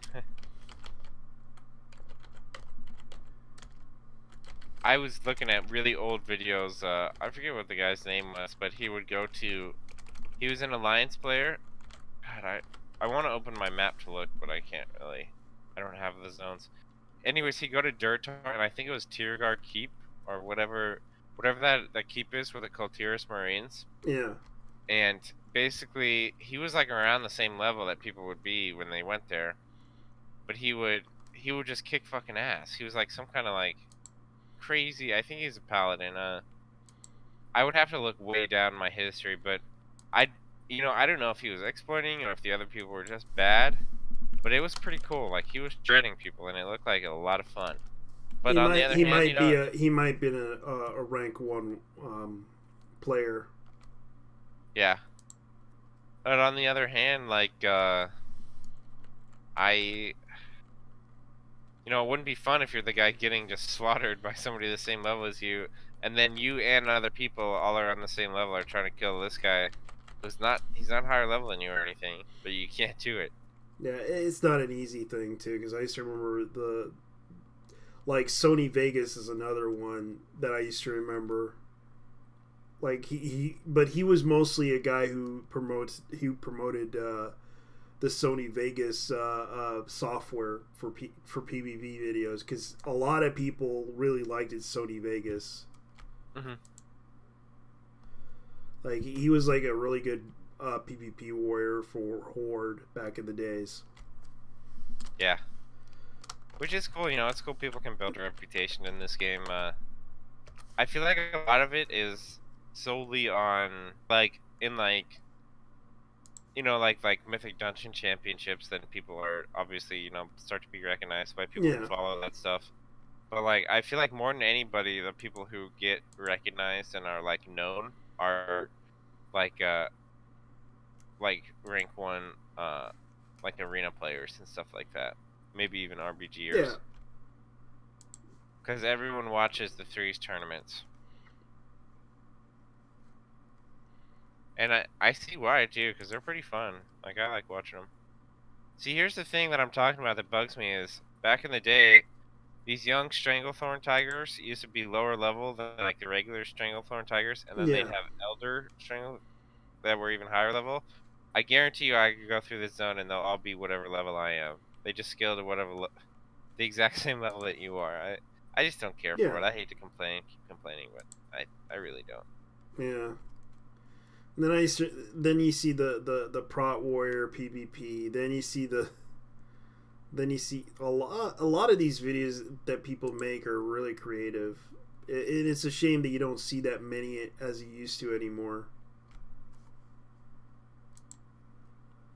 I was looking at really old videos. I forget what the guy's name was, but he would go to. He was an Alliance player. God, I want to open my map to look, but I can't really. I don't have the zones. Anyways, he'd go to Durtar, and I think it was Tiergar Keep or whatever that keep is with the Kultiris Marines. Yeah. And basically, he was like around the same level that people would be when they went there, but he would just kick fucking ass. He was like some kind of like crazy. I think he's a paladin. I would have to look way down in my history, but I don't know if he was exploiting or if the other people were just bad, but it was pretty cool. Like he was shredding people, and it looked like a lot of fun. But he on might, the other he hand, might he might be a rank 1 player. Yeah. But on the other hand, like it wouldn't be fun if you're the guy getting just slaughtered by somebody the same level as you, and then you and other people all are on the same level are trying to kill this guy he's not higher level than you or anything, but you can't do it. Yeah, it's not an easy thing too, because I used to remember like Sony Vegas is another one that I used to remember. Like he was mostly a guy who promoted the Sony Vegas software for PvP videos, because a lot of people really liked it, Sony Vegas. Mm-hmm. Like he was like a really good PvP warrior for Horde back in the days. Yeah. Which is cool, it's cool people can build a reputation in this game. I feel like a lot of it is solely on, like, in, like, like Mythic Dungeon Championships, then people are obviously, start to be recognized by people who follow that stuff. But, like, I feel like more than anybody, the people who get recognized and are, like, known are, like rank 1, like, arena players and stuff like that. Maybe even RBGers. Yeah. Because everyone watches the Threes tournaments. And I see why, too, because they're pretty fun. Like, I like watching them. See, here's the thing that I'm talking about that bugs me is, back in the day, these young Stranglethorn Tigers used to be lower level than, like, the regular Stranglethorn Tigers, and then they'd have Elder Strangle that were even higher level. I guarantee you I could go through this zone and they'll all be whatever level I am. They just scale to whatever the exact same level that you are. I just don't care for it. I hate to keep complaining, but I really don't. Yeah. And then you see the Prot Warrior PvP. Then you see a lot of these videos that people make are really creative. It's a shame that you don't see that many as you used to anymore.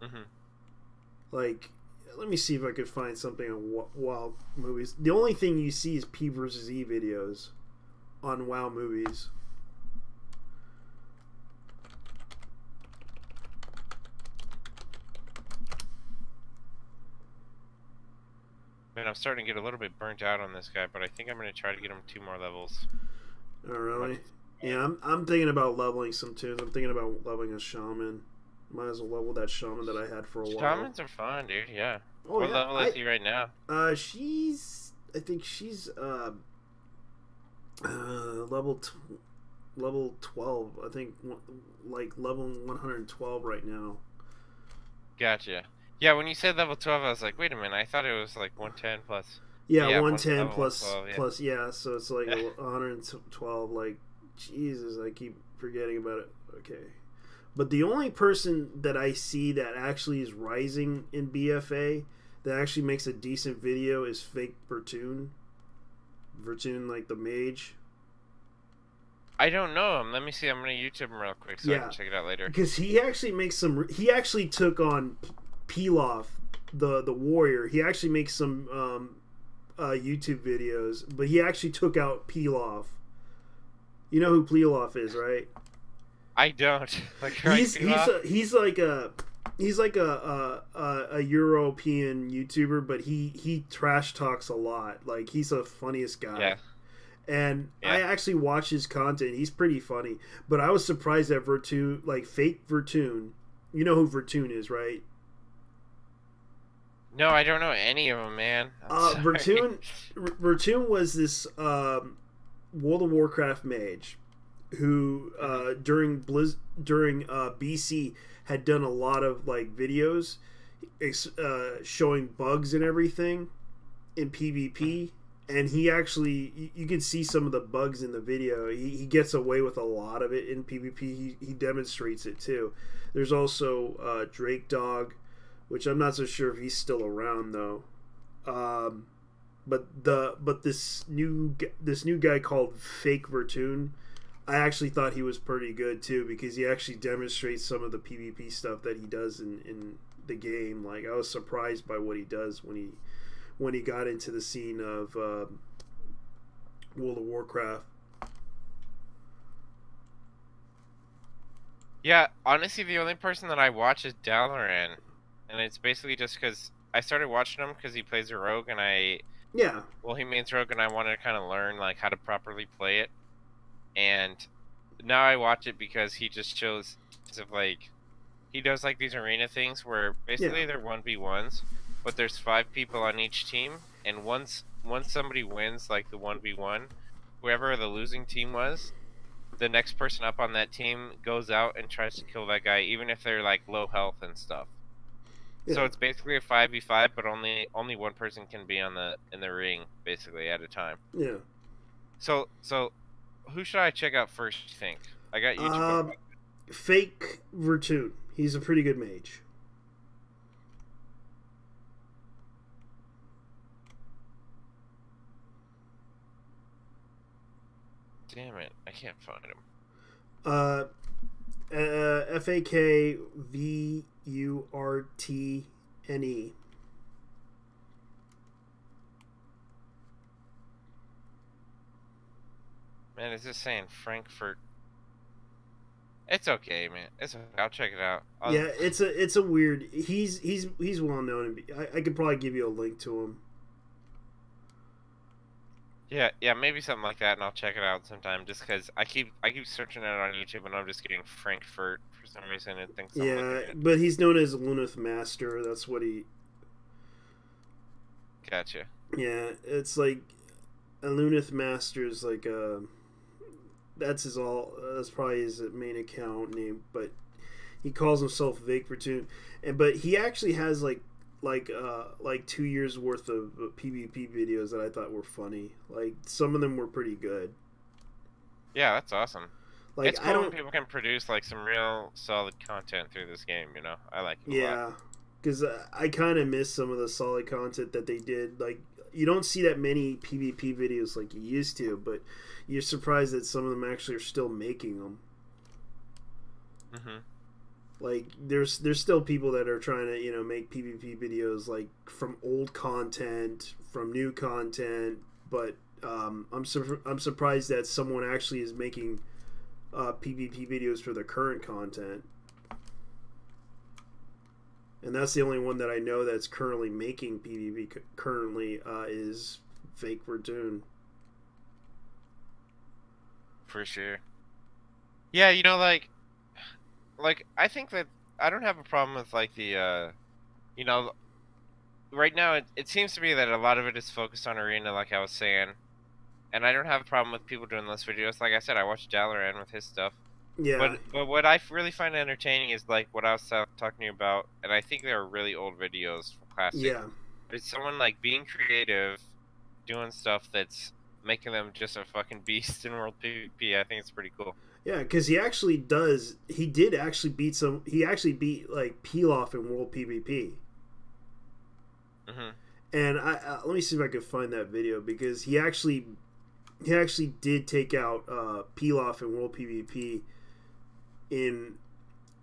Mm-hmm. Like, let me see if I could find something on WoW movies. The only thing you see is P versus E videos on WoW movies. Man, I'm starting to get a little bit burnt out on this guy, but I think I'm going to try to get him 2 more levels. Oh, really? Yeah, I'm thinking about leveling some tunes. I'm thinking about leveling a shaman. Might as well level that shaman that I had for a while. Shamans are fun, dude. Yeah. Oh, what level is he right now? I think she's level 12. I think like level 112 right now. Gotcha. Yeah, when you said level 12, I was like, wait a minute. I thought it was like 110 plus. Yeah, 110 plus 112, yeah. So it's like 112. Like, Jesus, I keep forgetting about it. Okay. But the only person that I see that actually is rising in BFA that actually makes a decent video is Fake Vertoon. Vertoon, like the mage. I don't know him. Let me see. I'm going to YouTube him real quick so I can check it out later. Because he actually makes some... He actually took on Pilaf, the warrior. He actually makes some YouTube videos, but he actually took out Pilaf. You know who Pilaf is, right? I don't. Like, he's like a European YouTuber, but he trash talks a lot. Like, he's the funniest guy. Yeah. And I actually watch his content. He's pretty funny. But I was surprised that Vertoon, like Fake Vertoon, you know who Vertoon is, right? No, I don't know any of them, man. Vertoon was this World of Warcraft mage who during BC had done a lot of like videos showing bugs and everything in PvP, and he actually you can see some of the bugs in the video. He gets away with a lot of it in PvP. He demonstrates it too. There's also Drake Dog, which I'm not so sure if he's still around though. But this new guy called Fake Vertoon, I actually thought he was pretty good too, because he actually demonstrates some of the PvP stuff that he does in the game. Like, I was surprised by what he does when he got into the scene of World of Warcraft. Yeah, honestly, the only person that I watch is Dalaran, and it's basically just because I started watching him because he plays a rogue, and he mains rogue, and I wanted to kind of learn like how to properly play it. And now I watch it because he just shows like he does like these arena things where basically they're 1v1s, but there's 5 people on each team, and once somebody wins like the 1v1, whoever the losing team was, the next person up on that team goes out and tries to kill that guy, even if they're like low health and stuff. Yeah. So it's basically a 5v5, but only one person can be in the ring basically at a time. Yeah. So who should I check out first, you think? I got YouTube. Fake Vertoon. He's a pretty good mage. Damn it, I can't find him. FAKVURTNE. Man, is this saying Frankfurt? It's okay, man. It's okay. I'll check it out. It's a weird. He's well known. I could probably give you a link to him. Yeah, maybe something like that, and I'll check it out sometime. Just because I keep searching it on YouTube, and I'm just getting Frankfurt for some reason. And thinks but he's known as Lunith Master. That's what he. Gotcha. Yeah, it's like a Lunith Master is like that's probably his main account name, but he calls himself Fake Vertoon, but he actually has like 2 years worth of PvP videos that I thought were funny. Like, some of them were pretty good. Yeah, that's awesome. Like, it's cool when people can produce like some real solid content through this game. You know, I like it a lot. because I kind of miss some of the solid content that they did. Like, you don't see that many PvP videos like you used to, but you're surprised that some of them actually are still making them. Mm-hmm. Like, there's still people that are trying to, make PvP videos, like, from old content, from new content, but I'm surprised that someone actually is making PvP videos for the current content. And that's the only one that I know that's currently making PvP currently is Fake Vertoon. For sure. Yeah, like I think that I don't have a problem with like the right now it seems to me that a lot of it is focused on arena, like I was saying, and I don't have a problem with people doing those videos. Like I said, I watched Dalaran with his stuff. Yeah. But what I really find entertaining is like what I was talking to you about, and I think they are really old videos from Classic. Yeah. It's someone like being creative, doing stuff that's making them just a fucking beast in World PvP. I think it's pretty cool. Yeah, because he did actually beat like Pilaf in World PvP. Mm-hmm. And let me see if I can find that video, because he actually did take out Pilaf in World PvP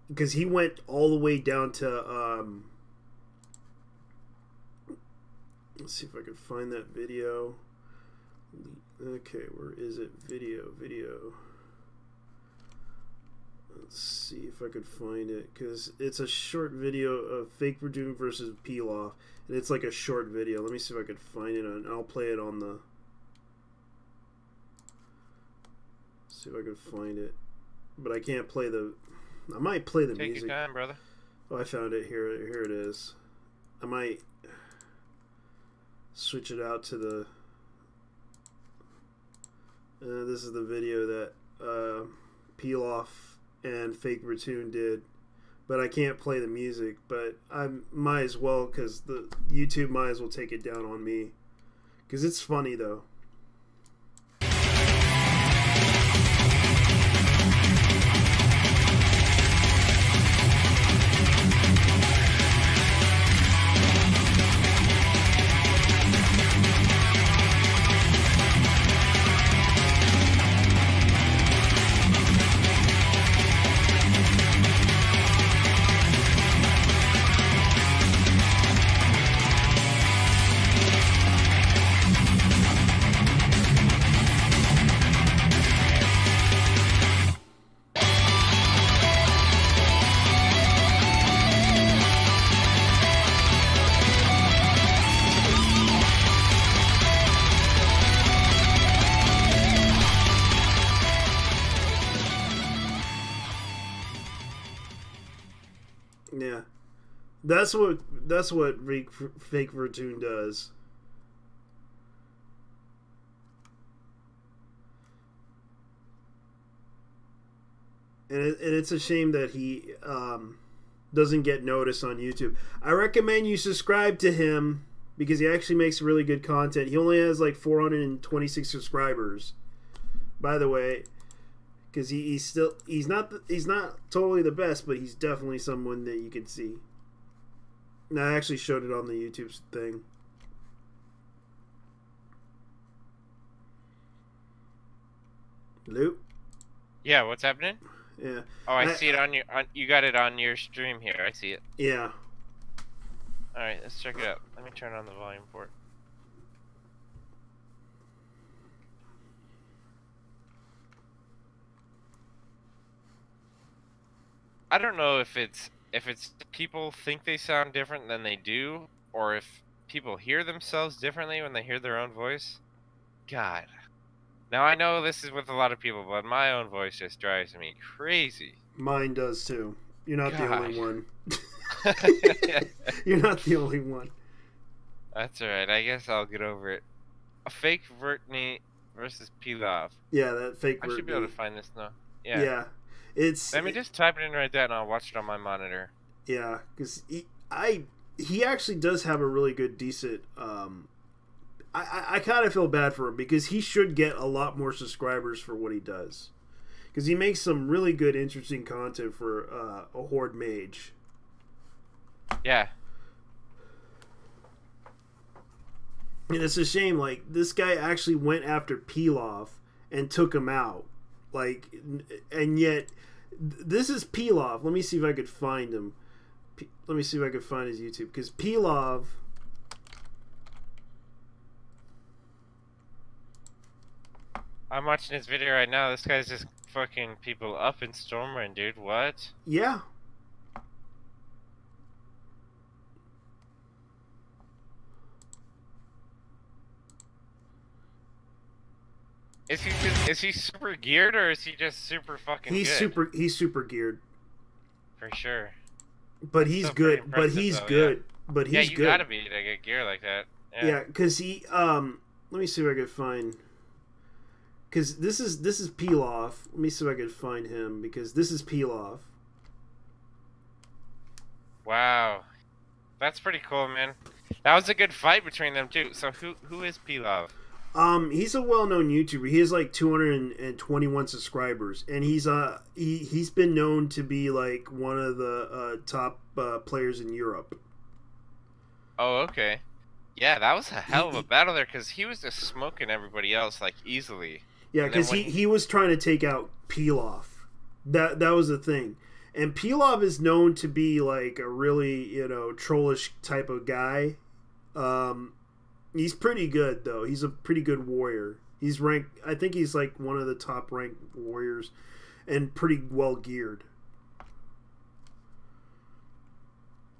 because he went all the way down to let's see if I can find that video. Okay, where is it? Video. Let's see if I could find it, because it's a short video of Fake Vertoon versus Pilaf, and it's like a short video. Let me see if I could find it, and I'll play it on the... See if I can find it. But I can't play the... I might play the music. Take your time, brother. Oh, I found it. Here it is. I might switch it out to the... This is the video that Pilaf and Fake Ratoon did. But I can't play the music, but I might as well, because the YouTube might as well take it down on me. Because it's funny, though. Yeah, that's what Fake Ratoon does. And it's a shame that he doesn't get noticed on YouTube. I recommend you subscribe to him because he actually makes really good content. He only has like 426 subscribers, by the way. Because he's not totally the best, but he's definitely someone that you can see. And I actually showed it on the YouTube thing. Hello? Yeah, what's happening? Yeah. Oh, I see it on your. You got it on your stream here. I see it. Yeah. All right, let's check it out. Let me turn on the volume for it. I don't know if it's people think they sound different than they do, or if people hear themselves differently when they hear their own voice. God. Now I know this is with a lot of people, but my own voice just drives me crazy. Mine does too. You're not the only one. Yeah. You're not the only one. That's alright, I guess I'll get over it. A fake Vertney versus Pilaf. Yeah, that fake I should be able to find this now. Yeah. Yeah. Let me just type it in right there and I'll watch it on my monitor. Yeah, because he actually does have a really good, decent. I kind of feel bad for him because he should get a lot more subscribers for what he does, because he makes some really good, interesting content for a Horde mage. Yeah. And it's a shame, like, this guy actually went after Pilaf and took him out. Like, and yet, this is Pilaf. Let me see if I could find him. Let me see if I could find his YouTube. Because Pilaf... I'm watching his video right now. This guy's just fucking people up in Stormwind, dude. What? Yeah. Is he super geared or is he just super fucking good? He's super geared. For sure. But he's good. But he's good. But he's good. Yeah, you gotta be to get gear like that. Yeah, because he let me see if I could find, because this is Pilaf. Let me see if I could find him, because this is Pilaf. Wow. That's pretty cool, man. That was a good fight between them too. So who is Pilaf? He's a well-known YouTuber. He has like 221 subscribers, and he's been known to be like one of the top players in Europe. Oh, okay. Yeah, that was a hell of a battle there, because he was just smoking everybody else like easily. Yeah, because he was trying to take out Pilaf. That was the thing. And Pilaf is known to be like a really, trollish type of guy. He's pretty good, though. He's a pretty good warrior. He's ranked, I think he's like one of the top ranked warriors and pretty well geared.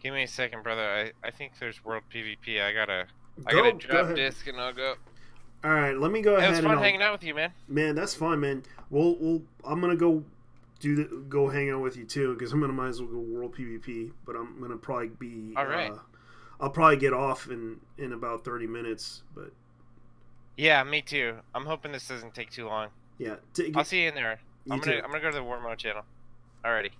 Give me a second, brother. I think there's world PvP. I gotta drop disc and I'll go. All right, let me go ahead. It was fun hanging out with you, man. Man, that's fine, man. I'm gonna go hang out with you too, because I'm gonna might as well go world PvP. But I'm gonna probably be all right. I'll probably get off in about 30 minutes, but Yeah, me too. I'm hoping this doesn't take too long. Yeah. I'll see you in there. I'm too. gonna go to the War Mode channel. Alrighty.